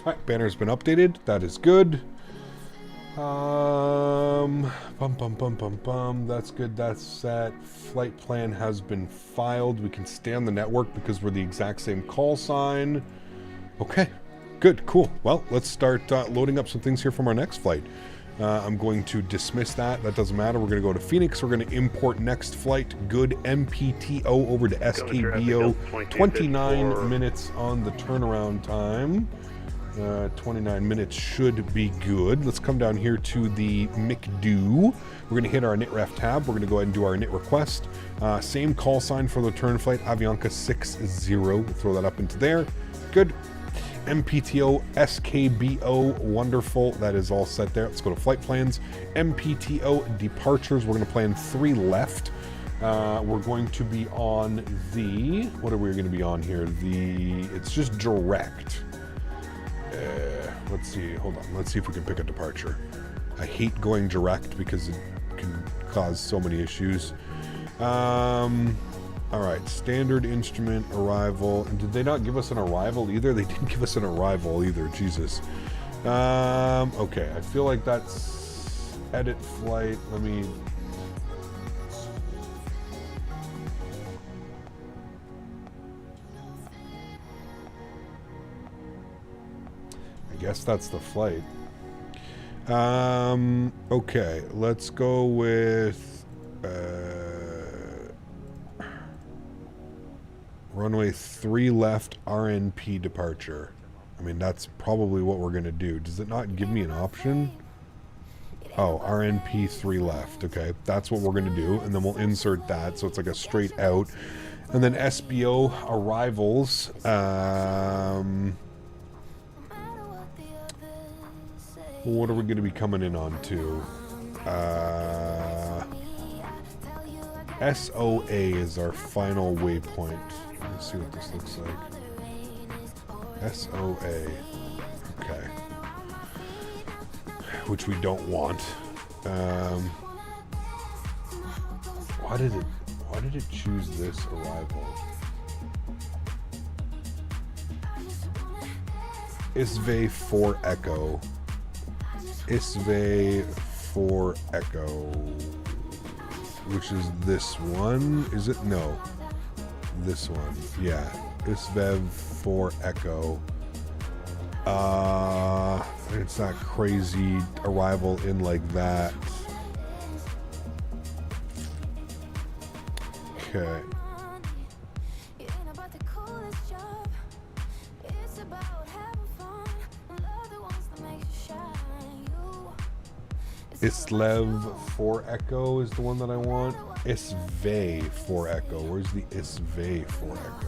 Alright, banner's been updated. That is good. That's good. That's set. Flight plan has been filed. We can stay on the network because we're the exact same call sign. Okay, good, cool. Well, let's start loading up some things here from our next flight. I'm going to dismiss that. That doesn't matter. We're going to go to Phoenix. We're going to import next flight. Good MPTO over to SKBO. 29 minutes on the turnaround time. 29 minutes should be good. Let's come down here to the McDo. We're going to hit our NITREF tab. We're going to go ahead and do our NIT request. Same call sign for the return flight, Avianca 60. Throw that up into there. Good. MPTO, SKBO, wonderful. That is all set there. Let's go to flight plans. MPTO departures. We're going to plan 3 left. We're going to be on the... What are we going to be on here? It's just direct. Let's see. Hold on. Let's see if we can pick a departure. I hate going direct because it can cause so many issues. All right. Standard instrument arrival. And did they not give us an arrival either? They didn't give us an arrival either. Jesus. Okay. I feel like that's edit flight. Let me... I guess that's the flight. Okay, let's go with runway 3 left RNP departure. I mean, that's probably what we're gonna do. Does it not give me an option? Oh, RNP 3 left. Okay, that's what we're gonna do, and then we'll insert that so it's like a straight out. And then SBO arrivals. What are we going to be coming in on to? SOA is our final waypoint. Let's see what this looks like. SOA. Okay. Which we don't want. Why did it choose this arrival? Isve 4 Echo. Isve 4 Echo. Which is this one? Is it? No. This one. Yeah. Isvev 4 Echo. It's not crazy arrival in like that. Okay. Islev 4 Echo is the one that I want. Isve 4 Echo. Where's the Isve 4 Echo?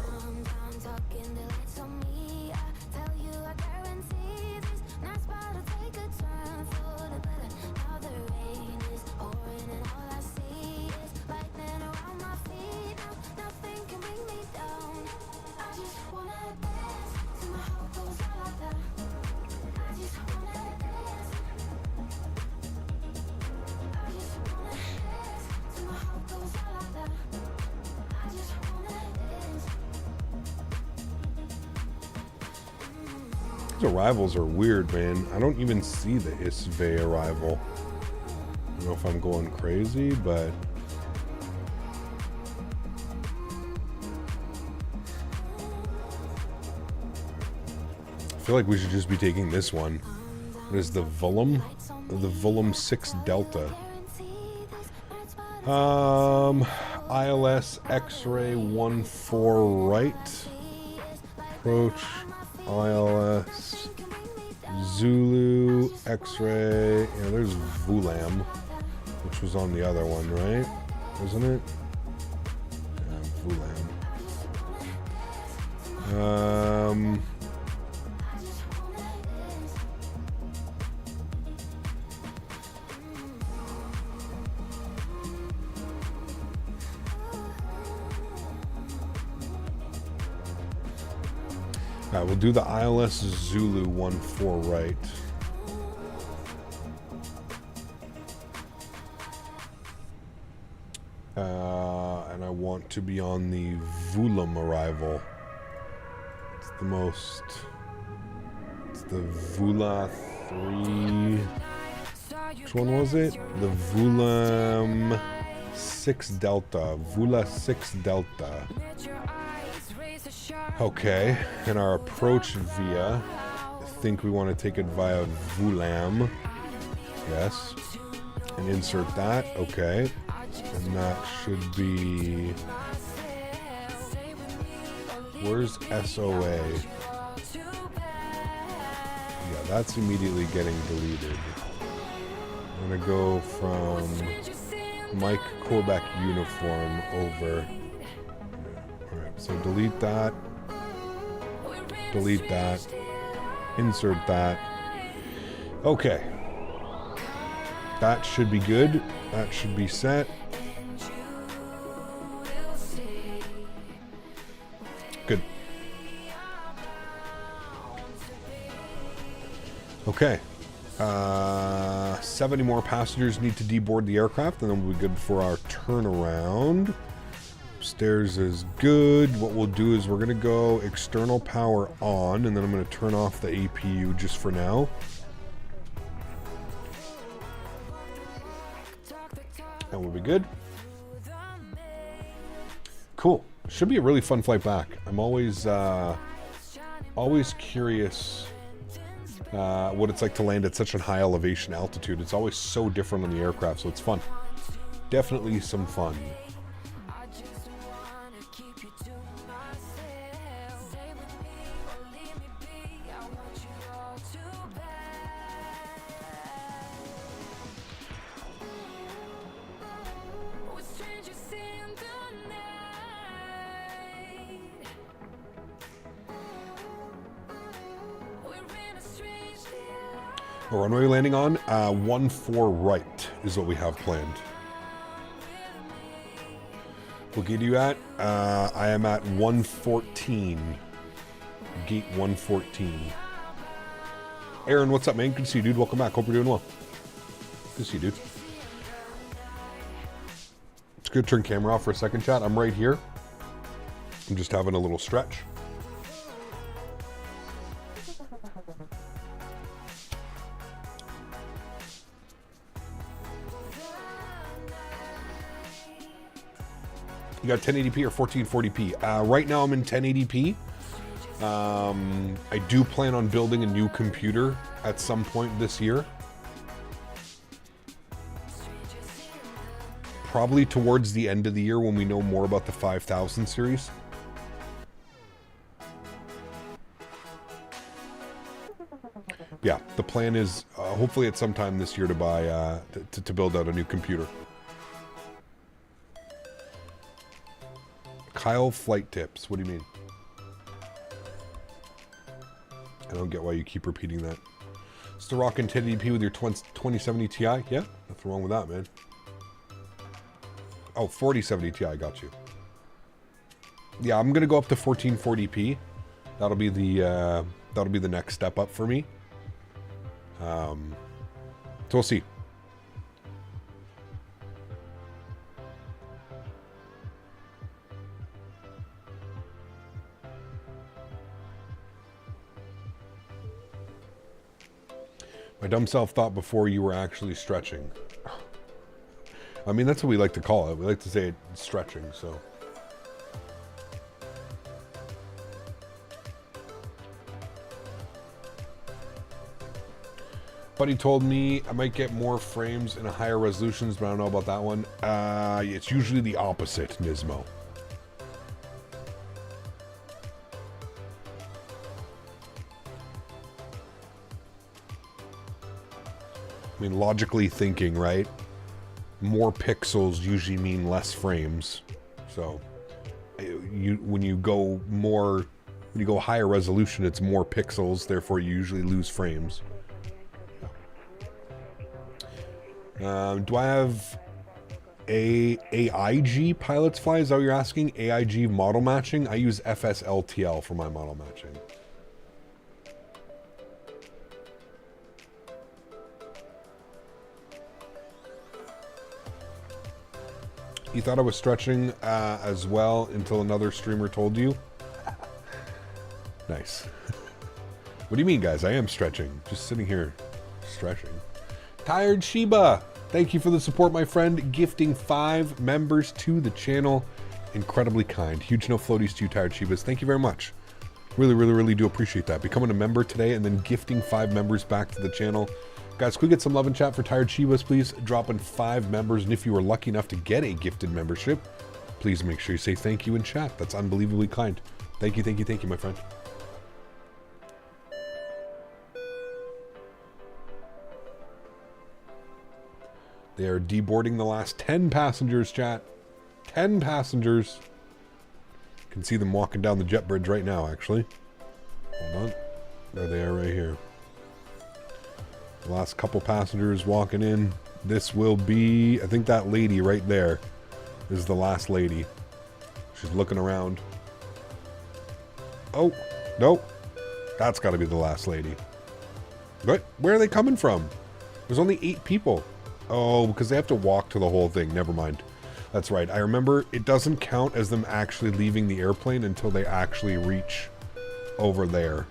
These arrivals are weird, man. I don't even see the Isve arrival. I don't know if I'm going crazy, but I feel like we should just be taking this one. What is the Vulum? The Vulum 6 Delta. ILS X-ray 14 right. Approach ILS Zulu X-ray. Yeah, there's Vulam, which was on the other one, right? Wasn't it? Yeah, Vulam. Alright, we'll do the ILS Zulu 14 right. And I want to be on the Vulam arrival. It's the most... It's the Vula 3... Which one was it? The Vulam 6 Delta. Vula 6 Delta. Okay, and our approach via, I think we want to take it via Vulam. Yes. And insert that. Okay. And that should be... Where's SOA? Yeah, that's immediately getting deleted. I'm going to go from Mike Quebec uniform over. Alright, so delete that. Delete that. Insert that. Okay. That should be good. That should be set. Good. Okay. 70 more passengers need to deboard the aircraft, and then we'll be good for our turnaround. Upstairs is good. What we'll do is we're going to go external power on, and then I'm going to turn off the APU just for now. And we'll be good. Cool. Should be a really fun flight back. I'm always curious what it's like to land at such a high elevation altitude. It's always so different on the aircraft, so it's fun. Definitely some fun. The runway landing on 14 right is what we have planned. What gate are you at? I am at 114. Gate 114. Erin, what's up, man? Good to see you, dude. Welcome back. Hope you're doing well. Good to see you, dude. Just gonna turn camera off for a second, chat. I'm right here. I'm just having a little stretch. You got 1080p or 1440p? Right now I'm in 1080p. I do plan on building a new computer at some point this year. Probably towards the end of the year when we know more about the 5000 series. Yeah, the plan is hopefully at some time this year to buy, to build out a new computer. Kyle, flight tips. What do you mean? I don't get why you keep repeating that. Still rocking 1080p with your 2070 Ti? Yeah, nothing wrong with that, man. Oh, 4070 Ti, got you. Yeah, I'm gonna go up to 1440p. That'll be the next step up for me. So we'll see. My dumb self thought before you were actually stretching. I mean, that's what we like to call it. We like to say it's stretching, so. Buddy told me I might get more frames in a higher resolutions, but I don't know about that one. It's usually the opposite, Nismo. I mean, logically thinking, right? More pixels usually mean less frames. So, when you go higher resolution, it's more pixels. Therefore, you usually lose frames. Do I have AIG pilots fly? Is that what you're asking? AIG model matching? I use FSLTL for my model matching. You thought I was stretching as well until another streamer told you? Nice. What do you mean, guys? I am stretching. Just sitting here stretching. Tired Sheba, thank you for the support, my friend. Gifting 5 members to the channel. Incredibly kind. Huge no floaties to you, Tired Shebas. Thank you very much. Really, really, really do appreciate that. Becoming a member today and then gifting 5 members back to the channel. Guys, could we get some love and chat for Tired Shebas, please? Dropping 5 members, and if you were lucky enough to get a gifted membership, please make sure you say thank you in chat. That's unbelievably kind. Thank you, thank you, thank you, my friend. They are deboarding the last 10 passengers, chat. 10 passengers. You can see them walking down the jet bridge right now, actually. Hold on. There they are right here. The last couple passengers walking in. This will be, I think that lady right there is the last lady. She's looking around. Oh, nope. That's got to be the last lady. What? Where are they coming from? There's only 8 people. Oh, because they have to walk to the whole thing. Never mind. That's right. I remember it doesn't count as them actually leaving the airplane until they actually reach over there.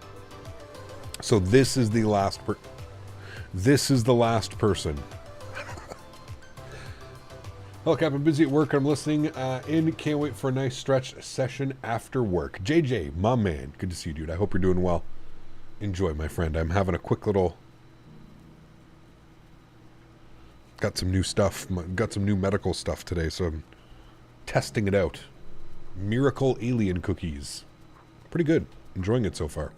So this is the last person. Look, I've been busy at work. I'm listening in. Can't wait for a nice stretch session after work. JJ, my man. Good to see you, dude. I hope you're doing well. Enjoy, my friend. I'm having a quick little... Got some new stuff. Got some new medical stuff today, so I'm testing it out. Miracle Alien Cookies. Pretty good. Enjoying it so far.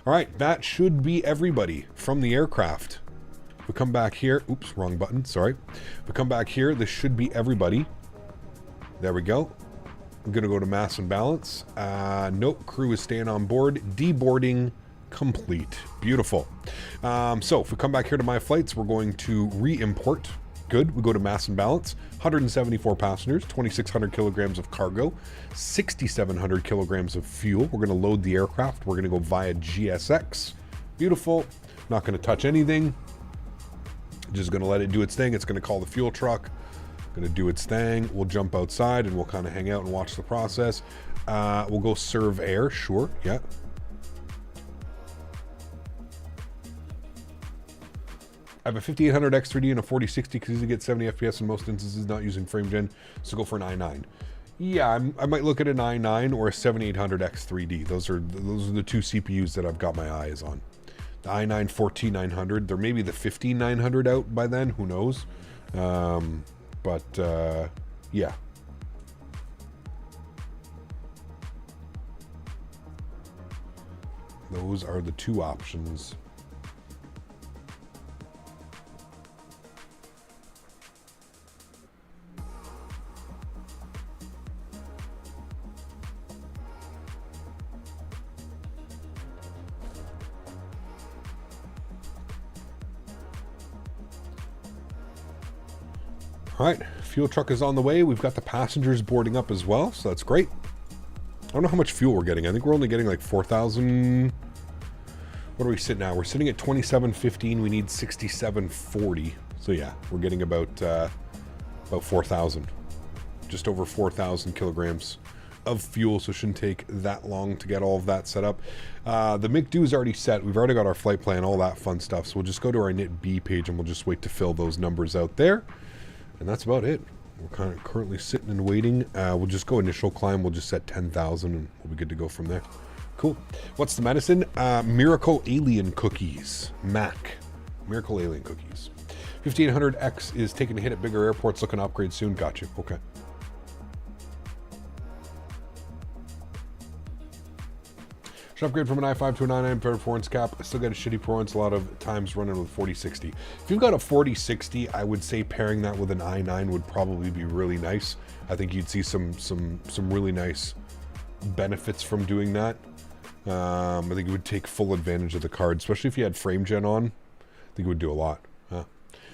All right, that should be everybody from the aircraft. If we come back here, oops, wrong button, sorry. If we come back here, this should be everybody. There we go. I'm gonna go to mass and balance. Nope, crew is staying on board. Deboarding complete. Beautiful. So if we come back here to my flights, we're going to re-import. Good. We go to mass and balance. 174 passengers, 2,600 kilograms of cargo, 6,700 kilograms of fuel. We're going to load the aircraft. We're going to go via GSX. Beautiful. Not going to touch anything. Just going to let it do its thing. It's going to call the fuel truck. Gonna do its thing. We'll jump outside and we'll kind of hang out and watch the process. We'll go serve air. Sure. Yeah. I have a 5800 X3D and a 4060 because you get 70 FPS in most instances, not using frame gen. So go for an i9. Yeah, I might look at an i9 or a 7800 X3D. Those are the two CPUs that I've got my eyes on. The i9 14900. There may be the 15900 out by then. Who knows? Yeah. Those are the two options. All right, fuel truck is on the way. We've got the passengers boarding up as well, so that's great. I don't know how much fuel we're getting. I think we're only getting like 4,000. What are we sitting at? We're sitting at 27.15. We need 67.40. So yeah, we're getting about 4,000. Just over 4,000 kilograms of fuel, so it shouldn't take that long to get all of that set up. The MPTO is already set. We've already got our flight plan, all that fun stuff. So we'll just go to our knit B page and we'll just wait to fill those numbers out there. And that's about it. We're kind of currently sitting and waiting. We'll just go initial climb. We'll just set 10,000 and we'll be good to go from there. Cool. What's the medicine? Miracle Alien Cookies. MAC. Miracle Alien Cookies. 1500X is taking a hit at bigger airports. Looking to upgrade soon. Got you. Okay. Should upgrade from an i5 to an i9 performance cap. I still got a shitty performance a lot of times running with 4060. If you've got a 4060, I would say pairing that with an i9 would probably be really nice. I think you'd see some really nice benefits from doing that. I think it would take full advantage of the card, especially if you had frame gen on. I think it would do a lot.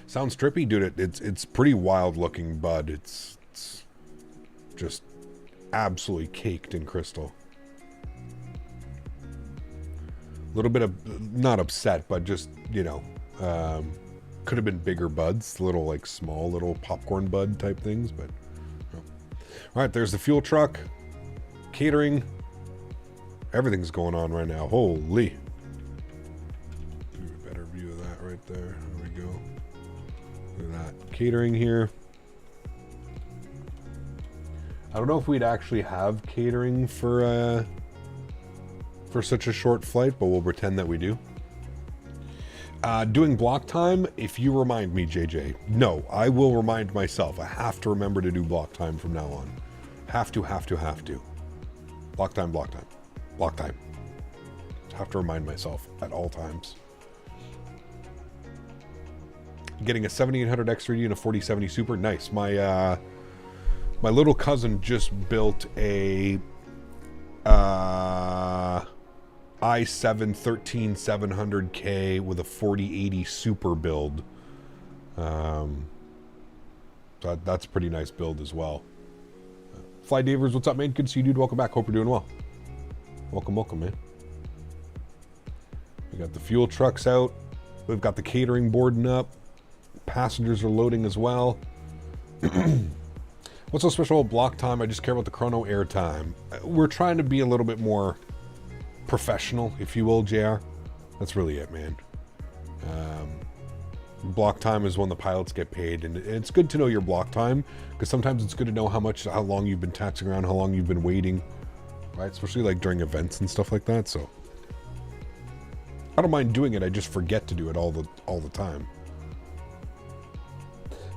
Sounds trippy, dude. It's pretty wild looking, bud. It's just absolutely caked in crystal. A little bit of, not upset, but just, you know, could have been bigger buds, little like small little popcorn bud type things, but no. All right, there's the fuel truck, catering, everything's going on right now. Holy. Do a better view of that right there. There we go. Look at that. Catering here. I don't know if we'd actually have catering for such a short flight, but we'll pretend that we do. Doing block time, if you remind me, JJ. No, I will remind myself. I have to remember to do block time from now on. Have to. Block time. Have to remind myself at all times. Getting a 7800 X3D and a 4070 Super. Nice. My little cousin just built a i7 13700K with a 4080 Super build. That's a pretty nice build as well. Fly Davers, what's up, man? Good to see you, dude. Welcome back. Hope you're doing well. Welcome, man. We got the fuel trucks out. We've got the catering boarding up. Passengers are loading as well. What's so special about block time? I just care about the chrono air time. We're trying to be a little bit more professional, if you will, JR. That's really it, man. Block time is when the pilots get paid, and it's good to know your block time, because sometimes it's good to know how long you've been taxiing around, how long you've been waiting, right? Especially like during events and stuff like that. So I don't mind doing it. I just forget to do it all the time.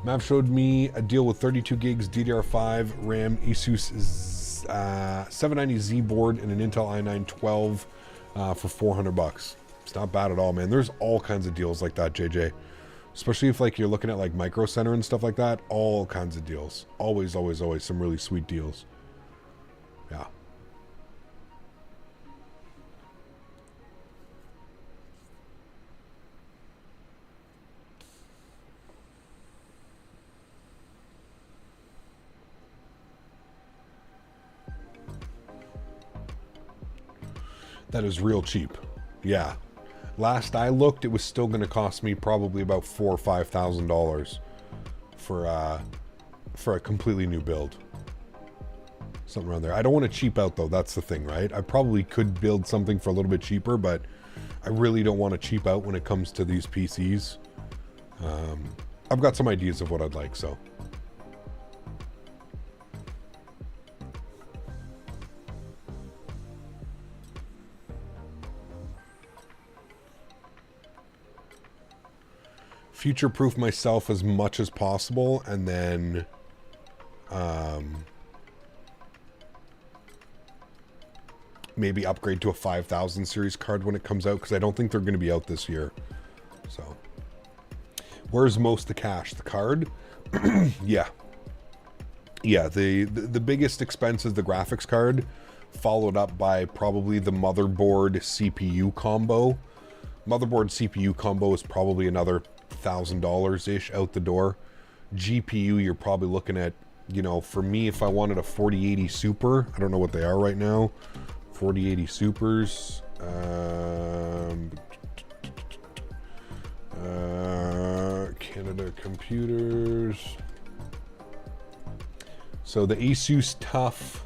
Mav showed me a deal with 32 gigs DDR5 RAM, Asus 790Z board, and an Intel i9 12 for $400. It's not bad at all, man. There's all kinds of deals like that, JJ. Especially if like you're looking at like Micro Center and stuff like that. All kinds of deals. Always some really sweet deals. Yeah. That is real cheap. Yeah. Last I looked, it was still going to cost me probably about $4,000 or $5,000 for a completely new build. Something around there. I don't want to cheap out though. That's the thing, right? I probably could build something for a little bit cheaper, but I really don't want to cheap out when it comes to these PCs. I've got some ideas of what I'd like, so. Future-proof myself as much as possible, and then maybe upgrade to a 5000 series card when it comes out, because I don't think they're going to be out this year. So, where's most the cash? The card? Yeah. Yeah, the biggest expense is the graphics card, followed up by probably the motherboard CPU combo. Motherboard CPU combo is probably another $1,000-ish out the door. GPU, you're probably looking at, you know, for me, if I wanted a 4080 Super, I don't know what they are right now. 4080 Supers. Canada Computers. So the Asus Tough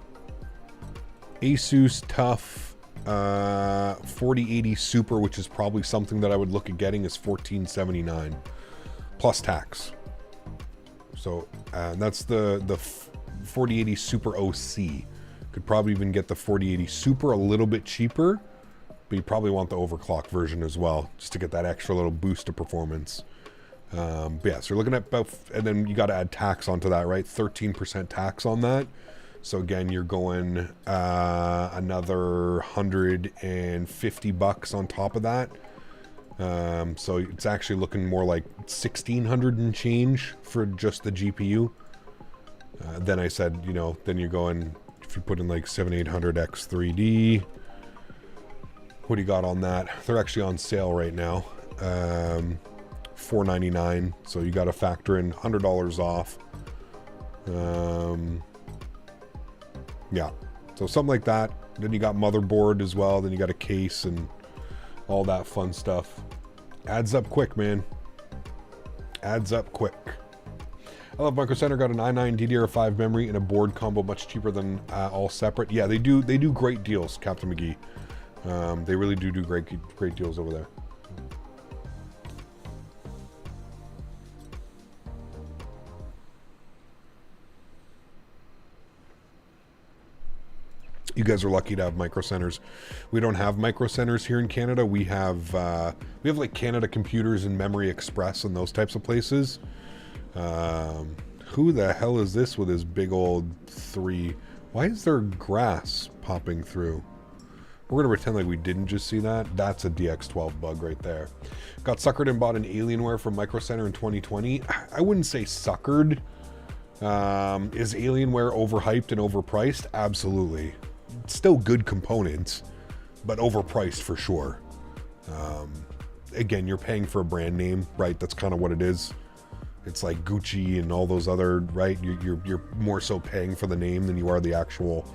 4080 Super, which is probably something that I would look at getting, is $1479 plus tax. So that's the 4080 Super OC. Could probably even get the 4080 Super a little bit cheaper, but you probably want the overclock version as well, just to get that extra little boost of performance. But yeah, so you're looking at about, and then you got to add tax onto that, right? 13% tax on that. So again, you're going another $150 on top of that. So it's actually looking more like 1,600 and change for just the GPU. Then I said, you know, then you're going, if you put in like 7800X3D, what do you got on that? They're actually on sale right now. $499. So you got to factor in $100 off. Yeah, so something like that. Then you got motherboard as well. Then you got a case and all that fun stuff. Adds up quick, man. Adds up quick. I love Micro Center. Got an i9 DDR5 memory and a board combo, much cheaper than all separate. Yeah, they do great deals, Captain McGee. They really do great deals over there. You guys are lucky to have Micro Centers. We don't have Micro Centers here in Canada. We have like Canada Computers and Memory Express and those types of places. Who the hell is this with his big old 3? Why is there grass popping through? We're going to pretend like we didn't just see that. That's a DX12 bug right there. Got suckered and bought an Alienware from Micro Center in 2020. I wouldn't say suckered. Is Alienware overhyped and overpriced? Absolutely. Still good components, but overpriced for sure. Again, you're paying for a brand name, right? That's kind of what it is. It's like Gucci and all those other, right? You're more so paying for the name than you are the actual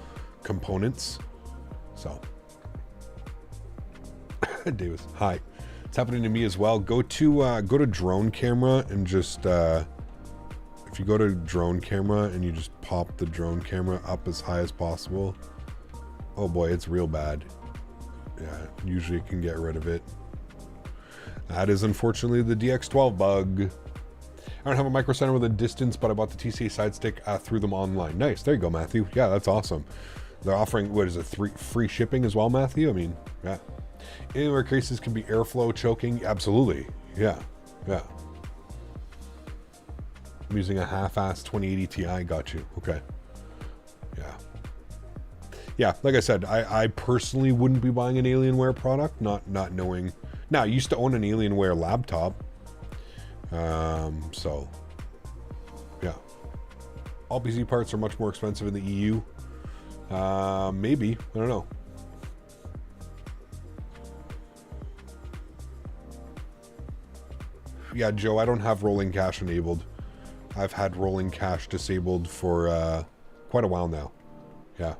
components. So, Davis, hi. It's happening to me as well. Go to drone camera and just if you go to drone camera and you just pop the drone camera up as high as possible. Oh boy, it's real bad. Yeah, usually you can get rid of it. That is unfortunately the DX12 bug. I don't have a Micro Center with a distance, but I bought the TCA side stick through them online. Nice, there you go, Matthew. Yeah, that's awesome. They're offering, what is it, free shipping as well, Matthew? I mean, yeah. Anywhere cases can be airflow choking. Absolutely, yeah. I'm using a half-ass 2080 Ti. Got you. Okay. Yeah, like I said, I personally wouldn't be buying an Alienware product, not knowing. Now, I used to own an Alienware laptop. So, yeah. All PC parts are much more expensive in the EU. Maybe. I don't know. Yeah, Joe, I don't have rolling cache enabled. I've had rolling cache disabled for quite a while now. Yeah.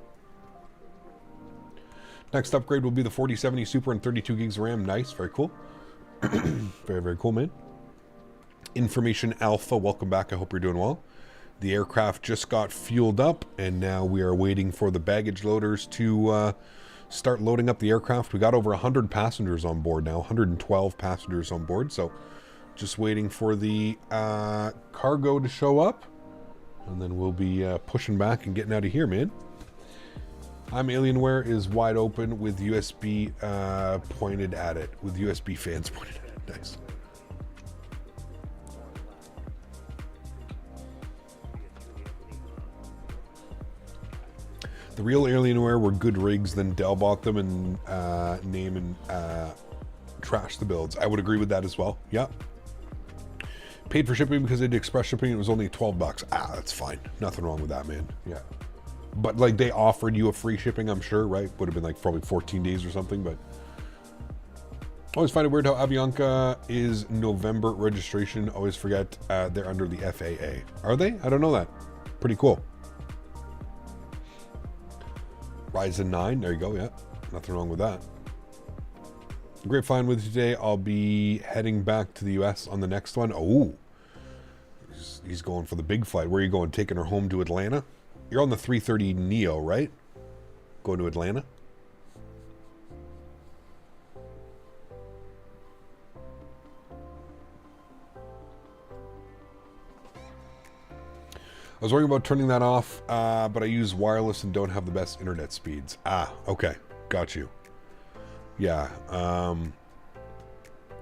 Next upgrade will be the 4070 Super and 32 gigs of RAM. Nice, very cool. Very, very cool, man. Information Alpha, welcome back. I hope you're doing well. The aircraft just got fueled up, and now we are waiting for the baggage loaders to start loading up the aircraft. We got over 100 passengers on board now, 112 passengers on board, so just waiting for the cargo to show up, and then we'll be pushing back and getting out of here, man. Alienware is wide open with USB pointed at it, with USB fans pointed at it. Nice. The real Alienware were good rigs, then Dell bought them and name and trash the builds. I would agree with that as well. Yep. Paid for shipping because they did express shipping. It was only $12. That's fine. Nothing wrong with that, man. Yeah. But like they offered you a free shipping, I'm sure, right? Would have been like probably 14 days or something, but always find it weird how Avianca is November registration. Always forget they're under the FAA. Are they? I don't know that. Pretty cool. Ryzen 9, there you go, yeah. Nothing wrong with that. Great flying with you today. I'll be heading back to the US on the next one. Oh, he's going for the big flight. Where are you going? Taking her home to Atlanta? You're on the 330 Neo, right? Going to Atlanta? I was worrying about turning that off, but I use wireless and don't have the best internet speeds. Okay. Got you. Yeah.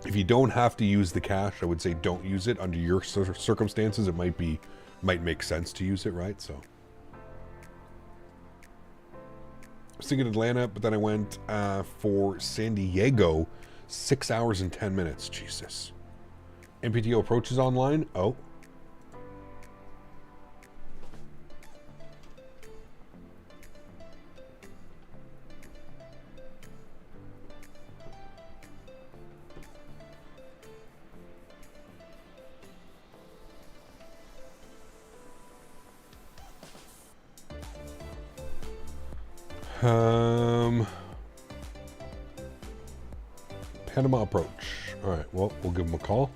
If you don't have to use the cache, I would say don't use it. Under your circumstances, it might make sense to use it, right? So I was thinking Atlanta, but then I went for San Diego, 6 hours and 10 minutes. Jesus. MPTO approaches online. Oh. Panama approach. All right, well, we'll give them a call.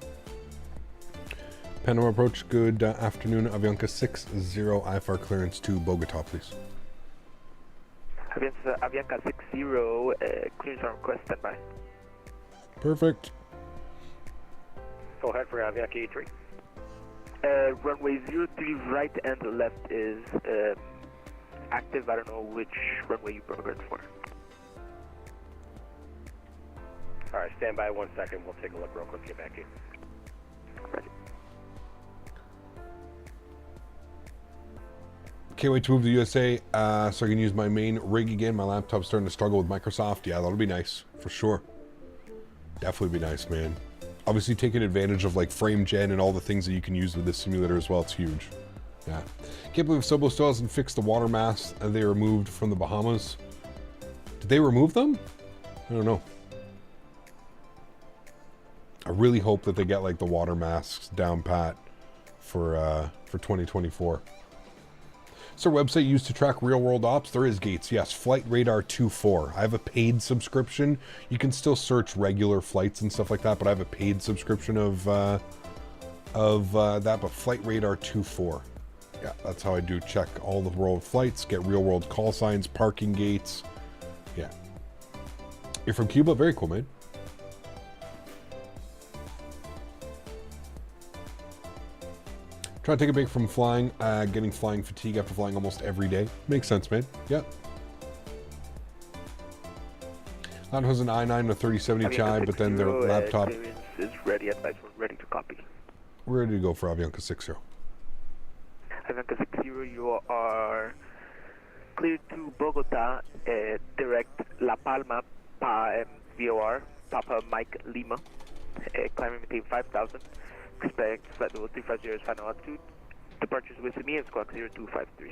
Panama approach, good afternoon. Avianca 60, IFR clearance to Bogota, please.
Avianca 60, clearance on request, standby.
Perfect.
Go ahead for Avianca A3.
Runway 03 right and left is active. I don't know which runway you programmed for.
All right, stand by 1 second. We'll take a look real quick. Get back in.
Ready.
Can't wait to move to the USA so I can use my main rig again. My laptop's starting to struggle with Microsoft. Yeah, that'll be nice for sure. Definitely be nice, man. Obviously taking advantage of like frame gen and all the things that you can use with this simulator as well. It's huge. Yeah. Can't believe Sobo still hasn't fixed the water masks they removed from the Bahamas. Did they remove them? I don't know. I really hope that they get like the water masks down pat for 2024. Is there a website used to track real world ops? There is, Gates. Yes, Flight Radar 24. I have a paid subscription. You can still search regular flights and stuff like that, but I have a paid subscription of that. But Flight Radar 24. Yeah, that's how I do check all the world flights, get real world call signs, parking gates. Yeah. You're from Cuba? Very cool, man. Trying to take a break from flying, getting flying fatigue after flying almost every day. Makes sense, man. Yeah. That was an i9 and a 3070 Chi, but then their laptop...
Clearance is ready, advice ready to copy.
We're ready to go for Avianca 60.
Avianca 60, you are cleared to Bogota, direct La Palma, VOR, Papa Mike Lima, climbing maintain 5,000. Expect flight level 350 is final altitude. Departures with me and squawk 0253.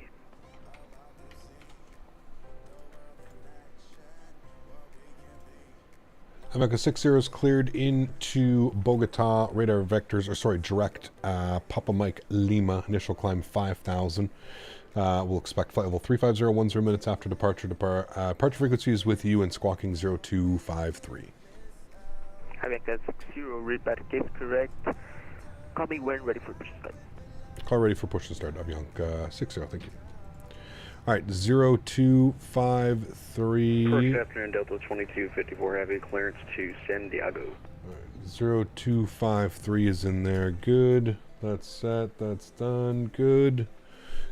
Avianca 60 is cleared into Bogota, radar vectors, or sorry, direct Papa Mike Lima, initial climb 5,000. We'll expect flight level 350, 10 minutes after departure. Departure frequency is with you and squawking 0253.
Avianca 60, read by the case correct. Call me when ready for push start.
Call ready for push and start. Avianca 60, thank you. All right, 0253.
First afternoon, Delta 2254, heavy clearance to San Diego.
All right, 0253 is in there. Good. That's set. That's done. Good.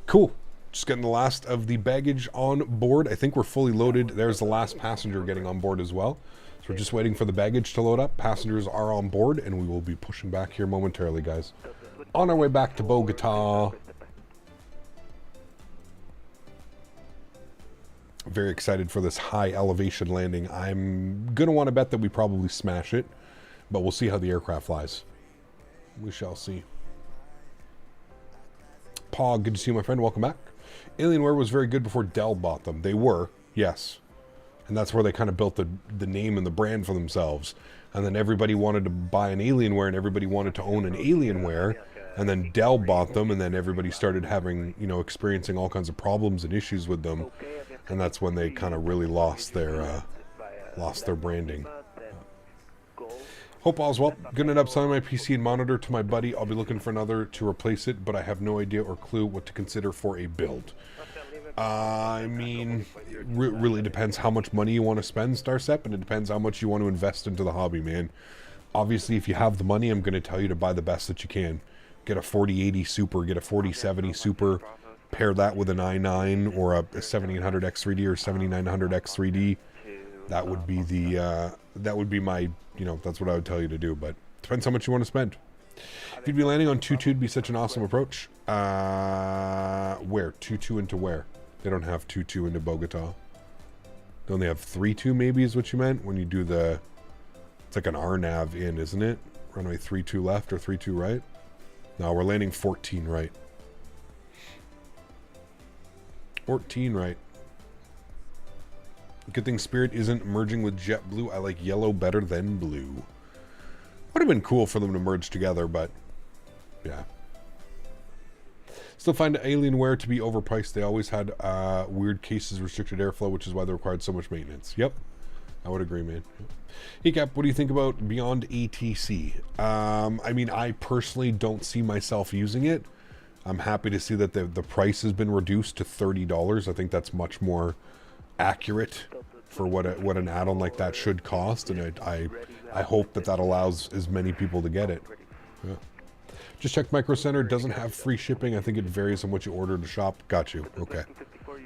Cool. Just getting the last of the baggage on board. I think we're fully loaded. There's the last passenger getting on board as well. So we're just waiting for the baggage to load up. Passengers are on board, and we will be pushing back here momentarily, guys. On our way back to Bogota. Very excited for this high elevation landing. I'm going to want to bet that we probably smash it, but we'll see how the aircraft flies. We shall see. Paul, good to see you, my friend. Welcome back. Alienware was very good before Dell bought them. They were, yes. And that's where they kind of built the name and the brand for themselves. And then everybody wanted to buy an Alienware, and everybody wanted to own an Alienware. And then Dell bought them, and then everybody started having, you know, experiencing all kinds of problems and issues with them. And that's when they kind of really lost their branding. Hope all's well. Gonna end up selling my PC and monitor to my buddy. I'll be looking for another to replace it, but I have no idea or clue what to consider for a build. I mean, it really depends how much money you want to spend, Starcep, and it depends how much you want to invest into the hobby, man. Obviously, if you have the money, I'm going to tell you to buy the best that you can. Get a 4080 Super, get a 4070 Super, pair that with an i9 or a 7800X3D or 7900X3D. That would be the, that would be my, you know, that's what I would tell you to do, but depends how much you want to spend. If you'd be landing on 2-2, it'd be such an awesome approach. Where? 2-2 into where? They don't have 2-2 into Bogota. They only have 3-2 maybe is what you meant when you do the, it's like an RNAV in, isn't it? Runway 32 left or 32 right? No, we're landing 14 right. 14 right. Good thing Spirit isn't merging with JetBlue. I like yellow better than blue. Would have been cool for them to merge together, but yeah. Still find Alienware to be overpriced. They always had weird cases, restricted airflow, which is why they required so much maintenance. Yep, I would agree, man. Hey, Cap, what do you think about Beyond ATC? I mean, I personally don't see myself using it. I'm happy to see that the price has been reduced to $30. I think that's much more accurate for what an add-on like that should cost, and I hope that allows as many people to get it. Yeah. Just checked Micro Center, doesn't have free shipping. I think it varies on what you order to shop. Got you. Okay.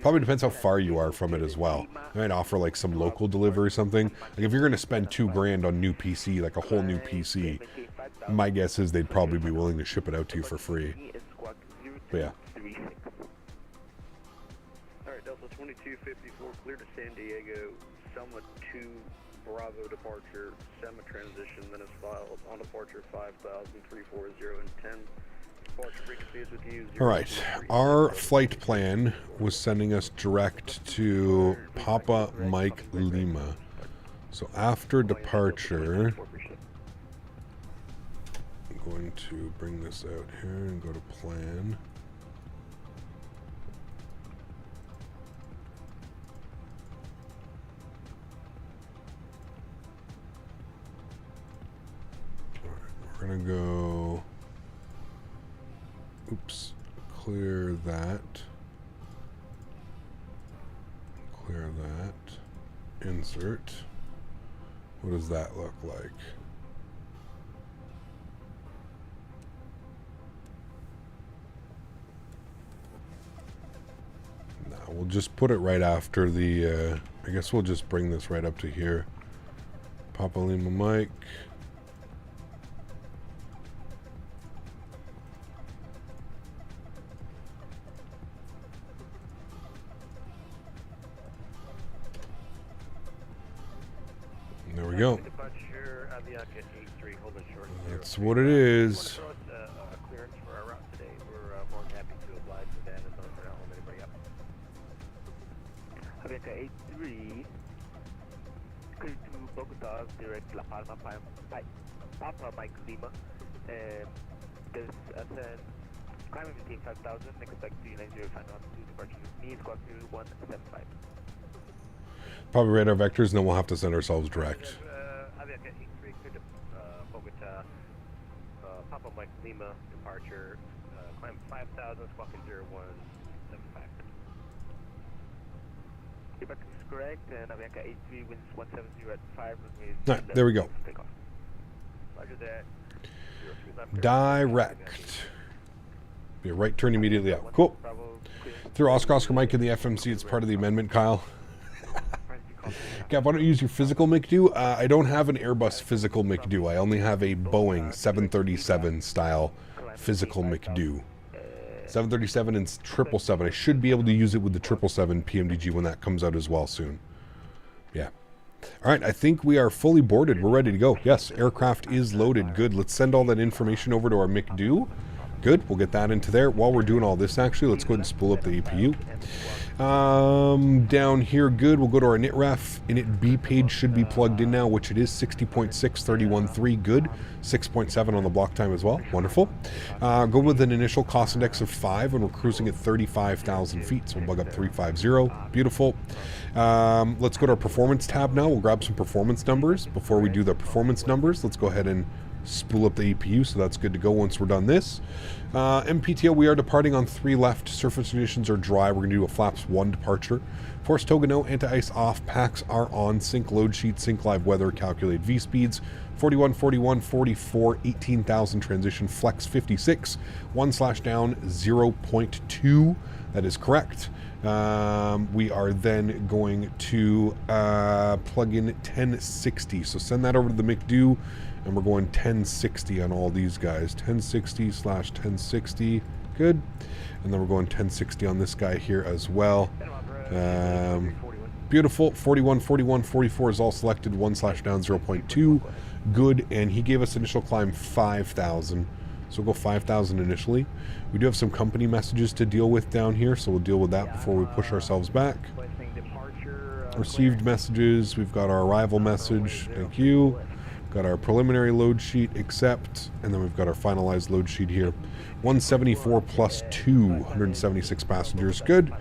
Probably depends how far you are from it as well. They might offer like some local delivery or something. Like if you're going to spend $2,000 on new PC, like a whole new PC, my guess is they'd probably be willing to ship it out to you for free. But yeah.
Alright, Delta 2254, clear to San Diego, Selma 2, Bravo departure, Selma transition, then is filed on departure 5,340 and 10. Departure frequency is with you.
Alright, our flight plan was sending us direct to Papa Mike Lima. So after departure, I'm going to bring this out here and go to plan. We're gonna go, oops, clear that, insert. What does that look like? Now we'll just put it right after the, I guess we'll just bring this right up to here. Papa Lima Mike. There we go. That's what it is.
Avianca 83, clear to Bogota, direct La Palma, Papa Mike Lima. This ascent, climb and maintain 5,000, expect 390 final altitude departure with me, squawk 175.
Probably radar vectors, and then we'll have to send ourselves direct.
Avianca 83, clear to Bogota, Papa Mike Lima, departure, climb 5000, squawking 0175.
Quebec is correct, and Avianca 83 winds 170 at 5.
All right, there we go.
Takeoff.
Roger that. 03 left.
Direct. Be a right turn immediately out. Cool. Through Oscar Mike in the FMC, it's part of the amendment, Kyle. Gav, why don't you use your physical MPTO? I don't have an Airbus physical MPTO. I only have a Boeing 737 style physical MPTO. 737 and 777. I should be able to use it with the 777 PMDG when that comes out as well soon. Yeah. All right, I think we are fully boarded. We're ready to go. Yes, aircraft is loaded. Good. Let's send all that information over to our MPTO. Good. We'll get that into there. While we're doing all this, actually, let's go ahead and spool up the APU. Down here, good. We'll go to our init Init B page should be plugged in now, which it is 60.631.3. Good. 6.7 on the block time as well. Wonderful. Go with an initial cost index of 5, and we're cruising at 35,000 feet. So we'll bug up 350. Beautiful. Let's go to our performance tab now. We'll grab some performance numbers. Before we do the performance numbers, let's go ahead and spool up the APU, so that's good to go once we're done this. MPTO, we are departing on 3 left. Surface conditions are dry. We're going to do a flaps 1 departure. Force toga no, anti-ice off. Packs are on. Sync load sheet, sync live weather, calculate V speeds. 41, 41, 44, 18,000 transition, flex 56. 1/down, 0.2. That is correct. We are then going to plug in 1060. So send that over to the MPTO. And we're going 1060 on all these guys. 1060/1060. Good. And then we're going 1060 on this guy here as well. Beautiful. 41, 41, 44 is all selected. 1/down, 0.2. Good. And he gave us initial climb 5,000. So we'll go 5,000 initially. We do have some company messages to deal with down here, so we'll deal with that before we push ourselves back. Received messages. We've got our arrival message. Thank you. Got our preliminary load sheet, accept, and then we've got our finalized load sheet here. 174 plus 2, 176 passengers. Good.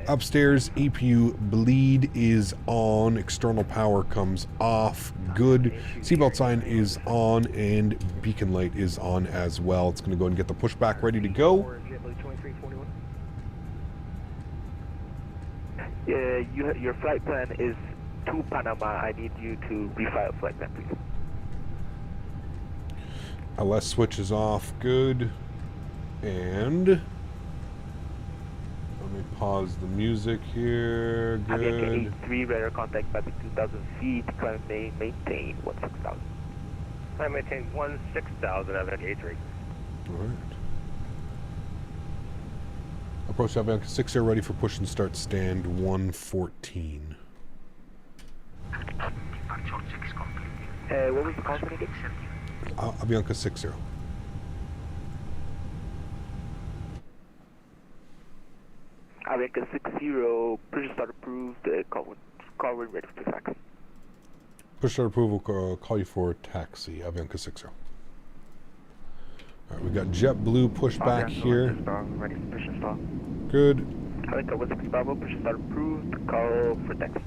Upstairs, APU bleed is on. External power comes off. Good. Seatbelt sign is on, and beacon light is on as well. It's going to go and get the pushback ready to go.
Your flight plan is to Panama. I need you to refile flight plan, please.
LS switch is off. Good. And let me pause the music here. Good.
Avianca 83, radar contact by 2,000 feet. Climb maintain 16,000.
I maintain 16,000. Avianca 83.
All right. Approach Avianca 60, ready for push and start. Stand 114.
What was the company again?
Avianca 60.
Avianca 60, push start approved. Call when ready for taxi.
Push start approval. Call you for taxi. Avianca 60. All right, we got JetBlue push back here.
Ready for push and start.
Good.
Avianca 16 Bravo, push start approved. Call for taxi.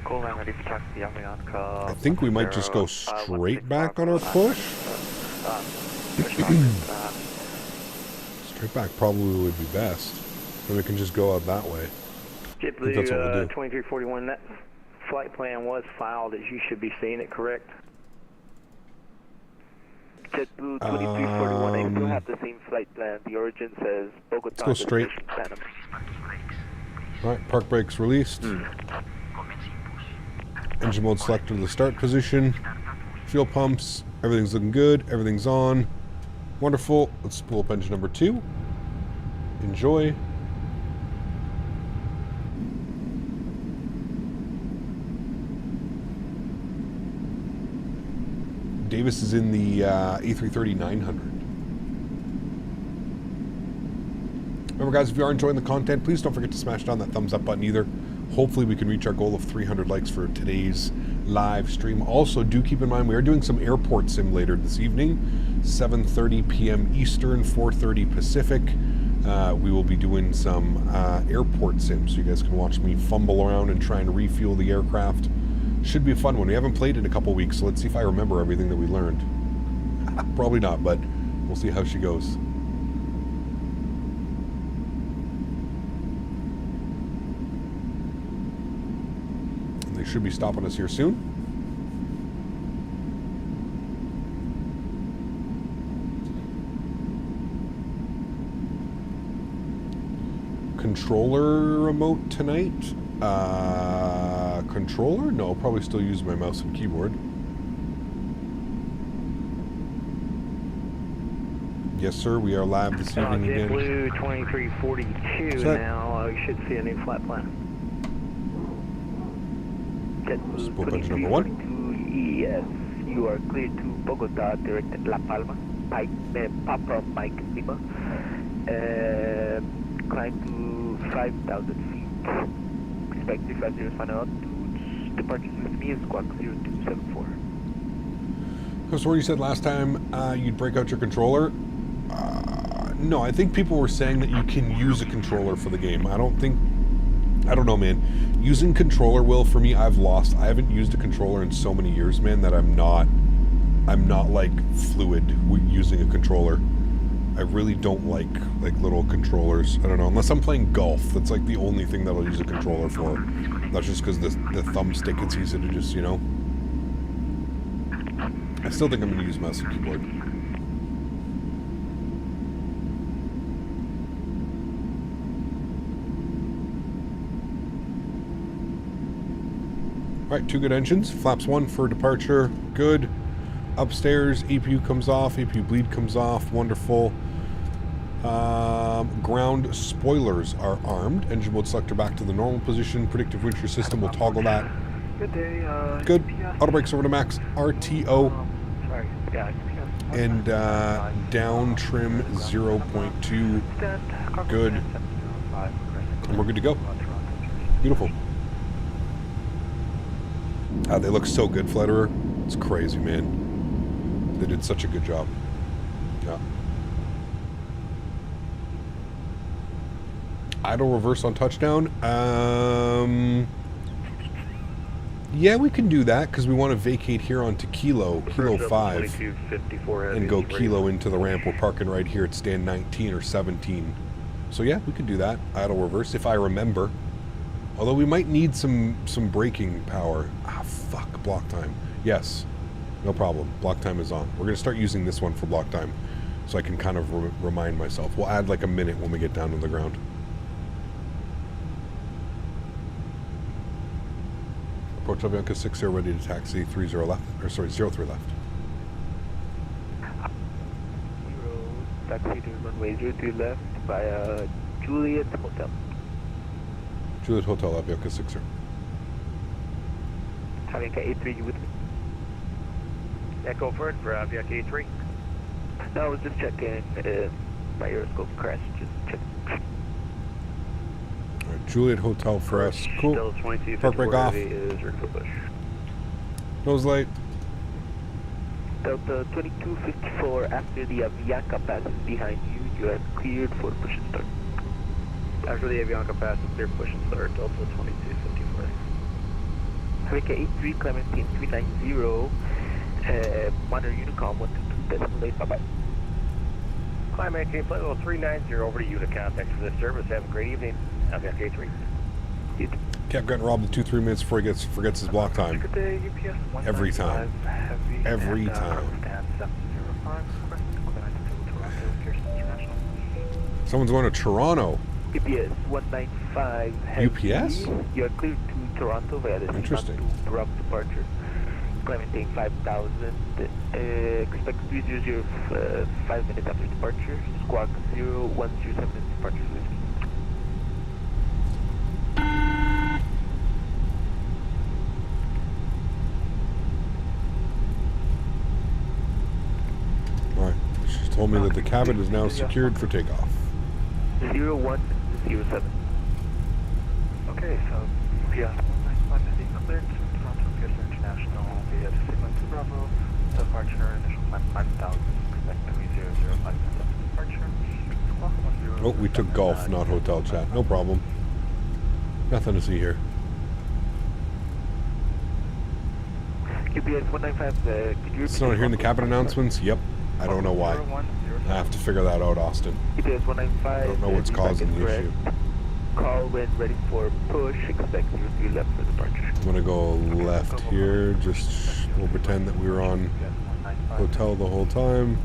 Ready for taxi, Avianca.
I think we might just go straight back on our push. Straight back probably would be best. Then we can just go out that way.
JetBlue 2341, that flight plan was filed as you should be seeing it, correct?
JetBlue 2341, they still have the same flight plan. The origin says Bogota.
Let's go straight. Alright, park brakes released. Engine mode selected to the start position. Fuel pumps, everything's looking good, everything's on. Wonderful. Let's spool up engine number 2. Enjoy. Davis is in the A330-900. Remember, guys, if you are enjoying the content, please don't forget to smash down that thumbs up button either. Hopefully we can reach our goal of 300 likes for today's live stream. Also, do keep in mind we are doing some airport sim later this evening, 7:30 p.m. Eastern, 4:30 Pacific. We will be doing some airport sims, so you guys can watch me fumble around and try and refuel the aircraft. Should be a fun one. We haven't played in a couple weeks, so let's see if I remember everything that we learned. Probably not, but we'll see how she goes. It should be stopping us here soon. Controller remote tonight. Controller? No, I'll probably still use my mouse and keyboard. Yes, sir. We are live this evening again.
Blue 2342 now. You should see a new flight plan.
Spoke engine number 1.
Yes, you are clear to Bogota, direct La Palma. Papa Mike Lima. Climb to 5,000 feet. Expect 350 final altitudes. Departures with me is squawk 0274.
That's what you said last time you'd break out your controller. No, I think people were saying that you can use a controller for the game. I don't know, man. Using controller wheel for me, I haven't used a controller in so many years, man, that I'm not like fluid using a controller. I really don't like little controllers. I don't know, unless I'm playing golf. That's like the only thing that I'll use a controller for. That's just because the thumbstick, it's easy to just, you know. I still think I'm going to use mouse and keyboard. Alright, 2 good engines. Flaps 1 for departure. Good. Upstairs, EPU comes off. EPU bleed comes off. Wonderful. Ground spoilers are armed. Engine mode selector back to the normal position. Predictive winch system will toggle that.
Good day.
Good. Auto brakes over to max. RTO.
Sorry. Yeah.
And down trim 0.2. Good. And we're good to go. Beautiful. They look so good, Flutterer. It's crazy, man. They did such a good job. Yeah. Idle reverse on touchdown. Yeah, we can do that because we want to vacate here onto Kilo 5 and go Kilo into the ramp. We're parking right here at stand 19 or 17. So yeah, we could do that. Idle reverse if I remember. Although we might need some braking power. Ah, fuck, block time. Yes, no problem. Block time is on. We're going to start using this one for block time so I can kind of remind myself. We'll add like a minute when we get down to the ground. Approach Avianca 60 ready to taxi 30 left, or sorry, 03 left.
Taxi to runway 02 left via Juliet Hotel.
Juliet Hotel, Avianca 60.
Avianca A3, you with me?
Echo for Avianca A3.
No, I was just checking my aeroscope crash. Just check.
Alright, Juliet Hotel for us. Cool. Park break off. Nose light.
Delta 2254, after the Avianca passes behind you, you are cleared for push and start.
After the Avianca passes, clear push and start, Delta 2254.
Avianca A3, Clementine 390, monitor Unicom 122.8, bye-bye.
Climb maintain flight level 390 over to Unicom. Thanks for this service. Have a great evening. Avianca A3.
Kept getting robbed in 2-3 minutes before he forgets his block time.
Good day, UPS.
Every time. Every time. Someone's going to Toronto.
UPS 195 heavy.
UPS?
You are cleared to Toronto via the
Interesting.
route departure. Clementine 5000. Expect 300 5 minutes after departure. Squawk 0107 departure with me.
Alright, she told me that the cabin is now secured for takeoff.
0107.
Okay, so UPS 195 heading cleared to Toronto Pearson International via the sequence Bravo. Departure initial climb 5000. Expect 3005 minutes after departure. Squawk 10.
Oh, we took golf, not hotel chat. No problem. Nothing to see here.
UPS 195, could you...
It's not hearing the cabin announcements? Yep. I don't know why. I have to figure that out, Austin.
UPS 195,
I don't know what's causing the issue.
Karl when ready for push, expect 03 left for departure.
I'm gonna go left here. Just we'll pretend that we were on hotel the whole time.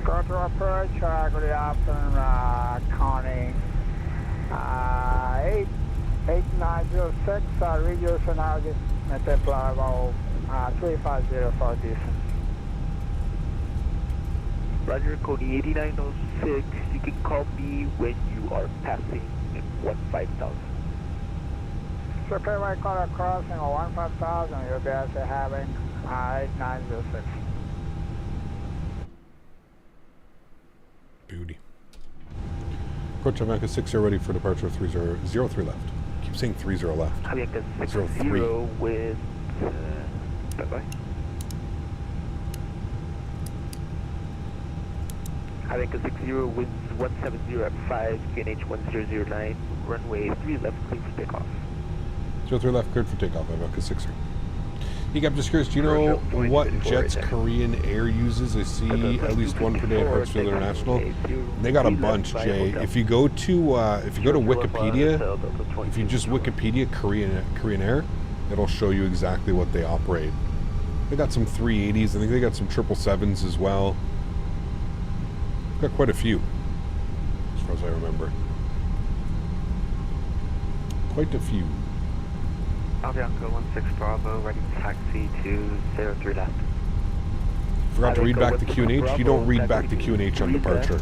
Go to approach, good afternoon, Connie. 8906, reduce and I'll get multiply about 350 for this.
Roger, Coney 8906, you can call me when you are passing 15,000.
So okay, I call a crossing of 15,000, you'll be actually having 8906.
Beauty. Approach Avianca 60 ready for departure 3003 left. Keep saying 30 left.
Avianca 60 with bye-bye. Avianca 60 winds 170 at 5, QNH 1009, runway 3 left, clear for takeoff.
03 left, cleared for takeoff, Avianca 60. I'm just curious, do you know what jets Korean Air uses? I see at least one per day at Hartsfield International. They got a bunch, Jay. If you go to Wikipedia, if you just Wikipedia Korean Air, it'll show you exactly what they operate. They got some 380s. I think they got some 777s as well. Got quite a few, as far as I remember. Quite a few.
Avianca 16 Bravo, ready to taxi to 03 left.
Forgot to read back the QNH. You don't read back the QNH on departure.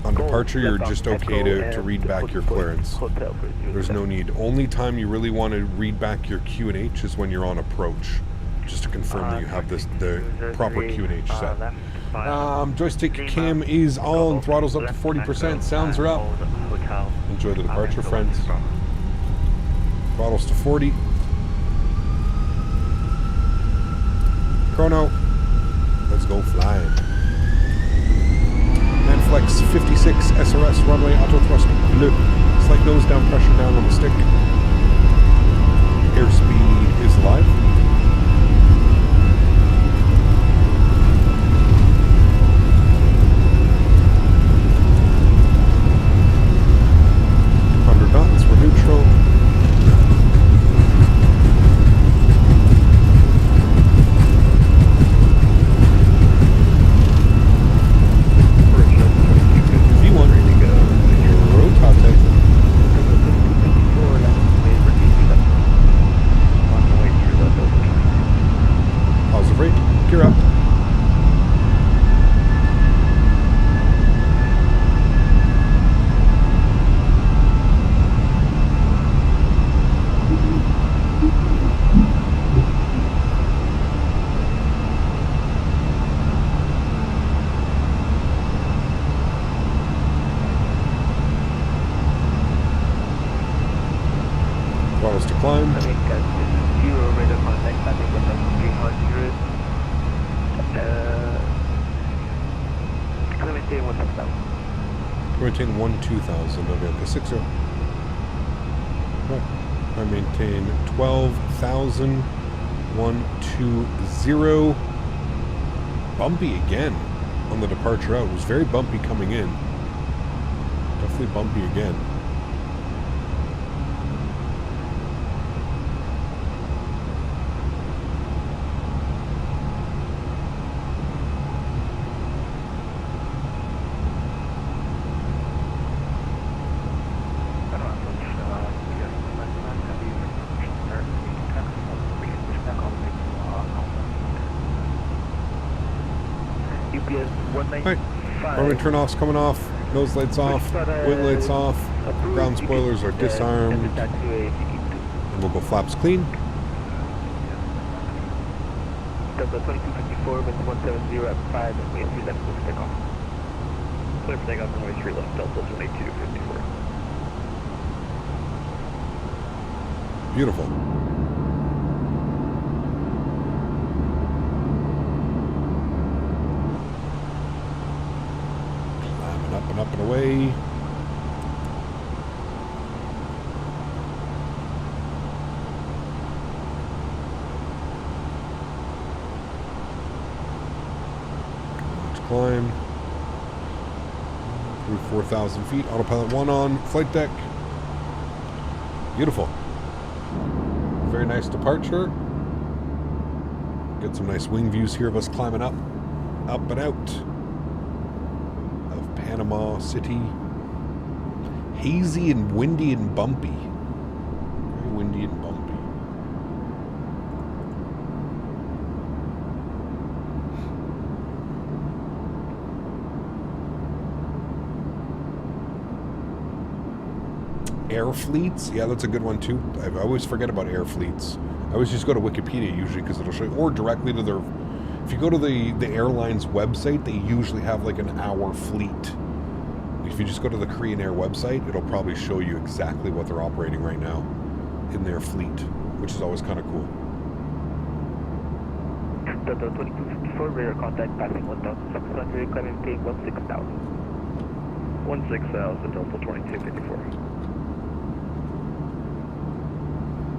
On departure, you're just okay to read back your clearance. There's no need. Only time you really want to read back your QNH is when you're on approach, just to confirm that you have the proper QNH set. Joystick cam is on. Throttle's up to 40%. Sounds are up. Enjoy the departure, friends. Throttles to 40. Chrono. Let's go flying. Manflex 56 SRS runway auto thrust bleu. Slight nose down, pressure down on the stick. Airspeed is live. Knots, we're neutral. V1 ready to go. Road contact. Positive rate. Gear up. To climb.
I think that's 0 radar contact, I think that's 300. Can I maintain 1,000?
Maintain 1,2000, Avianca 60. I maintain 12,000, 120. Bumpy again on the departure out. It was very bumpy coming in. Definitely bumpy again. Right. Runway turn-offs coming off, nose lights off, wing lights off, ground spoilers are disarmed, and we'll go flaps clean.
Delta 2254 with 170 at 5 and wait 3 left for takeoff. Clear for takeoff runway 3 left, Delta 2254.
Beautiful. Up and away. Let's climb. Through 4,000 feet. Autopilot 1 on. Flight deck. Beautiful. Very nice departure. Get some nice wing views here of us climbing up and out of Panama City. Hazy and windy and bumpy. Very windy and bumpy. Air fleets, yeah, that's a good one too. I always forget about air fleets. I always just go to Wikipedia usually because it'll show you, or directly to their. If you go to the airline's website, they usually have like an hour fleet. If you just go to the Korean Air website, it'll probably show you exactly what they're operating right now in their fleet, which is always kind of cool.
Delta 2254, radar contact passing 1,600, climbing K 16,000.
16,000, Delta 2254.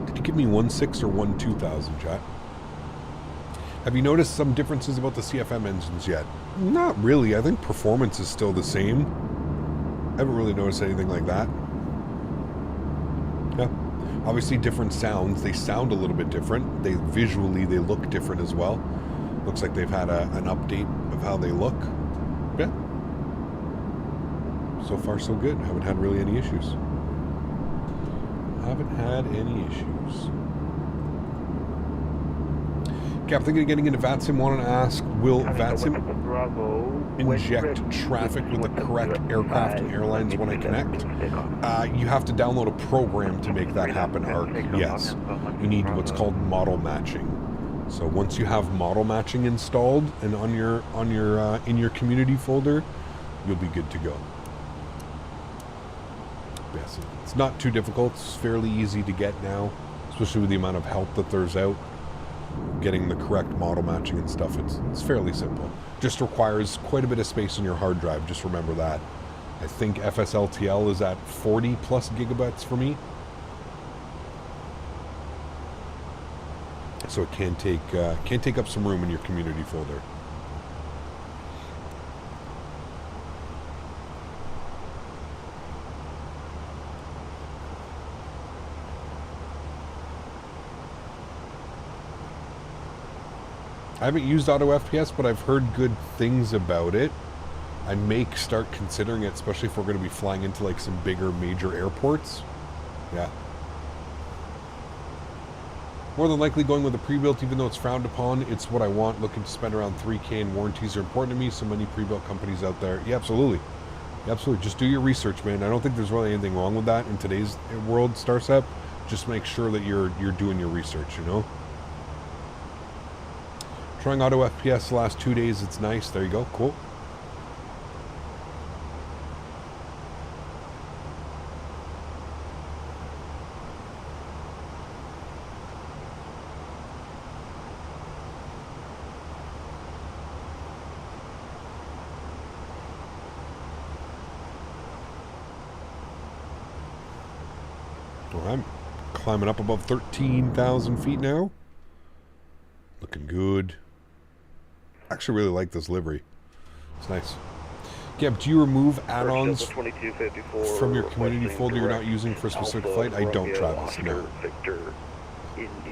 Did you give me 16 or 12,000, chat? Have you noticed some differences about the CFM engines yet? Not really. I think performance is still the same. I haven't really noticed anything like that. Yeah. Obviously different sounds. They sound a little bit different. They look different as well. Looks like they've had an update of how they look. Yeah. So far so good. Haven't had really any issues. Haven't had any issues. Okay, I'm thinking of getting into VATSIM. Wanted to ask, will VATSIM inject traffic with the correct aircraft and airlines when I connect? You have to download a program to make that happen, ARC. Yes. You need what's called model matching. So once you have model matching installed and on your in your community folder, you'll be good to go. Yes, it's not too difficult. It's fairly easy to get now, especially with the amount of help that there's out. Getting the correct model matching and stuff, it's fairly simple. Just requires quite a bit of space on your hard drive. Just remember that. I think FSLTL is at 40 plus gigabytes for me, so it can take up some room in your community folder. I haven't used Auto FPS, but I've heard good things about it. I may start considering it, especially if we're going to be flying into like some bigger major airports. Yeah. More than likely going with a pre-built, even though it's frowned upon. It's what I want. Looking to spend around $3K, and warranties are important to me. So many pre-built companies out there. Yeah, absolutely. Yeah, absolutely. Just do your research, man. I don't think there's really anything wrong with that in today's world, Starsep. Just make sure that you're doing your research, you know? Trying Auto FPS the last 2 days. It's nice. There you go. Cool. Well, I'm climbing up above 13,000 feet now. Looking good. Actually really like this livery. It's nice. Yeah, but do you remove add-ons from your community folder you're not using for a specific flight? I don't, Travis. No.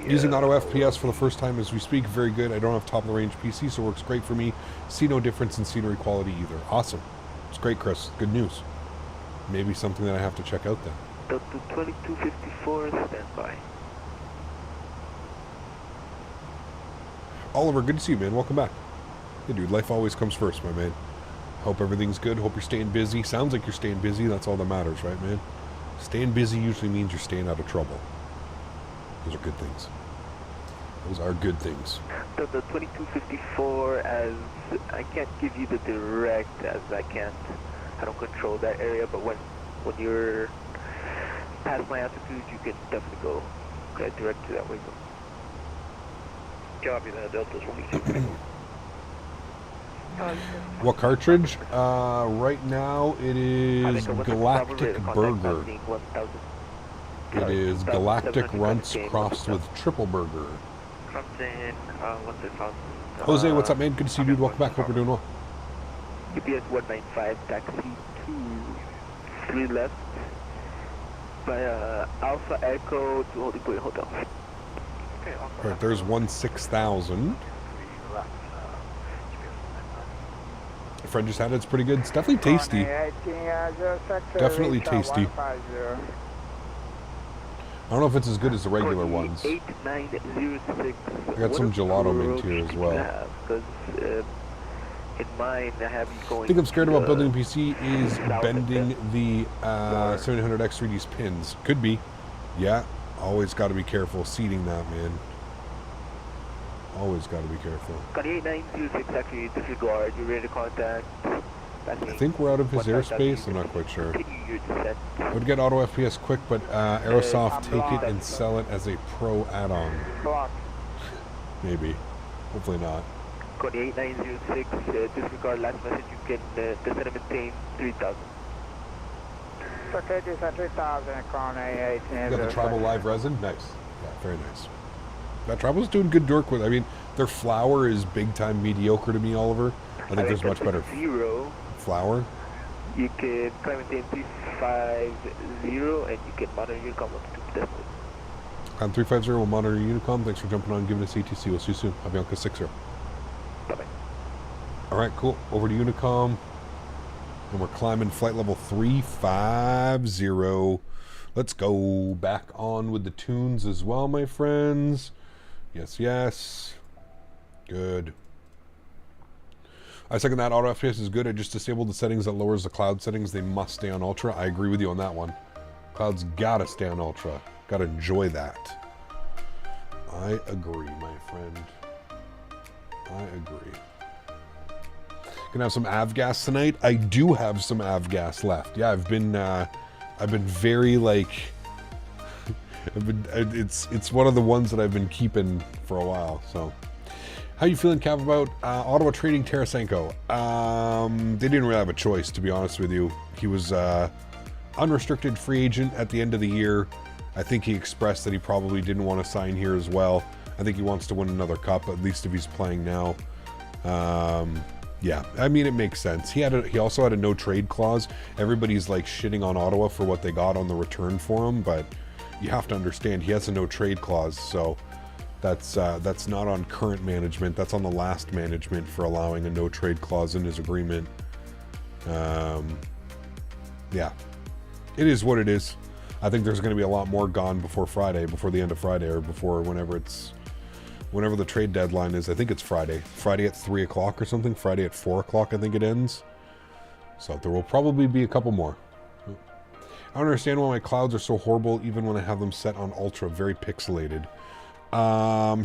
Using Auto FPS for the first time as we speak. Very good. I don't have top-of-the-range PC, so it works great for me. See no difference in scenery quality either. Awesome. It's great, Chris. Good news. Maybe something that I have to check out then.
Delta 2254, standby.
Oliver, good to see you, man. Welcome back. Hey, dude, life always comes first, my man. Hope everything's good. Hope you're staying busy. Sounds like you're staying busy. That's all that matters, right, man? Staying busy usually means you're staying out of trouble. Those are good things. Those are good things.
The 2254, as I can't give you the direct, as I don't control that area, but when you're past my altitude, you can definitely go direct to that window.
Copy that, Delta 22.
What cartridge? Right now it is Galactic Burger. It is Galactic Runts crossed with Triple Burger. Jose, what's up, man? Good to see you, dude. Welcome back. Hope you're doing well.
UPS 195, taxi 3 left. by Alpha Echo to Holding Point Hotel.
Okay,
All right, there's 16,000. The friend just had it. It's pretty good. It's definitely tasty. Definitely tasty. I don't know if it's as good as the regular ones.
8906.
I got some gelato mint here as well.
In mind, I have you going.
I think I'm scared about building a PC is bending the 700X3D's pins. Could be. Yeah. Always got to be careful seating that, man. Always got to be careful.
8906, actually, disregard. You're ready to contact.
I think we're out of his airspace. I'm not quite sure. I would get auto FPS quick, but Aerosoft take it and sell it as a pro add-on. Maybe. Hopefully not.
28906, disregard last message. You can descend and maintain 3000.
Okay, descend 3000, Connie 18.
You got the Tribal Live resin? Nice. Yeah, very nice. That Tribal's doing good work with. I mean, their flour is big time mediocre to me, Oliver. I think there's much better flour.
You can climb maintain 350 and you can monitor your Unicom up to decimal.
On 350, we'll monitor Unicom. Thanks for jumping on and giving us ETC. We'll see you soon. Avianca 60.
Bye-bye.
All right, cool. Over to Unicom. And we're climbing flight level 350. Let's go back on with the tunes as well, my friends. Yes, yes. Good. I second that. Auto FPS is good. I just disabled the settings that lowers the cloud settings. They must stay on Ultra. I agree with you on that one. Cloud's gotta stay on Ultra. Gotta enjoy that. I agree, my friend. I agree. Gonna have some avgas tonight. I do have some avgas left. Yeah, I've been very like it's one of the ones that I've been keeping for a while. So how you feeling, Cav, about Ottawa trading Tarasenko? They didn't really have a choice, to be honest with you. He was unrestricted free agent at the end of the year. I think he expressed that he probably didn't want to sign here as well. I think he wants to win another cup, at least if he's playing now. Yeah, I mean, it makes sense. He also had a no trade clause. Everybody's like shitting on Ottawa for what they got on the return for him, but you have to understand he has a no trade clause, so that's not on current management. That's on the last management for allowing a no trade clause in his agreement. Yeah, it is what it is. I think there's going to be a lot more gone before Friday, before the end of Friday, or before whenever the trade deadline is. I think it's Friday at 3 o'clock or something. Friday at 4 o'clock, I think it ends. So there will probably be a couple more. I don't understand why my clouds are so horrible, even when I have them set on ultra, very pixelated.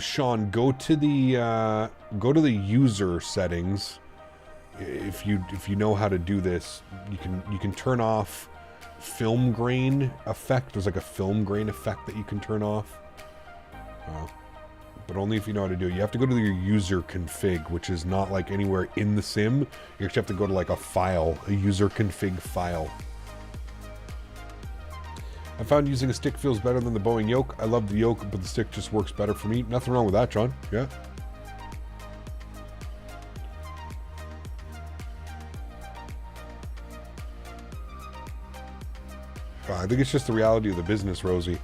Sean, go to the user settings. If you know how to do this, you can turn off film grain effect. There's like a film grain effect that you can turn off. But only if you know how to do it. You have to go to your user config, which is not like anywhere in the sim. You actually have to go to like a file, a user config file. I found using a stick feels better than the Boeing yoke. I love the yoke, but the stick just works better for me. Nothing wrong with that, John. Yeah. I think it's just the reality of the business, Rosie.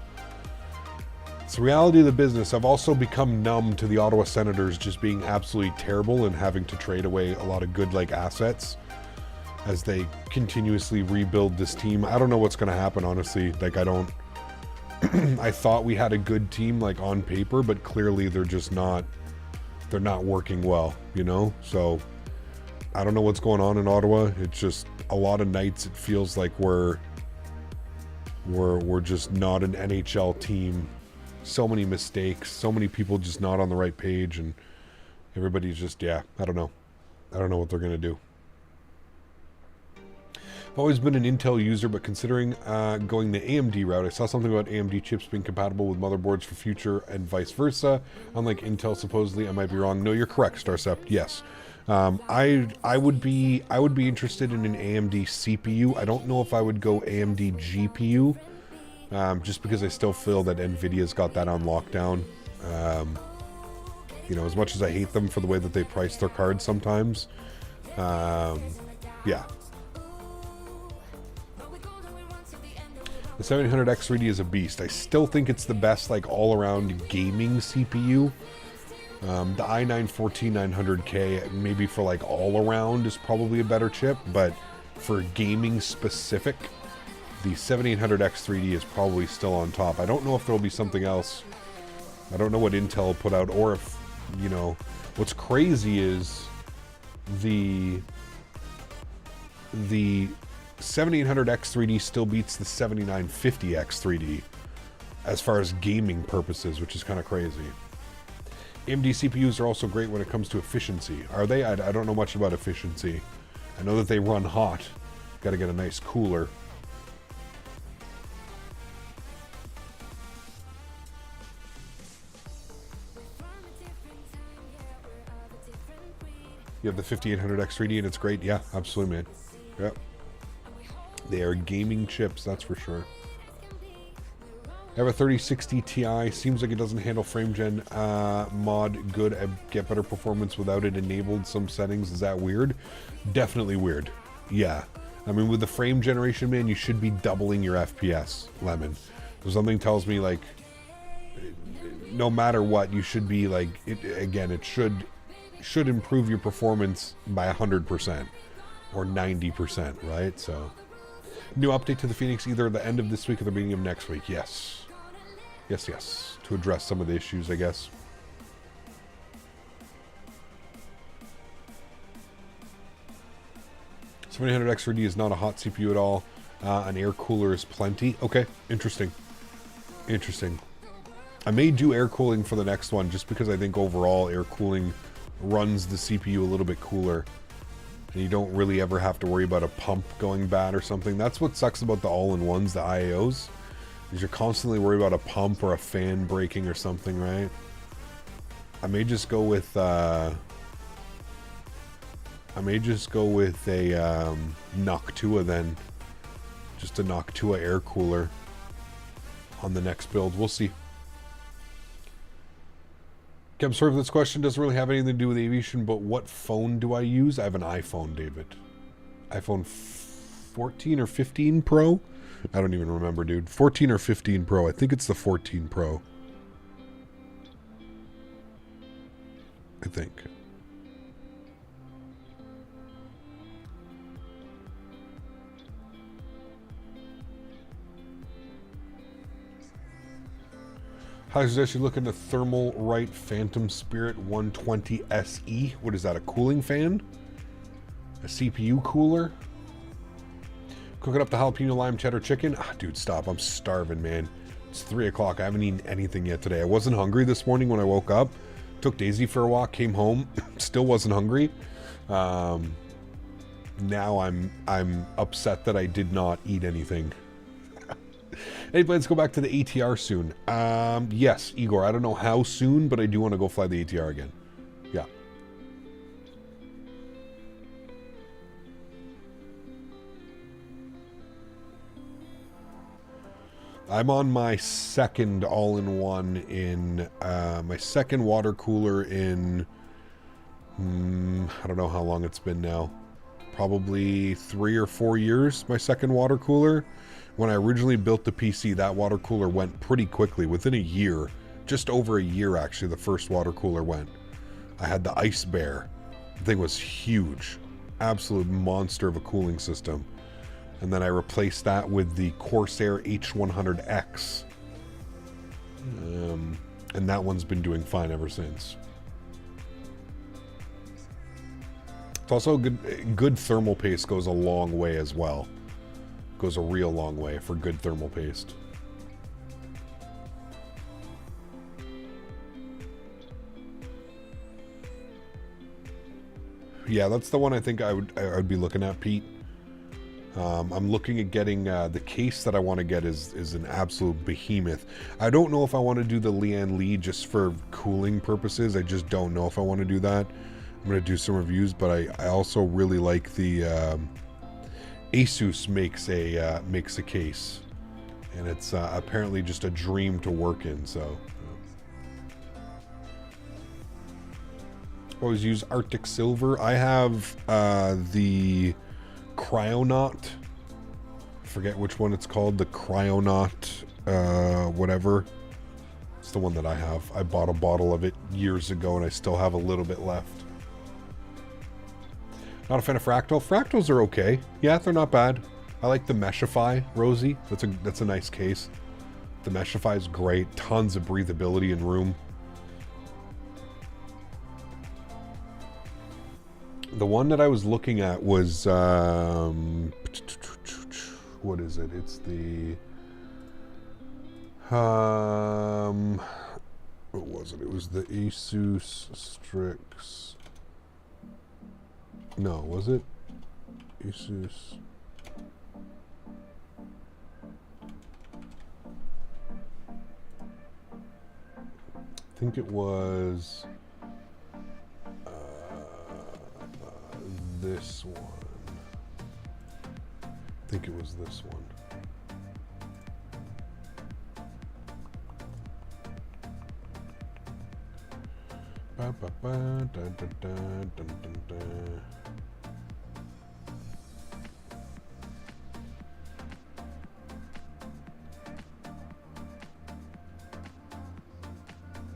It's the reality of the business. I've also become numb to the Ottawa Senators just being absolutely terrible and having to trade away a lot of good assets as they continuously rebuild this team. I don't know what's going to happen, honestly. Like, I don't... I thought we had a good team, on paper, but clearly they're just not... They're not working well, you know? So, I don't know what's going on in Ottawa. It's just a lot of nights it feels like we're just not an NHL team. So many mistakes, so many people just not on the right page, and everybody's just, yeah, I don't know what they're gonna do. I've always been an Intel user, but considering going the AMD route, I saw something about AMD chips being compatible with motherboards for future and vice versa. Unlike Intel, supposedly. I might be wrong. No, you're correct, Starcept. Yes. I would be interested in an AMD CPU. I don't know if I would go AMD GPU, just because I still feel that Nvidia's got that on lockdown. You know, as much as I hate them for the way that they price their cards sometimes, yeah. The 7800X3D is a beast. I still think it's the best, like, all-around gaming CPU. The i9-14900K, maybe for, like, all-around is probably a better chip, but for gaming specific, the 7800X3D is probably still on top. I don't know if there'll be something else. I don't know what Intel put out, or if, you know, what's crazy is the 7800X3D still beats the 7950X3D as far as gaming purposes, which is kind of crazy. AMD CPUs are also great when it comes to efficiency. Are they? I don't know much about efficiency. I know that they run hot. Got to get a nice cooler. You have the 5800X3D and it's great. Yeah, absolutely, man. Yep. They are gaming chips, that's for sure. I have a 3060 Ti. Seems like it doesn't handle frame gen mod good. I get better performance without it enabled. Some settings. Is that weird? Definitely weird. Yeah. I mean, with the frame generation, man, you should be doubling your FPS, Lemon. So something tells me, like, no matter what, you should be, like, it should improve your performance by 100% or 90%, right? So, new update to the Fenix either at the end of this week or the beginning of next week. Yes. Yes. To address some of the issues, I guess. So 7800X3D is not a hot CPU at all. An air cooler is plenty. Okay, interesting. I may do air cooling for the next one just because I think overall air cooling runs the CPU a little bit cooler. And you don't really ever have to worry about a pump going bad or something. That's what sucks about the all-in-ones, the IAOs, is you're constantly worried about a pump or a fan breaking or something, right? I may just go with a Noctua then. Just a Noctua air cooler on the next build. We'll see. Okay, I'm sorry if this question doesn't really have anything to do with aviation, but what phone do I use? I have an iPhone, David. iPhone 14 or 15 Pro? I don't even remember, dude. 14 or 15 Pro. I think it's the 14 Pro. I think. I was actually looking at Thermal Right Phantom Spirit 120 SE. What is that, a cooling fan? A CPU cooler? Cooking up the jalapeno lime cheddar chicken. Ah, dude, stop. I'm starving, man. It's 3 o'clock. I haven't eaten anything yet today. I wasn't hungry this morning when I woke up. Took Daisy for a walk, came home. Still wasn't hungry. Now I'm upset that I did not eat anything. Any plans to go back to the ATR soon? Yes, Igor. I don't know how soon, but I do want to go fly the ATR again. Yeah. I'm on my second all-in-one in, my second water cooler in, I don't know how long it's been now. Probably 3 or 4 years, my second water cooler. When I originally built the PC, that water cooler went pretty quickly. Within a year, just over a year actually, the first water cooler went. I had the Ice Bear. The thing was huge. Absolute monster of a cooling system. And then I replaced that with the Corsair H100X. And that one's been doing fine ever since. It's also good thermal paste goes a long way as well. Goes a real long way for good thermal paste. Yeah, that's the one I think I would be looking at, Pete. I'm looking at getting the case that I want to get is an absolute behemoth. I don't know if I want to do the Lian Li just for cooling purposes. I just don't know if I want to do that. I'm going to do some reviews, but I also really like the Asus makes a case, and it's apparently just a dream to work in. So always use Arctic Silver. I have the Cryonaut forget which one it's called, the Cryonaut, whatever. It's the one that I have. I bought a bottle of it years ago and I still have a little bit left. Not a fan of Fractal. Fractals are okay. Yeah, they're not bad. I like the Meshify, Rosie. That's a nice case. The Meshify is great. Tons of breathability and room. The one that I was looking at was what is it? It's the what was it? It was the Asus Strix. No, was it? Asus. I think it was this one. I think it was this one. Ba, ba, ba, da, da, da, dun, dun, da.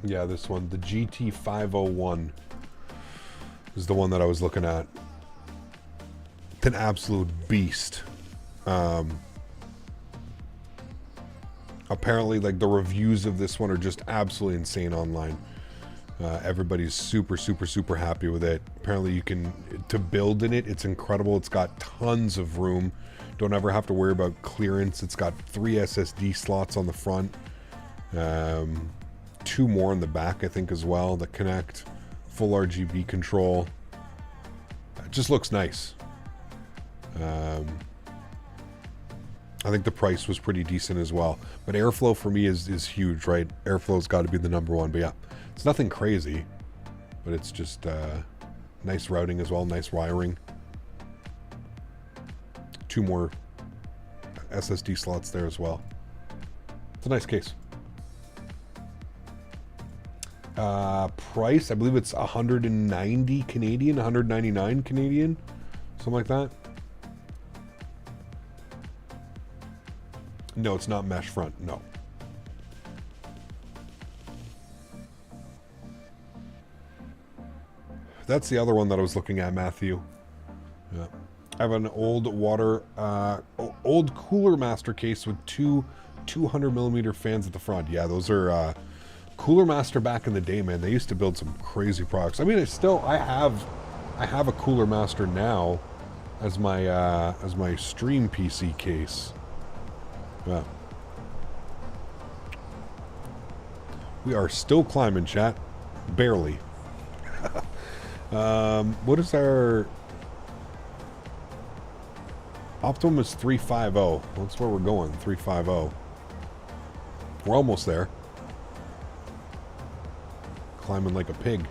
Yeah, this one, the GT501 is the one that I was looking at. It's an absolute beast. Apparently, like, the reviews of this one are just absolutely insane online. Everybody's super, super, super happy with it. Apparently, you can, to build in it, it's incredible. It's got tons of room. Don't ever have to worry about clearance. It's got 3 SSD slots on the front. 2 more in the back, I think, as well, that connect. Full RGB control. It just looks nice. I think the price was pretty decent as well. But airflow for me is huge, right? Airflow's got to be the number one. But yeah, it's nothing crazy. But it's just nice routing as well, nice wiring. 2 more SSD slots there as well. It's a nice case. Price, I believe it's 190 Canadian, 199 Canadian, something like that. No, it's not mesh front, no. That's the other one that I was looking at, Matthew. Yeah. I have an old old Cooler Master case with 2 200mm fans at the front. Yeah, those are Cooler Master back in the day, man. They used to build some crazy products. I mean, I have a Cooler Master now as my stream PC case. Yeah. We are still climbing, chat. Barely. What is our optimum? Is 350. That's where we're going. 350. We're almost there. Climbing like a pig.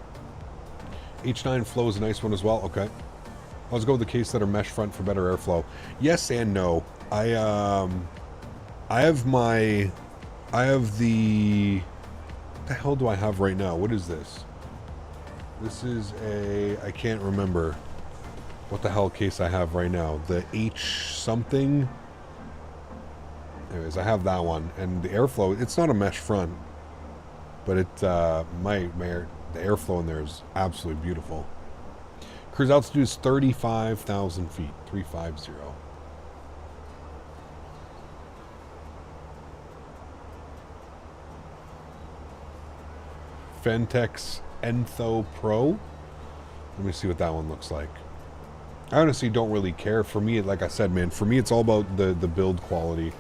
H9 flow is a nice one as well. Okay. Let's go with the case that are mesh front for better airflow. Yes and no. I have the... What the hell do I have right now? What is this? This is I can't remember what the hell case I have right now. The H something. Anyways, I have that one. And the airflow, it's not a mesh front. But the airflow in there is absolutely beautiful. Cruise altitude is 35,000 feet. 350. Fentex Entho Pro. Let me see what that one looks like. I honestly don't really care. For me, like I said, man, for me it's all about the build quality.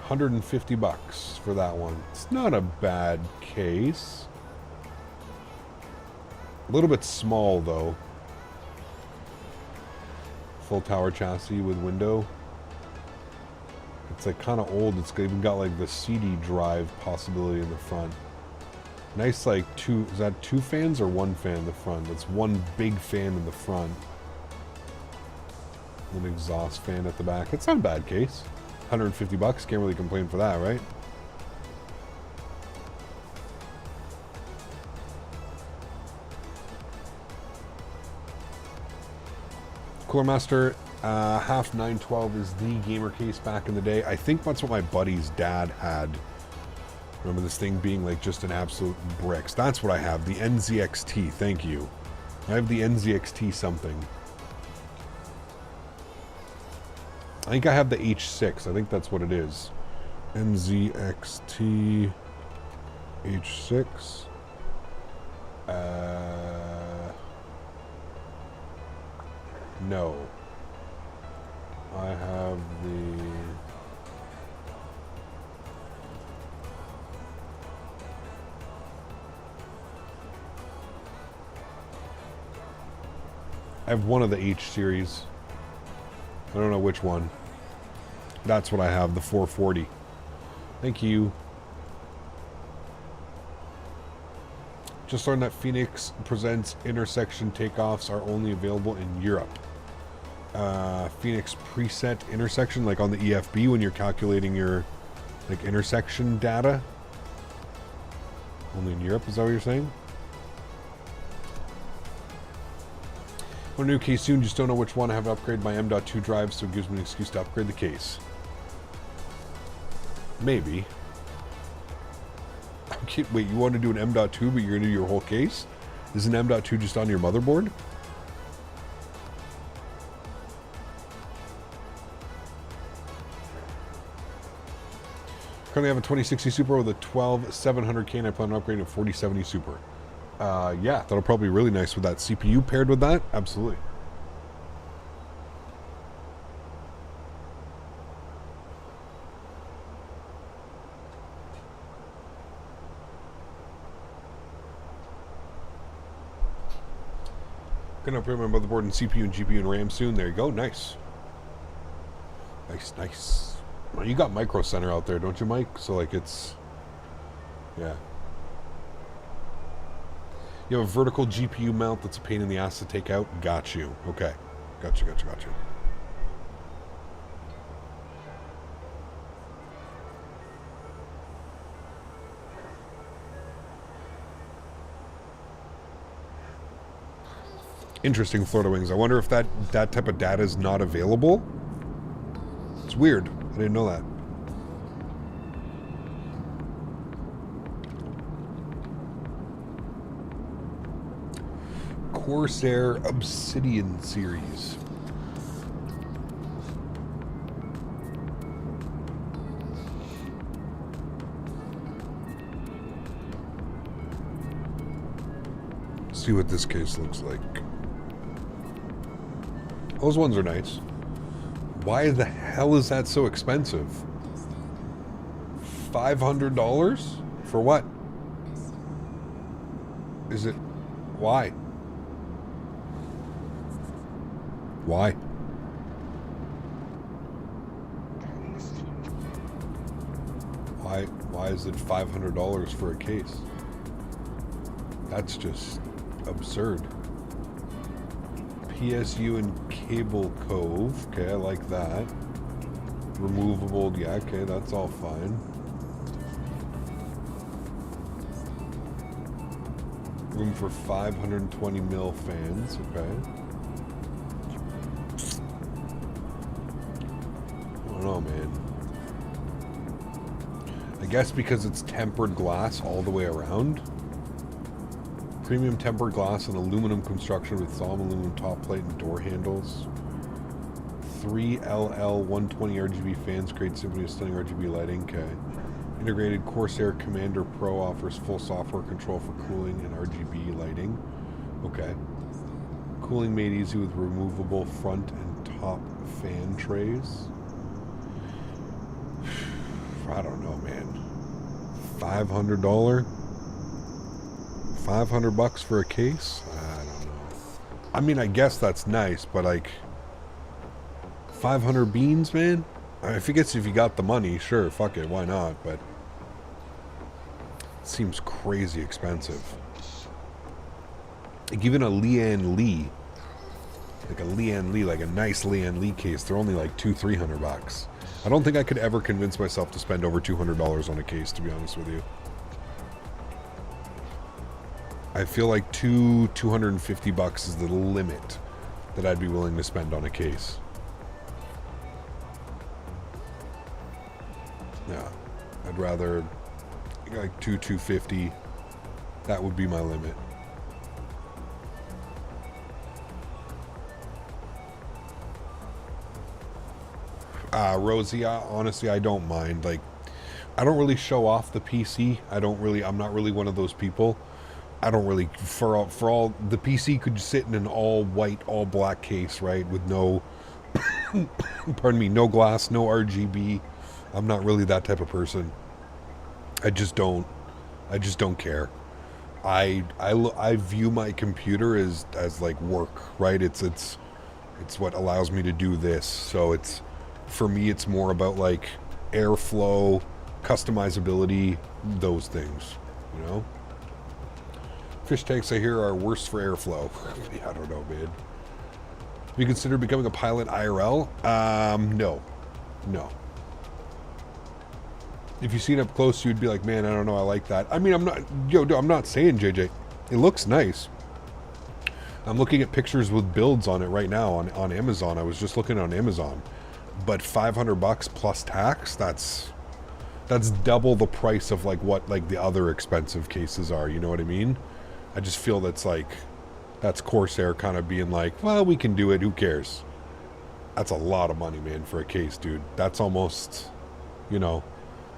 150 bucks for that one. It's not a bad case. A little bit small though. Full tower chassis with window. It's like kind of old. It's even got like the CD drive possibility in the front. Nice, like is that 2 fans or 1 fan in the front? That's 1 big fan in the front. An exhaust fan at the back. It's not a bad case. 150 bucks. Can't really complain for that, right? Cooler Master, half 912 is the gamer case back in the day. I think that's what my buddy's dad had. Remember this thing being like just an absolute bricks. That's what I have, the NZXT, thank you. I have the NZXT something. I think I have the H6, I think that's what it is. NZXT H6. No. I have the... I have one of the H series. I don't know which one. That's what I have, the 440. Thank you. Just learned that Fenix presents intersection takeoffs are only available in Europe. Fenix preset intersection, like on the EFB when you're calculating your like intersection data. Only in Europe, is that what you're saying? A new case soon, just don't know which one. I have to upgrade my M.2 drive, so it gives me an excuse to upgrade the case. Maybe. Okay, wait, you want to do an M.2, but you're going to do your whole case? Is an M.2 just on your motherboard? Currently have a 2060 Super with a 12700K, and I plan on upgrading to 4070 Super. Yeah, that'll probably be really nice with that CPU paired with that. Absolutely. Gonna upgrade my motherboard and CPU and GPU and RAM soon. There you go. Nice. Nice, nice. Well, you got Micro Center out there, don't you, Mike? So, like, it's... Yeah. You have a vertical GPU mount that's a pain in the ass to take out? Got you. Okay. Got you, got you, got you. Interesting, Florida Wings. I wonder if that type of data is not available. It's weird. I didn't know that. Corsair Obsidian series. See what this case looks like. Those ones are nice. Why the hell is that so expensive? $500? For what? Is it... Why? Why? Why is it $500 for a case? That's just absurd. PSU and Cable Cove. Okay, I like that. Removable, yeah, okay, that's all fine. Room for 520 mil fans, okay. I don't know, man. I guess because it's tempered glass all the way around. Premium tempered glass and aluminum construction with solid aluminum top plate and door handles. 3LL 120 RGB fans create simply a stunning RGB lighting. Okay. Integrated Corsair Commander Pro offers full software control for cooling and RGB lighting. Okay. Cooling made easy with removable front and top fan trays. I don't know, man. $500? $500 for a case? I don't know. I mean, I guess that's nice, but like 500 beans, man? I mean, if you got the money, sure, fuck it, why not? But it seems crazy expensive. Like even a Lian Li, like a nice Lian Li case, they're only like $200-300. I don't think I could ever convince myself to spend over $200 on a case, to be honest with you. I feel like $250 is the limit that I'd be willing to spend on a case. Yeah, I'd rather like $250. That would be my limit. Rosie, honestly, I don't mind. Like, I don't really show off the PC. I'm not really one of those people. I don't really, for all, the PC could sit in an all white, all black case, right? With no, pardon me, no glass, no RGB. I'm not really that type of person. I just don't care. I view my computer as like work, right? It's what allows me to do this. So for me, it's more about like airflow, customizability, those things, you know? Fish tanks, I hear, are worse for airflow. I don't know, man. Have you considered becoming a pilot IRL? No. If you see it up close, you'd be like, man, I don't know, I like that. I mean, I'm not saying, JJ. It looks nice. I'm looking at pictures with builds on it right now on Amazon. I was just looking on Amazon. But $500 plus tax, that's double the price of like what like the other expensive cases are, you know what I mean? I just feel that's Corsair kind of being like, well, we can do it, who cares? That's a lot of money, man, for a case, dude. That's almost, you know,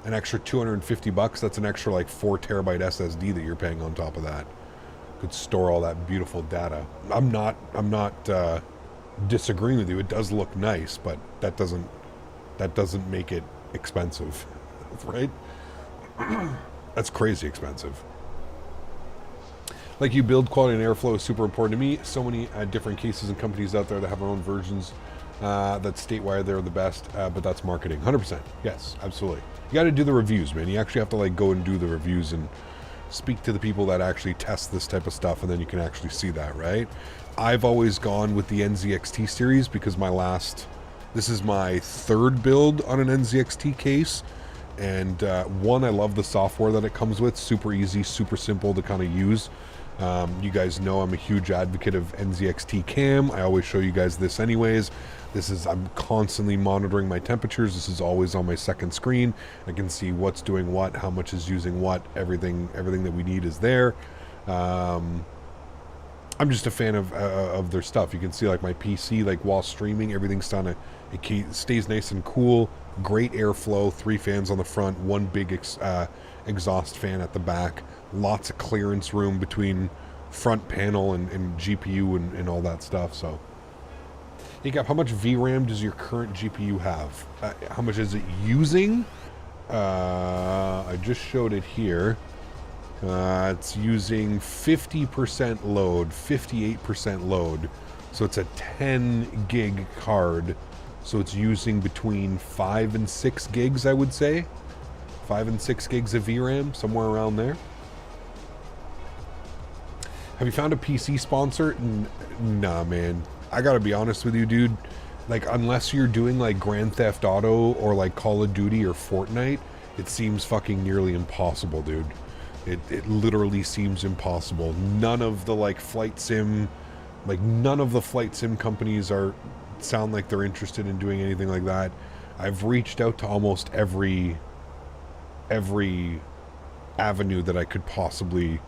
an extra $250. That's an extra like 4 terabyte SSD that you're paying on top of that. Could store all that beautiful data. I'm not disagreeing with you. It does look nice, but that doesn't make it expensive, right? That's crazy expensive. Like you, build quality and airflow is super important to me. So many different cases and companies out there that have their own versions that statewide they're the best, but that's marketing. 100%. Yes, absolutely. You got to do the reviews, man. You actually have to like go and do the reviews and speak to the people that actually test this type of stuff, and then you can actually see that, right? I've always gone with the NZXT series because this is my third build on an NZXT case, and one, I love the software that it comes with. Super easy, super simple to kind of use. You guys know I'm a huge advocate of NZXT Cam. I always show you guys this anyways. I'm constantly monitoring my temperatures. This is always on my second screen. I can see what's doing what, how much is using what, everything that we need is there. I'm just a fan of their stuff. You can see like my PC, like while streaming, everything's done. It stays nice and cool. Great airflow, 3 fans on the front, 1 big exhaust fan at the back. Lots of clearance room between front panel and GPU and all that stuff. So, hey, Cap, how much VRAM does your current GPU have? How much is it using? I just showed it here. It's using 50% load, 58% load. So it's a 10 gig card. So it's using between 5 and 6 gigs, I would say. 5 and 6 gigs of VRAM, somewhere around there. Have you found a PC sponsor? Nah, man. I gotta be honest with you, dude. Like, unless you're doing like Grand Theft Auto or like Call of Duty or Fortnite, it seems fucking nearly impossible, dude. It literally seems impossible. None of the like flight sim companies sound like they're interested in doing anything like that. I've reached out to almost every avenue that I could possibly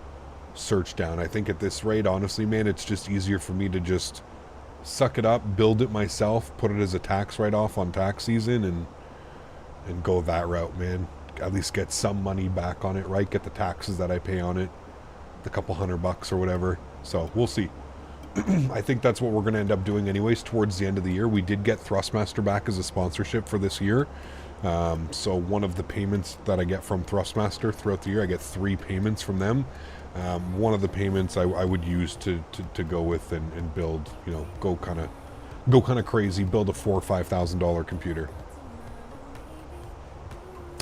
search down. I think at this rate, honestly, man, it's just easier for me to just suck it up, build it myself, put it as a tax write-off on tax season, and go that route, man. At least get some money back on it, right? Get the taxes that I pay on it, the couple $100 or whatever. So we'll see. I think that's what we're going to end up doing anyways towards the end of the year. We did get Thrustmaster back as a sponsorship for this year. So one of the payments that I get from Thrustmaster throughout the year, I get 3 payments from them. One of the payments I would use to go with and build, you know, go kind of crazy, build a $4,000 or $5,000 computer.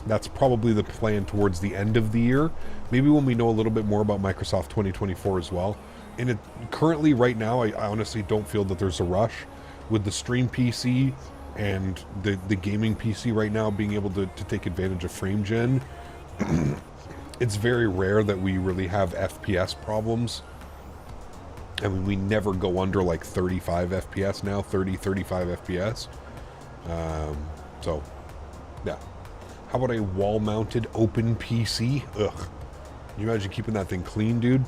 That's probably the plan towards the end of the year. Maybe when we know a little bit more about Microsoft 2024 as well. And currently, right now, I honestly don't feel that there's a rush with the stream PC and the gaming PC right now being able to take advantage of frame gen. It's very rare that we really have FPS problems I mean, we never go under like 35 FPS now, 30, 35 FPS. So, yeah. How about a wall-mounted open PC? Ugh. Can you imagine keeping that thing clean, dude?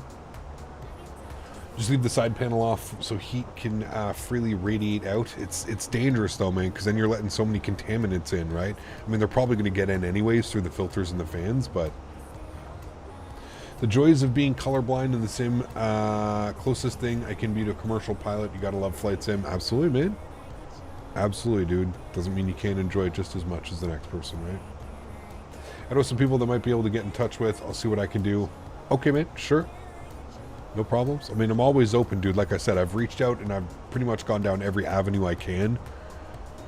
Just leave the side panel off so heat can freely radiate out. It's dangerous though, man, because then you're letting so many contaminants in, right? I mean, they're probably going to get in anyways through the filters and the fans, but the joys of being colorblind in the sim, closest thing I can be to a commercial pilot. You gotta love flight sim. Absolutely, man. Absolutely, dude. Doesn't mean you can't enjoy it just as much as the next person, right? I know some people that might be able to get in touch with. I'll see what I can do. Okay, man. Sure. No problems. I mean, I'm always open, dude. Like I said, I've reached out and I've pretty much gone down every avenue I can.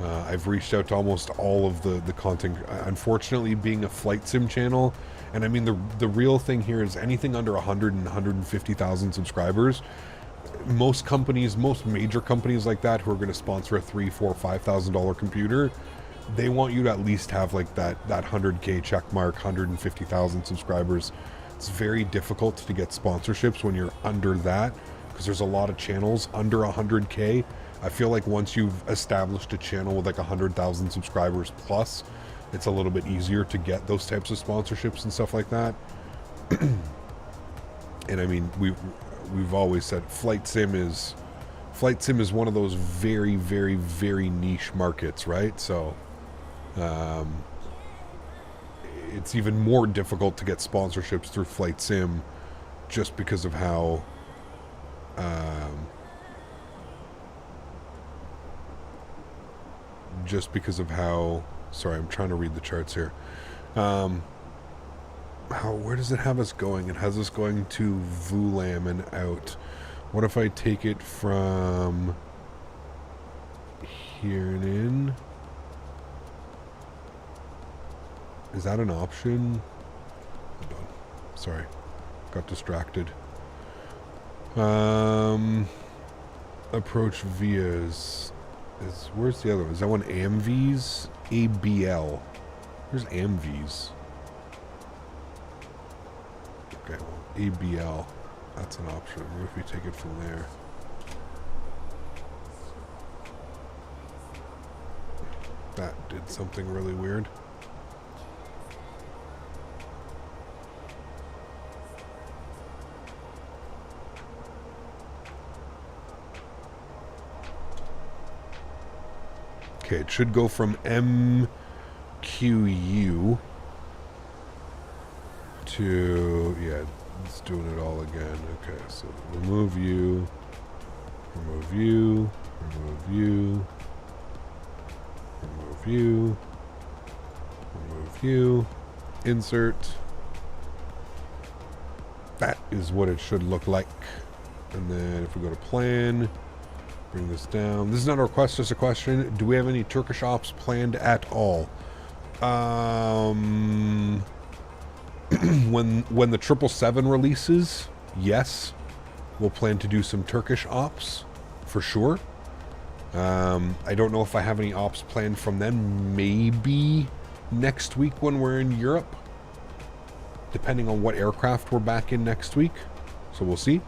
I've reached out to almost all of the content. Unfortunately, being a flight sim channel, and I mean, the real thing here is anything under 100 and 150,000 subscribers, most companies, most major companies like that who are going to sponsor a $3,000, $4,000, $5,000 computer, they want you to at least have like that 100K check mark, 150,000 subscribers. It's very difficult to get sponsorships when you're under that, because there's a lot of channels under 100K. I feel like once you've established a channel with like 100,000 subscribers plus, it's a little bit easier to get those types of sponsorships and stuff like that. And I mean, we've always said flight sim is one of those very, very, very niche markets, right? So it's even more difficult to get sponsorships through flight sim just because of how sorry, I'm trying to read the charts here. Where does it have us going? It has us going to Vulam and out. What if I take it from here and in? Is that an option? Hold on. Sorry. Got distracted. Approach vias. Where's the other one? Is that one AMVs? ABL. Where's AMVs? Okay, well, ABL. That's an option. What if we take it from there? That did something really weird. Okay, it should go from MQU to, yeah, it's doing it all again. Okay, so remove you, remove you, remove you, remove you, remove you, insert. That is what it should look like. And then if we go to plan, bring this down. This is not a request, just a question. Do we have any Turkish ops planned at all? When the 777 releases, yes, we'll plan to do some Turkish ops for sure. I don't know if I have any ops planned from them. Maybe next week when we're in Europe, depending on what aircraft we're back in next week. So we'll see.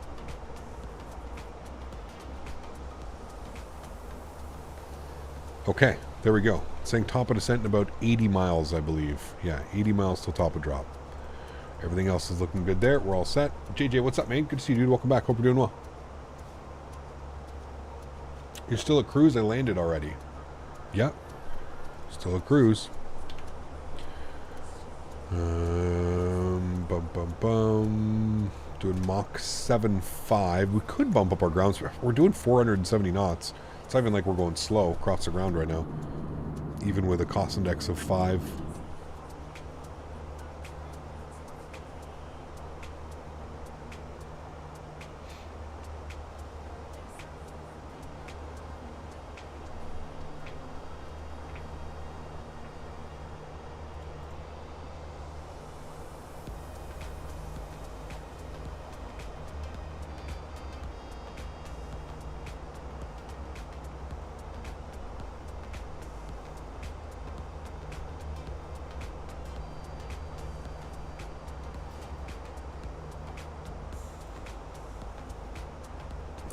Okay, there we go. It's saying top of descent in about 80 miles, I believe. Yeah, 80 miles till top of drop. Everything else is looking good there. We're all set. JJ, what's up, man? Good to see you, dude. Welcome back. Hope you're doing well. You're still at cruise? I landed already. Yep. Still at cruise. Doing Mach 7.5. We could bump up our ground speed. We're doing 470 knots. It's not even like we're going slow across the ground right now. Even with a cost index of 5.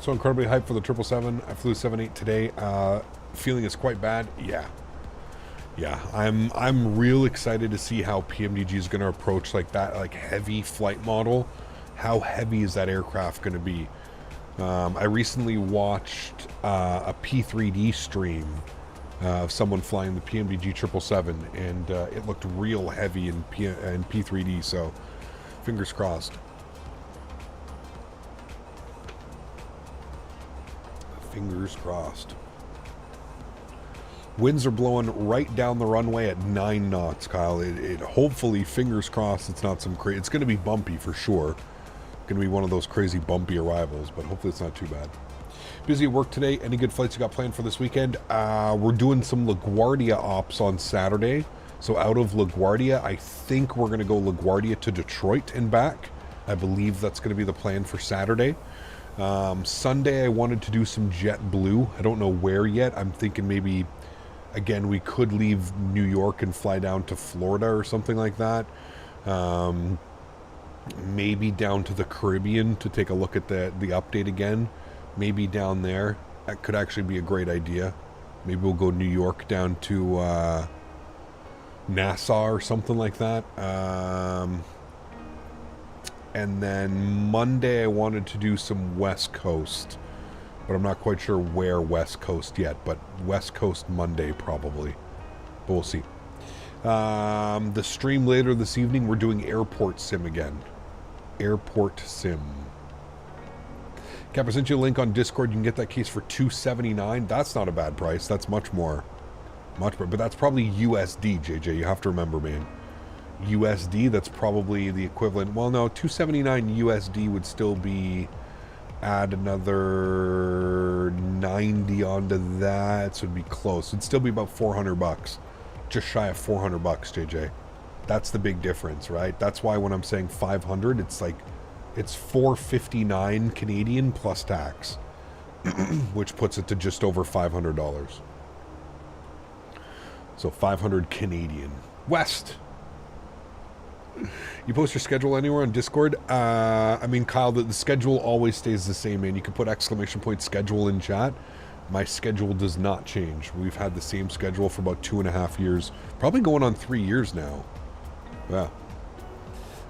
So incredibly hyped for the 777. I flew 78 today. Feeling is quite bad. Yeah. I'm real excited to see how PMDG is going to approach like that, like heavy flight model. How heavy is that aircraft going to be? I recently watched a P3D stream of someone flying the PMDG 777, and it looked real heavy in P3D. So fingers crossed. Fingers crossed. Winds are blowing right down the runway at 9 knots, Kyle. It hopefully, fingers crossed, it's not some crazy. It's going to be bumpy for sure. Going to be one of those crazy bumpy arrivals, but hopefully it's not too bad. Busy at work today. Any good flights you got planned for this weekend? We're doing some LaGuardia ops on Saturday. So out of LaGuardia, I think we're going to go LaGuardia to Detroit and back. I believe that's going to be the plan for Saturday. Sunday, I wanted to do some JetBlue. I don't know where yet. I'm thinking maybe, again, we could leave New York and fly down to Florida or something like that. Maybe down to the Caribbean to take a look at the update again. Maybe down there. That could actually be a great idea. Maybe we'll go New York down to Nassau or something like that. And then Monday I wanted to do some West Coast, but I'm not quite sure where West Coast yet, but West Coast Monday probably, but we'll see. The stream later this evening, we're doing Airport Sim again. Airport Sim. Cap, I sent you a link on Discord. You can get that case for $279. That's not a bad price. That's much more, but that's probably USD, JJ. You have to remember, man. USD, that's probably the equivalent. Well, no, $279 USD would still be, add another 90 onto that, so it'd be close. It'd still be about $400, just shy of $400, JJ. That's the big difference, right? That's why when I'm saying 500, it's like, it's $459 Canadian plus tax, which puts it to just over $500. So 500 Canadian. West. You post your schedule anywhere on Discord? I mean, Kyle, the schedule always stays the same, man. You can put ! schedule in chat. My schedule does not change. We've had the same schedule for about 2.5 years. Probably going on 3 years now. Yeah.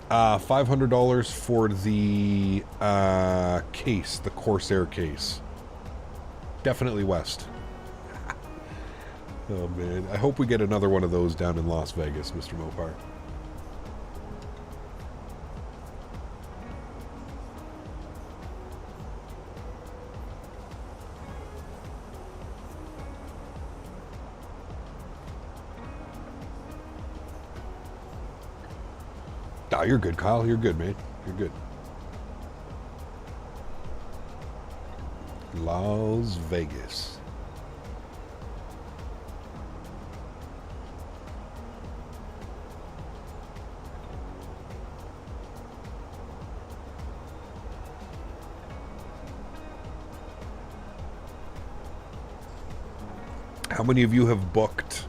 $500 for the case, the Corsair case. Definitely West. Oh, man. I hope we get another one of those down in Las Vegas, Mr. Mopar. Oh, you're good, Kyle. You're good, man. You're good. Las Vegas. How many of you have booked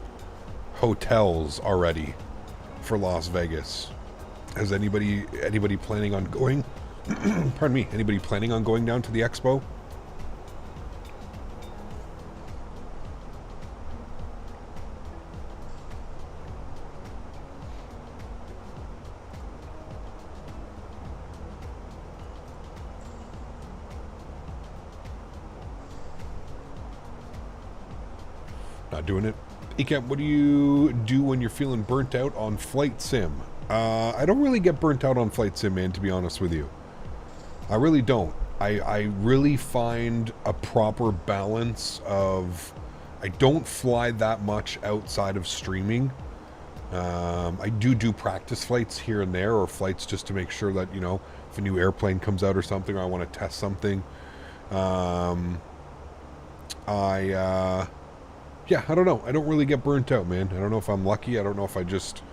hotels already for Las Vegas? Has anybody planning on going? Pardon me. Anybody planning on going down to the expo? Not doing it. Ecamp, what do you do when you're feeling burnt out on flight sim? I don't really get burnt out on flight sim, man, to be honest with you. I really don't. I really find a proper balance of... I don't fly that much outside of streaming. I do practice flights here and there, or flights just to make sure that, you know, if a new airplane comes out or something, or I want to test something. Yeah, I don't know. I don't really get burnt out, man. I don't know if I'm lucky. I don't know if I just...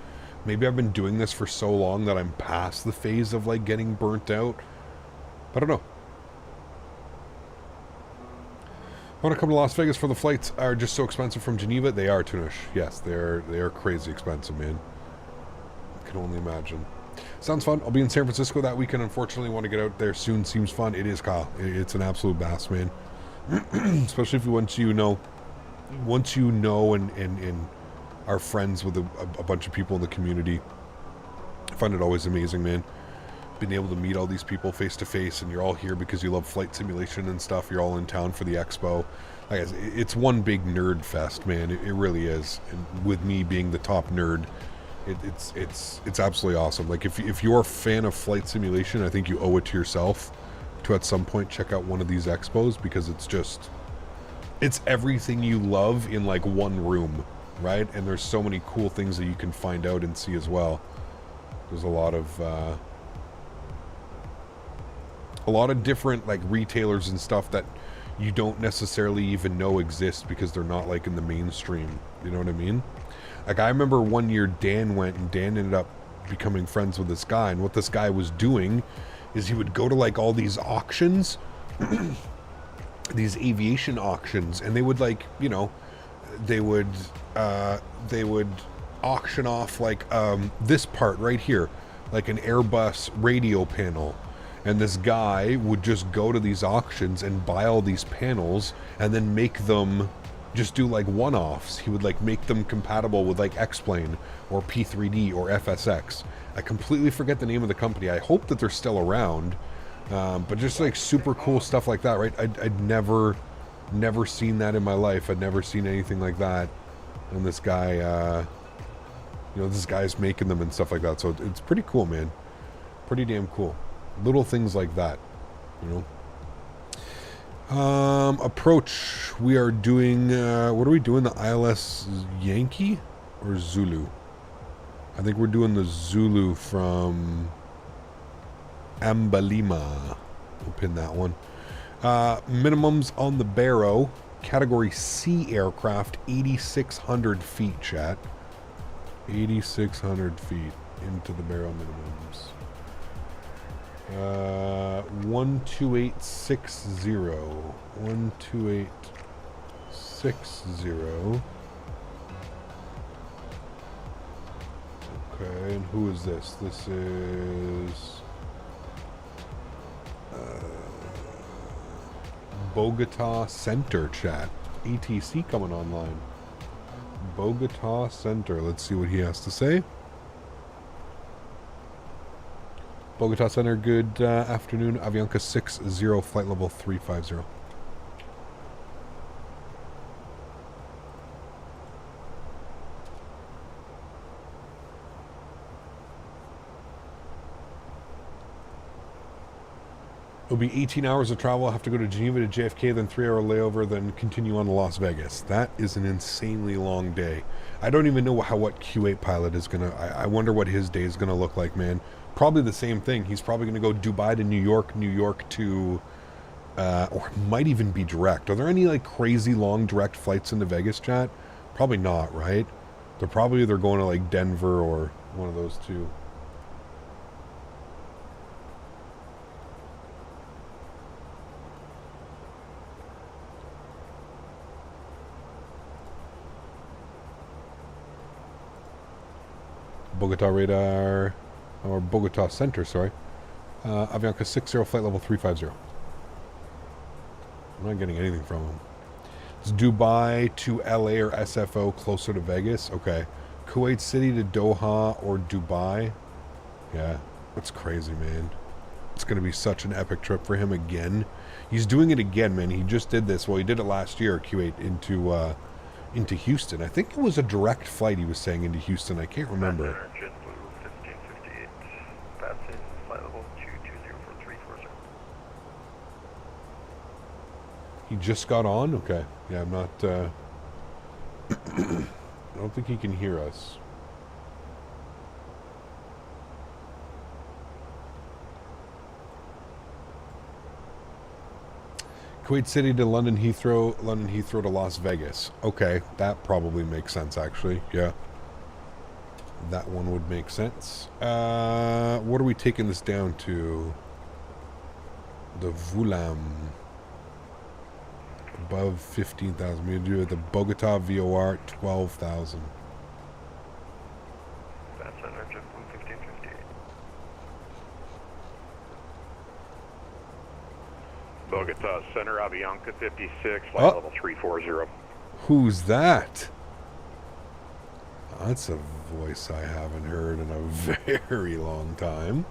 Maybe I've been doing this for so long that I'm past the phase of, like, getting burnt out. I don't know. I want to come to Las Vegas for the flights are just so expensive from Geneva. They are, Tunish. Yes, they are crazy expensive, man. I can only imagine. Sounds fun. I'll be in San Francisco that weekend. Unfortunately, want to get out there soon. Seems fun. It is, Kyle. It's an absolute blast, man. Especially if once you know and are friends with a bunch of people in the community. I find it always amazing, man. Being able to meet all these people face to face, and you're all here because you love flight simulation and stuff. You're all in town for the expo. I guess it's one big nerd fest, man. It really is. And with me being the top nerd, it's absolutely awesome. Like if you're a fan of flight simulation, I think you owe it to yourself to at some point check out one of these expos, because it's everything you love in like one room, right? And there's so many cool things that you can find out and see as well. There's a lot of different like retailers and stuff that you don't necessarily even know exist because they're not like in the mainstream. You know what I mean? Like I remember one year Dan went, and Dan ended up becoming friends with this guy, and what this guy was doing is he would go to like all these auctions, these aviation auctions, and they would like, you know, they would auction off like this part right here, like an Airbus radio panel. And this guy would just go to these auctions and buy all these panels and then make them just do like one-offs. He would like make them compatible with like X-Plane or P3D or FSX. I completely forget the name of the company. I hope that they're still around. But just like super cool stuff like that, right? I'd never seen that in my life. I'd never seen anything like that. And this guy, this guy's making them and stuff like that. So it's pretty cool, man. Pretty damn cool. Little things like that, you know. Approach. We are doing, what are we doing? The ILS Yankee or Zulu? I think we're doing the Zulu from Ambalima. We'll pin that one. Minimums on the Barrow. Category C aircraft, 8,600 feet, chat. 8,600 feet into the Barrow minimums. 12860. 12860. Okay, and who is this? This is Bogota Center, chat. ATC coming online. Bogota Center. Let's see what he has to say. Bogota Center, good afternoon. Avianca 60, flight level 350. It'll be 18 hours of travel. I'll have to go to Geneva to JFK, then 3-hour layover, then continue on to Las Vegas. That is an insanely long day. I don't even know what Q8 pilot is going to... I wonder what his day is going to look like, man. Probably the same thing. He's probably going to go Dubai to New York, New York to... or it might even be direct. Are there any like crazy long direct flights into Vegas, chat? Probably not, right? They're probably either going to like Denver or one of those two. Bogota radar, or Bogota Center, sorry. Avianca 60, flight level 350. I'm not getting anything from him. It's Dubai to LA or SFO closer to Vegas. Okay. Kuwait City to Doha or Dubai. Yeah, that's crazy, man. It's going to be such an epic trip for him again. He's doing it again, man. He just did this. Well, he did it last year, Q8, into Houston. I think it was a direct flight he was saying into Houston. I can't remember.
JetBlue 1558. Passing flight level 2204340.
He just got on? Okay. Yeah, I'm not... I don't think he can hear us. Kuwait City to London Heathrow, London Heathrow to Las Vegas. Okay, that probably makes sense, actually. Yeah. That one would make sense. What are we taking this down to? The Vulam. Above 15,000. We're going to do the Bogota VOR 12,000.
That's under JetBlue 1558.
Bogota Center, Avianca 56, flight
Oh.
level 340.
Who's that? That's a voice I haven't heard in a very long time.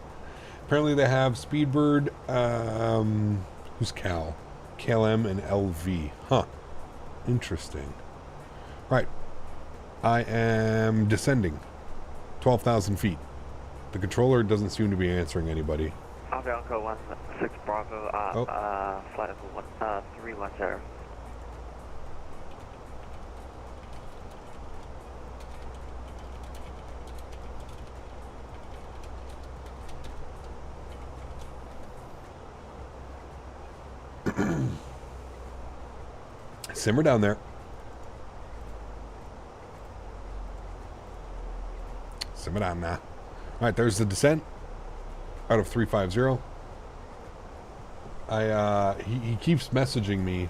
Apparently they have Speedbird, who's Cal? KLM and LV. Huh. Interesting. Right. I am descending. 12,000 feet. The controller doesn't seem to be answering anybody.
Avianca 16 Bravo, flight level 310.
Simmer down there. Simmer down now. Alright, there's the descent out of 350. He keeps messaging me,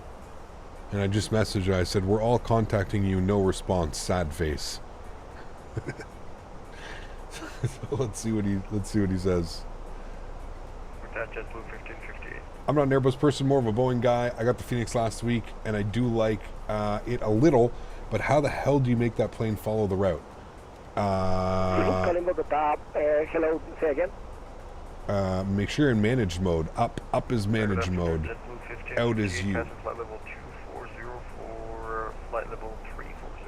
and I just messaged her. I said, we're all contacting you, no response, sad face. So let's see what he says.
JetBlue 1558.
I'm not an Airbus person, more of a Boeing guy. I got the Fenix last week, and I do like it a little, but how the hell do you make that plane follow the route?
Calling Bogota. Hello, say again.
Make sure you're in managed mode. Up is managed mode. Out is you.
Flight level 240 for flight level 340.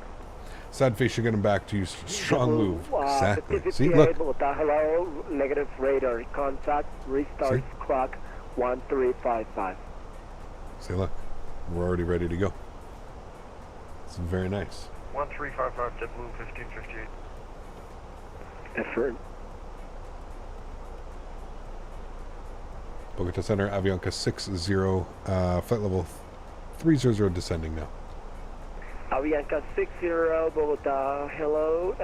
Sad face, you're getting back to you. Strong move. Exactly. See,
58,
look.
Bogota, hello. Negative radar contact. Restart clock 1355.
See, look. We're already ready to go. It's very nice.
1355 JetBlue 1558.
Affirm.
Bogota Center, Avianca 60, flight level 300 descending now.
Avianca 60, Bogota, hello.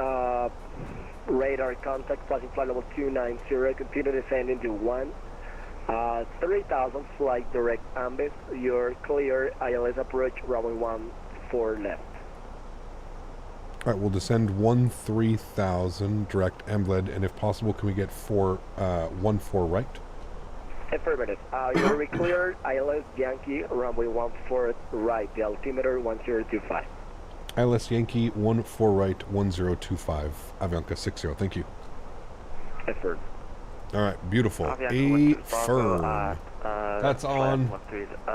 Radar contact, passing flight level 290, continue descending to 3000, flight direct ambis. You're clear, ILS approach, runway 14 left.
Alright, we'll descend 13,000 direct Embled, and if possible, can we get 14 right?
Affirmative. You're clear, ILS Yankee, runway 14 right, the altimeter 1025.
ILS Yankee 14 right, 1025, Avianca 60, thank you.
Affirm.
Alright, beautiful. Affirm. That's on.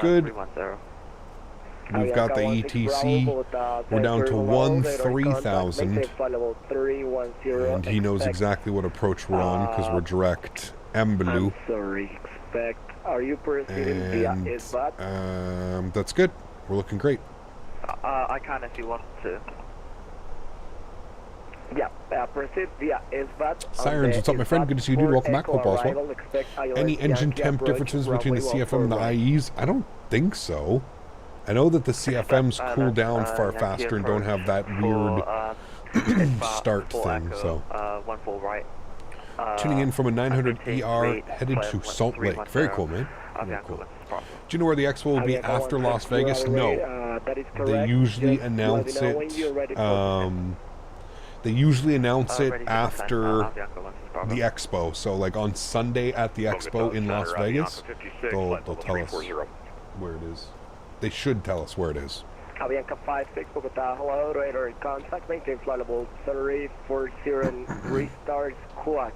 Good. We've got the ETC. We're down to 13,000. And he knows exactly what approach we're on because we're direct Blue.
Sorry, are you proceeding via SBAT?
That's good. We're looking great.
I can if you want to.
Yeah, proceed via SBAT.
Sirens, what's up, my friend? Good to see you, dude. Welcome back. Hope all's well. Any engine temp differences between the CFM and the IEs? I don't think so. I know that the CFMs cool down far faster and don't have that weird start thing. So, tuning in from a 900 ER headed to Salt Lake. Very cool, man. Very cool. Do you know where the expo will be after Las Vegas? No. They usually announce it. They usually announce it after the expo. So, like on Sunday at the expo in Las Vegas, they'll tell us where it is. They should tell us where it is.
Avianca 56, Bogota, hello, radar contact, maintain flight level 3040 and restart clock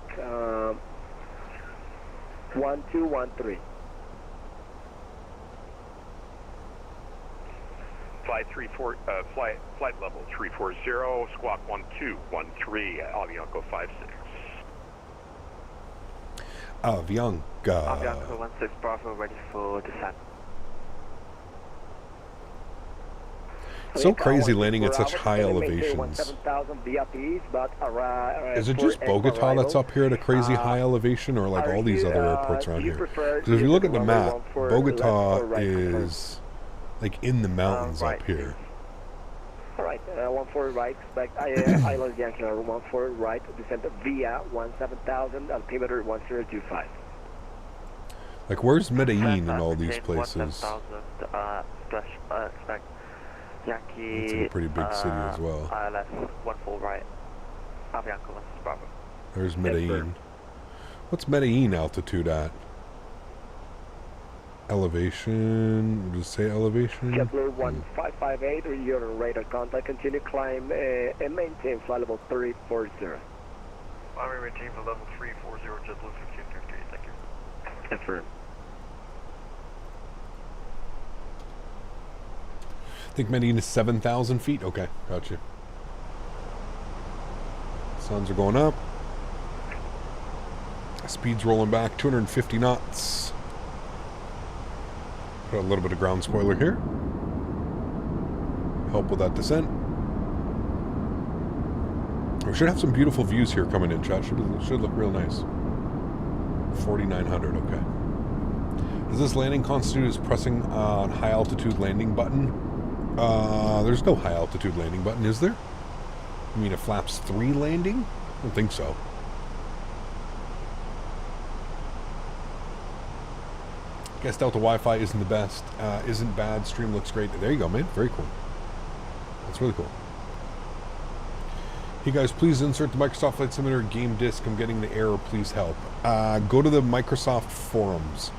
1213.
Flight level 340, squawk 1213, Avianca 56.
Avianca.
Avianca 16 Bravo, ready for descent.
So crazy landing at such high elevations. Is it just Bogota that's up here at a crazy high elevation, or like all these other airports around here? Because if you look at the map, Bogota is like in the mountains up here.
Alright, 14 right, expect Island Yankee 14 right, descend via 17,000, altimeter 1025.
Like, where's Medellin and all these places?
Expect Yankee.
It's in a pretty big city as well.
ILS 14 right, Avianca 16 Bravo.
There's Medellin. What's Medellin altitude at? elevation. We'll just say elevation.
JetBlue 1558, you're on radar contact. Continue climb and maintain flight level 340.
I'm maintain for level 340, JetBlue 1558, thank you.
Affirm.
I think Medina is 7,000 feet. Okay, got you. Suns are going up. Speed's rolling back, 250 knots. Put a little bit of ground spoiler here. Help with that descent. We should have some beautiful views here coming in, chat. Should look real nice. 4,900, okay. Does this landing constitute as pressing on high altitude landing button? There's no high altitude landing button, is there? You mean a flaps 3 landing? I don't think so. Guess Delta Wi-Fi isn't the best. Isn't bad. Stream looks great. There you go, man. Very cool. That's really cool. Hey guys, please insert the Microsoft Flight Simulator game disc. I'm getting the error. Please help. Go to the Microsoft forums.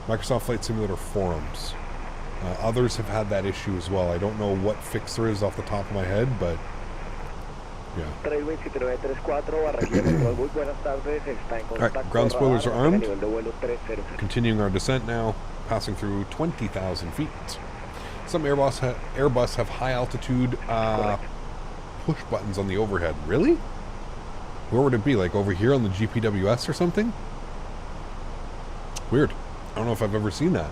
Microsoft Flight Simulator forums. Others have had that issue as well. I don't know what fix there is off the top of my head, but yeah. Alright, ground spoilers are armed. Continuing our descent now, passing through 20,000 feet. Some Airbus have high altitude push buttons on the overhead. Really? Where would it be? Like over here on the GPWS or something? Weird. I don't know if I've ever seen that.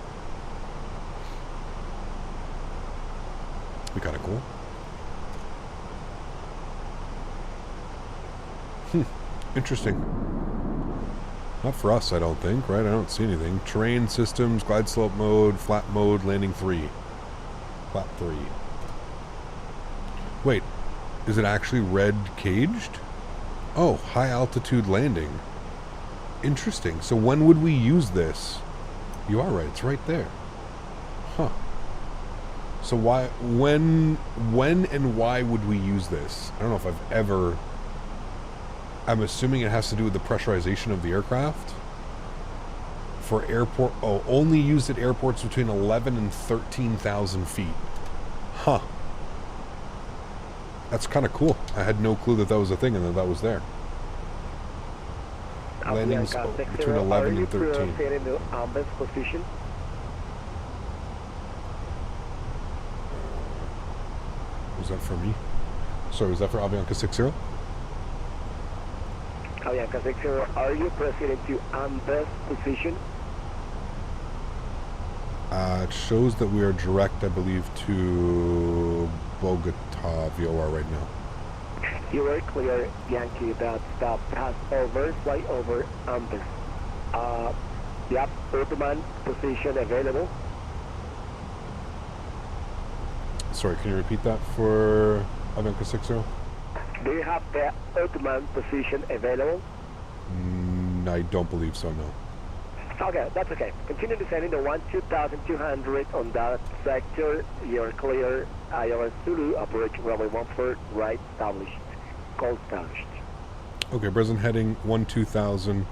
Be kind of cool. Interesting. Not for us, I don't think, right? I don't see anything. Terrain systems, glide slope mode, flat mode, landing 3. Flat 3. Wait, is it actually red caged? Oh, high altitude landing. Interesting. So when would we use this? You are right, it's right there. Huh. So when and why would we use this? I don't know if I've ever... I'm assuming it has to do with the pressurization of the aircraft. For airport... Oh, only used at airports between 11 and 13,000 feet. Huh. That's kind of cool. I had no clue that that was a thing and that was there. Landings between 11 and 13.
Position?
Was that for me? Sorry, was that for Avianca 60?
Avianca 60, are you proceeding to best position?
It shows that we are direct, I believe, to Bogota VOR right now.
You are clear, Yankee, that stop pass over, fly over Ambus. Yep, Ottoman position available.
Sorry, can you repeat that for Avianca 60?
Do you have the Ottoman position available?
I don't believe so, no.
Okay, that's okay. Continue descending the 12,200 on that sector. You're clear. ILS Zulu, approach runway 14 right, established. Call established.
Okay, present heading 12,000,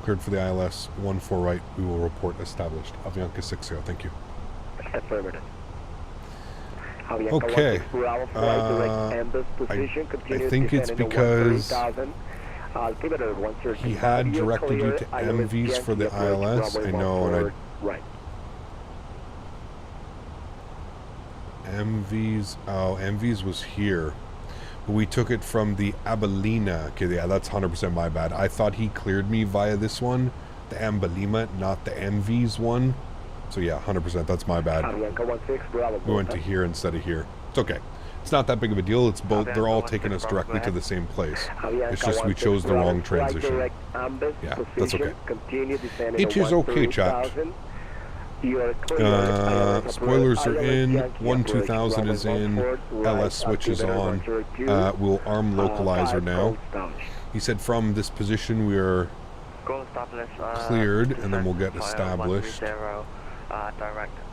cleared for the ILS 14 right. We will report established. Avianca 60, thank you.
Affirmative.
Okay. I think it's because he had directed you to MVs for the ILS. I know, and
right.
MVs. Oh, MVs was here. We took it from the Abelina. Okay, yeah, that's 100% my bad. I thought he cleared me via this one, the Ambalima, not the MVs one. So yeah, 100%. That's my bad. We went to here instead of here. It's okay. It's not that big of a deal. It's both. They're all taking us directly to the same place. It's just we chose the wrong transition. Yeah, that's okay. It is okay, chat. Spoilers are in. 12,000 is in. LS switch is on. We'll arm localizer now. He said from this position we are cleared, and then we'll get established.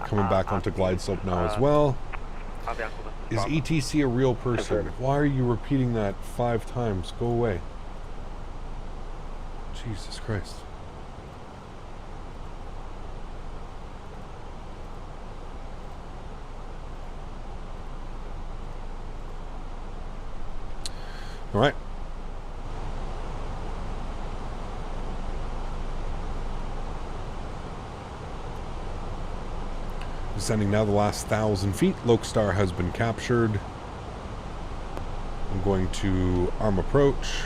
Coming back onto glide slope now as well. Is ETC a real person? Why are you repeating that 5 times? Go away. Jesus Christ. All right. Descending now the last 1,000 feet. Lokestar has been captured. I'm going to arm approach.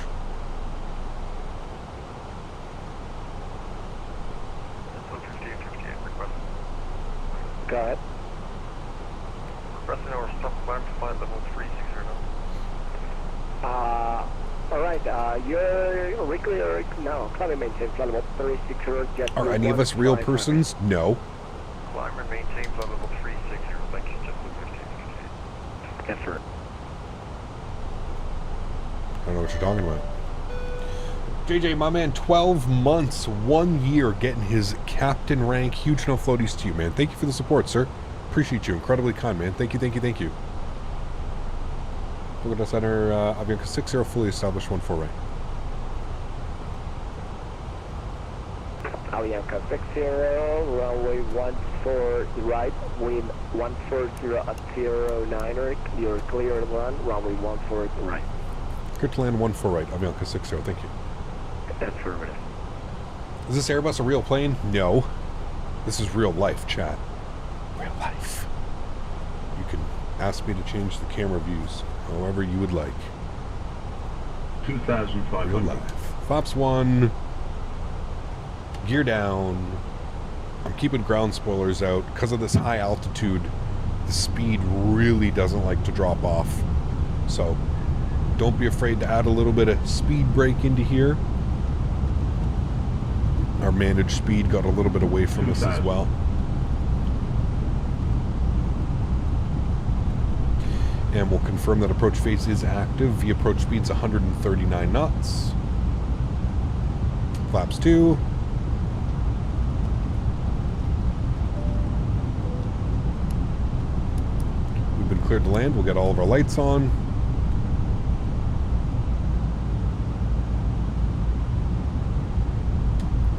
Go ahead.
Requesting our stop climb to flight level 360 now.
Alright, you're reclear now. Climb and maintain flight level 360. Jet
Are any of us real persons? No.
Climb and maintain flight level 360. Thank you, JetBlue 1558.
Yes, sir.
I don't know what you're talking about. JJ, my man, 12 months, 1 year getting his captain rank. Huge no floaties to you, man. Thank you for the support, sir. Appreciate you. Incredibly kind, man. Thank you, thank you, thank you. Bogota Center, Avianca 60, fully established 14 right.
Avianca 60, runway 14 right, wind 140 at 09, you're clear to land, runway 14 right.
Clear to land 14 right, Avianca 60, thank you.
Affirmative.
Is this Airbus a real plane? No. This is real life, chat. Real life. You can ask me to change the camera views however you would like.
2,500.
Real life. Flaps 1. Gear down. I'm keeping ground spoilers out. Because of this high altitude, the speed really doesn't like to drop off. So, don't be afraid to add a little bit of speed brake into here. Our managed speed got a little bit away from us as well. And we'll confirm that approach phase is active. The approach speed's 139 knots. Flaps 2. We've been cleared to land. We'll get all of our lights on.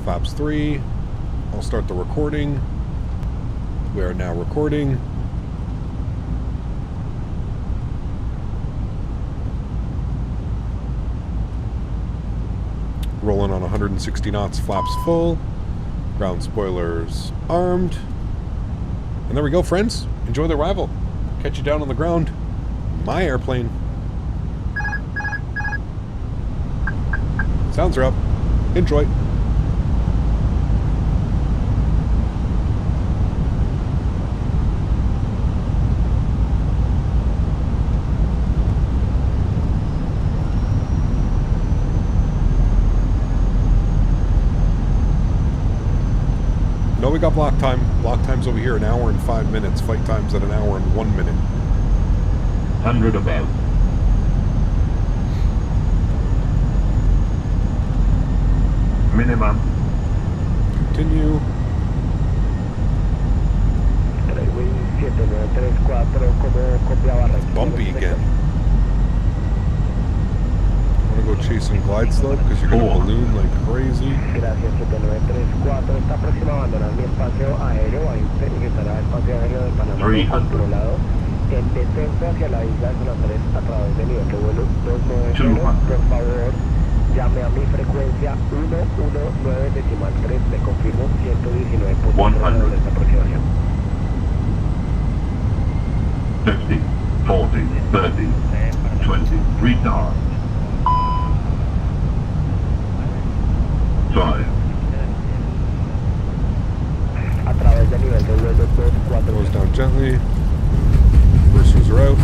Flaps 3. I'll start the recording. We are now recording. Rolling on 160 knots, flaps full. Ground spoilers armed. And there we go, friends. Enjoy the arrival. Catch you down on the ground. My airplane. Sounds are up. Enjoy. No, we got block time. Block time's over here, 1 hour and 5 minutes. Flight time's at 1 hour and 1 minute.
100 above. Minimum.
Continue. Bumpy again. Want to go chasing glide slope because you're going to balloon like crazy.
Gracias, 7934, está próximo a abandonar mi espacio aéreo, a ingresará al espacio aéreo del Panamá controlado en descenso hacia la isla de San Andrés a través del nivel de vuelo 290. Por favor, llame a mi frecuencia 119.3, le confirmo 119.3 de esta aproximación.
50, 40, 30, 20, retard. 5.
A través del nivel de vuelo 240.
Goes down gently. Reversers are out.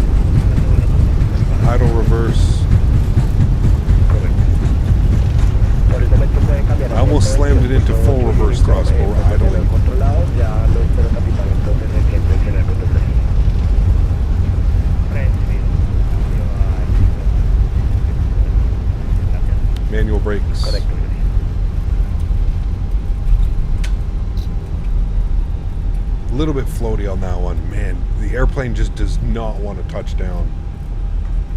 Idle reverse. I almost slammed it into full reverse thrust, but we're idling. Manual brakes.
Correct.
A little bit floaty on that one. Man, the airplane just does not want to touch down.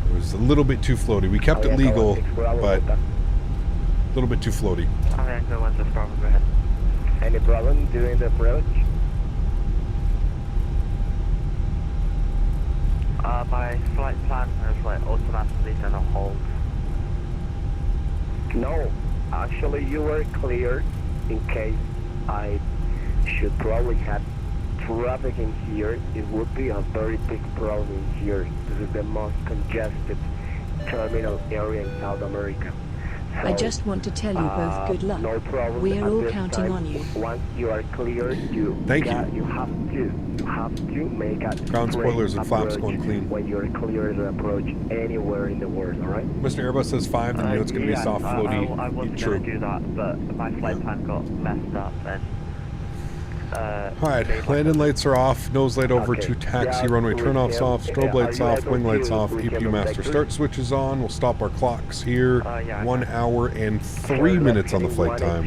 It was a little bit too floaty. We kept it legal, but a little bit too floaty.
Any problem during the approach?
My flight plan is like automatically gonna hold
No, actually you were cleared in case I should probably have traffic in here. It would be a very big problem here. This is the most congested terminal area in South America. So,
I just want to tell you both good luck.
No problem.
We are
At
all
this
counting
time,
on you.
Once you are cleared, you have to make a
Ground spoilers and flaps going clean.
when you're cleared to approach anywhere in the world, alright?
Mr. Airbus says 5, then you know it's going to be a soft floaty.
I was
True.
going to do that, but my flight plan got messed up and...
Alright, landing lights are off, nose light over to taxi, runway turnoffs off, strobe lights off, wing lights off, APU master start switches on. We'll stop our clocks here. 1 hour and 3 minutes on the flight time.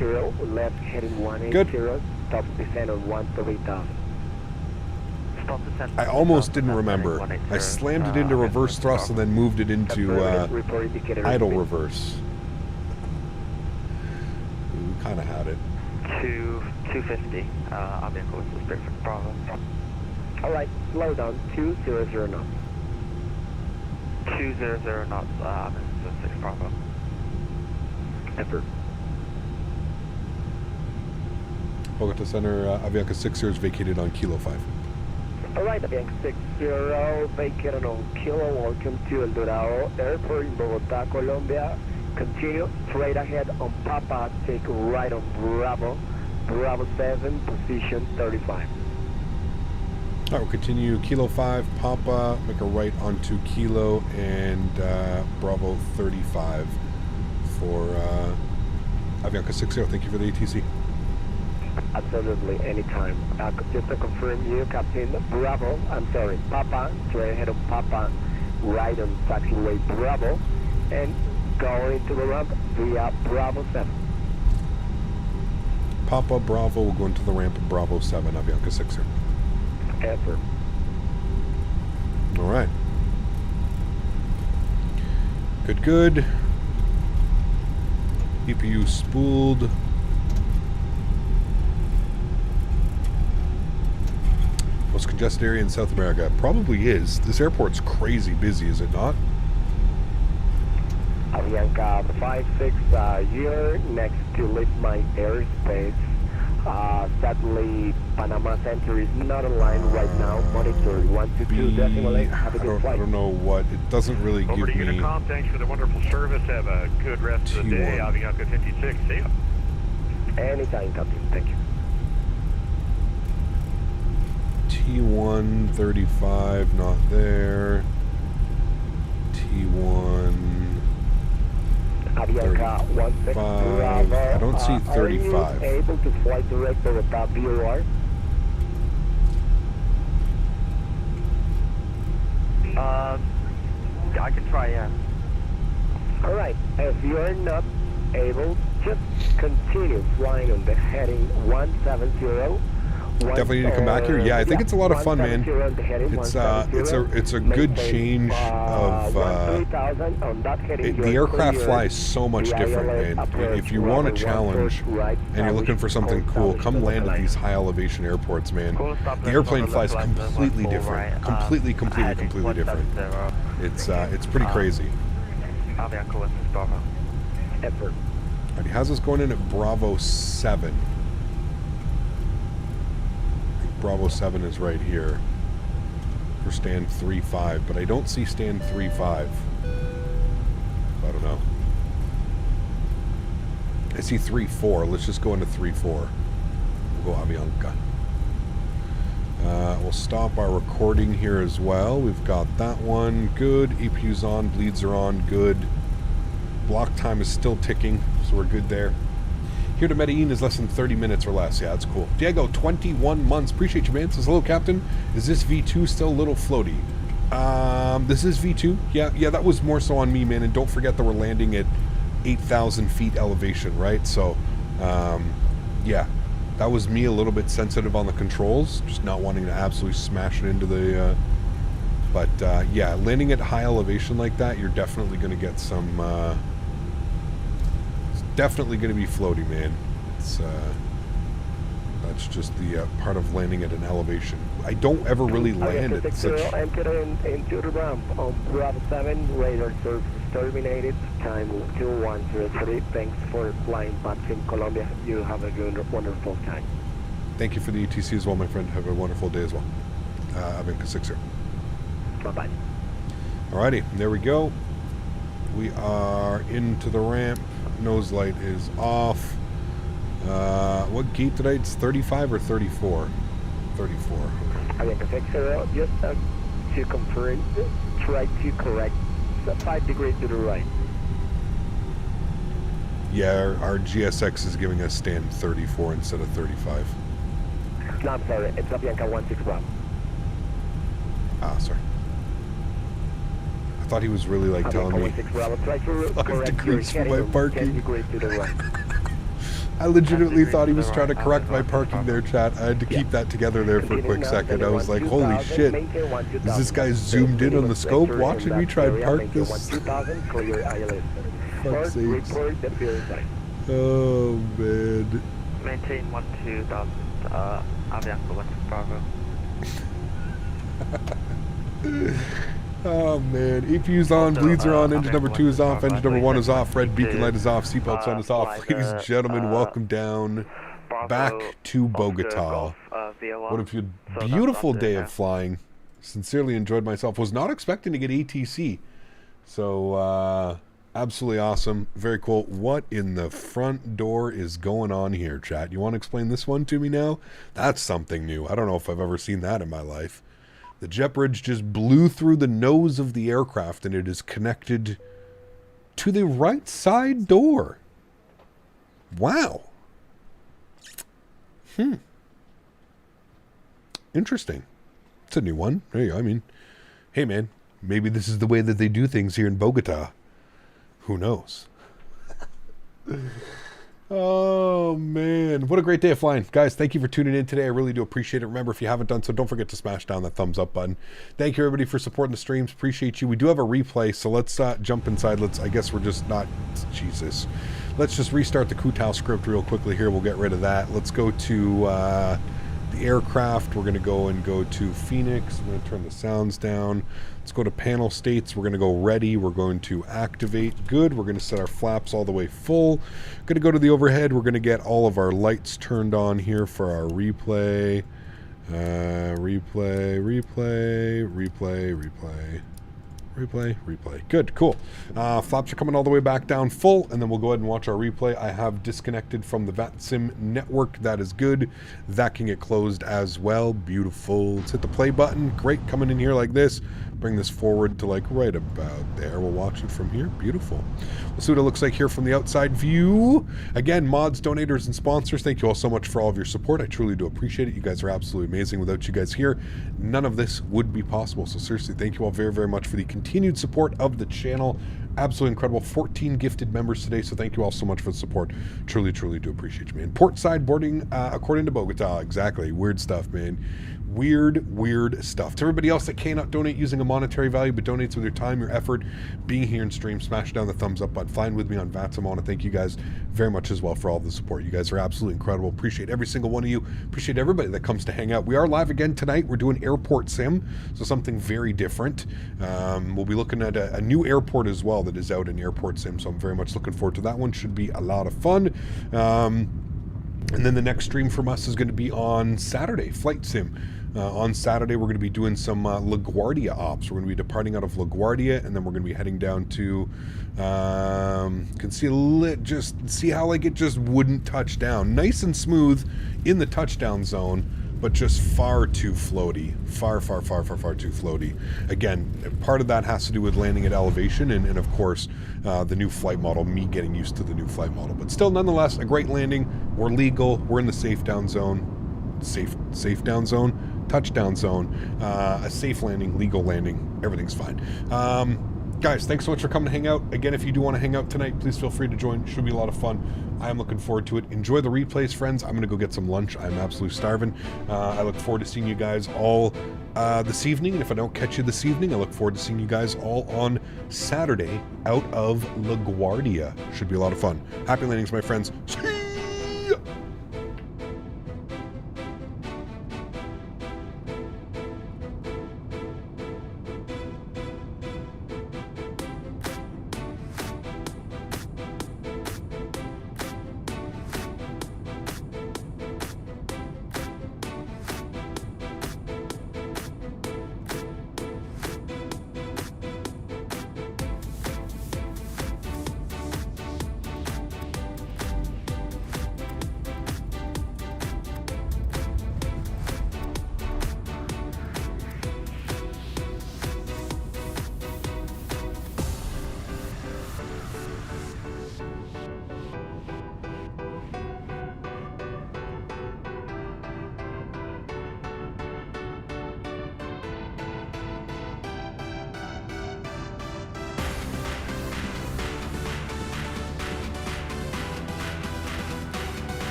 Left heading 180,
Good.
stop descent on 130,000.
I almost didn't remember. I slammed it into reverse thrust and then moved it into idle reverse. We kind of had it.
250, Avianca was straight for Bravo.
Alright, slow down, 200 knots.
200 knots, Avianca 6 Bravo.
Effort.
Bogota Center, Avianca 60 is vacated on Kilo 5.
Alright, Avianca 60, vacated on Kilo. Welcome to El Dorado Airport in Bogota, Colombia. Continue straight ahead on Papa, take right on Bravo. Bravo 7, position 35.
Alright, we'll continue Kilo 5, Papa, make a right onto Kilo and Bravo 35 for Avianca 60. Thank you for the ATC.
Absolutely, anytime. Just to confirm you, Captain Papa, straight ahead on Papa, right on taxiway Bravo, and going to the ramp via Bravo 7.
Papa Bravo will go into the ramp of Bravo 7, Avianca 60.
Effort.
Alright. Good. EPU spooled. Most congested area in South America. Probably is. This airport's crazy busy, is it not?
Avianca 56, you're next to leave my airspace. Sadly, Panama Center is not aligned right now. Monitor 122 decimal 8. Have a good flight.
I don't know what. It doesn't really give
Over to
me...
Unicom. Thanks for the wonderful service. Have a good rest of the day. Avianca 56. See ya.
Anytime, Captain. Thank you.
T1 35, not there. T1
Avianca 16 Bravo.
I don't see 35.
Are you able to fly direct over top BOR?
I can try, yeah.
Alright, if you're not able, just continue flying on the heading 170.
Definitely need to come back here. Yeah, I think it's a lot of fun, man. It's a good change of the aircraft flies so much different, man. If you want a challenge and you're looking for something cool, come land at these high elevation airports, man. The airplane flies completely different, completely different. It's pretty crazy. He has us going in at Bravo 7. Bravo 7 is right here for stand 3-5, but I don't see stand 3-5. I don't know. I see 3-4. Let's just go into 3-4. We'll go Avianca. We'll stop our recording here as well. We've got that one. Good. EPU's on. Bleeds are on. Good. Block time is still ticking, so we're good there. Here to Medellin is less than 30 minutes or less. Yeah, that's cool. Diego, 21 months. Appreciate you, man. Says, hello, Captain. Is this V2 still a little floaty? This is V2. Yeah, that was more so on me, man. And don't forget that we're landing at 8,000 feet elevation, right? So, yeah, that was me a little bit sensitive on the controls. Just not wanting to absolutely smash it into the... yeah, landing at high elevation like that, you're definitely going to get some... definitely going to be floaty, man. It's that's just the part of landing at an elevation. I don't ever really land at such...
Enter into the ramp on Bravo 7, radar surface terminated. Time 2103. Thanks for flying back from Colombia. You have a good, wonderful time.
Thank you for the ETC as well, my friend. Have a wonderful day as well. Avianca 60.
Bye-bye.
Alrighty, there we go. We are into the ramp. Nose light is off. What gate did I? It's 35 or 34? 34.
Avianca 60, just to confirm, try to correct 5 degrees to the right.
Yeah, our GSX is giving us stand 34 instead of 35.
No, I'm sorry. It's Avianca 16 Bravo.
Ah, sorry. I thought he was really like telling me 5 degrees for my parking.
10 degrees to the right.
I legitimately thought he was trying to correct my parking there, chat. I had to keep that together there for a quick second. I was like, holy shit. Is this guy zoomed in on the scope watching me try and park this? Fuck's sakes. Oh, man.
Maintain 12,000, Avianca 16 Bravo.
Oh man, APU's on, bleeds are on, engine number 2 is off, engine number 1 is off, red beacon light is off, seatbelt sign is off. Ladies and gentlemen, welcome down back to Bogota. What a beautiful day of flying. Sincerely enjoyed myself. Was not expecting to get ATC. So, absolutely awesome. Very cool. What in the front door is going on here, chat? You want to explain this one to me now? That's something new. I don't know if I've ever seen that in my life. The jet bridge just blew through the nose of the aircraft and it is connected to the right side door. Wow. Interesting. It's a new one. Hey, I mean, hey man, maybe this is the way that they do things here in Bogota. Who knows? Oh man, what a great day of flying. Guys, thank you for tuning in today. I really do appreciate it. Remember, if you haven't done so, don't forget to smash down that thumbs up button. Thank you everybody for supporting the streams. Appreciate you. We do have a replay, so let's jump inside. I guess we're just not, Jesus. Let's just restart the Kutao script real quickly here. We'll get rid of that. Let's go to the aircraft. We're going to go to Fenix. I'm going to turn the sounds down. Let's go to panel states. We're going to go ready. We're going to activate. Good. We're going to set our flaps all the way full. Going to go to the overhead. We're going to get all of our lights turned on here for our replay. Replay. Good, cool. Flaps are coming all the way back down full, and then we'll go ahead and watch our replay. I have disconnected from the VATSIM network. That is good. That can get closed as well. Beautiful. Let's hit the play button. Great, coming in here like this. Bring this forward to like right about there. We'll watch it from here. Beautiful. We'll see what it looks like here from the outside view. Again, mods, donators, and sponsors, thank you all so much for all of your support. I truly do appreciate it. You guys are absolutely amazing. Without you guys here, none of this would be possible. So seriously, thank you all very, very much for the continued support of the channel. Absolutely incredible. 14 gifted members today, so thank you all so much for the support. Truly, truly do appreciate you, man. Port side boarding according to Bogota. Exactly. Weird stuff, man. Weird stuff. To everybody else that cannot donate using a monetary value but donates with your time, your effort, being here in stream, smash down the thumbs up button, flying with me on VATS. I want to thank you guys very much as well for all the support. You guys are absolutely incredible. Appreciate every single one of you. Appreciate everybody that comes to hang out. We are live again tonight. We're doing airport sim, so something very different. We'll be looking at a new airport as well that is out in airport sim, so I'm very much looking forward to that one. Should be a lot of fun. And then the next stream from us is going to be on Saturday, Flight Sim. On Saturday, we're going to be doing some LaGuardia ops. We're going to be departing out of LaGuardia, and then we're going to be heading down to, can see just see how like it just wouldn't touch down. Nice and smooth in the touchdown zone, but just far too floaty. Far too floaty. Again, part of that has to do with landing at elevation and of course, the new flight model, me getting used to the new flight model. But still, nonetheless, a great landing. We're legal. We're in the safe down zone. Safe down zone. Touchdown zone. A safe landing. Legal landing. Everything's fine. Guys, thanks so much for coming to hang out. Again, if you do want to hang out tonight, please feel free to join. Should be a lot of fun. I am looking forward to it. Enjoy the replays, friends. I'm going to go get some lunch. I'm absolutely starving. I look forward to seeing you guys all this evening. And if I don't catch you this evening, I look forward to seeing you guys all on Saturday out of LaGuardia. Should be a lot of fun. Happy landings, my friends. See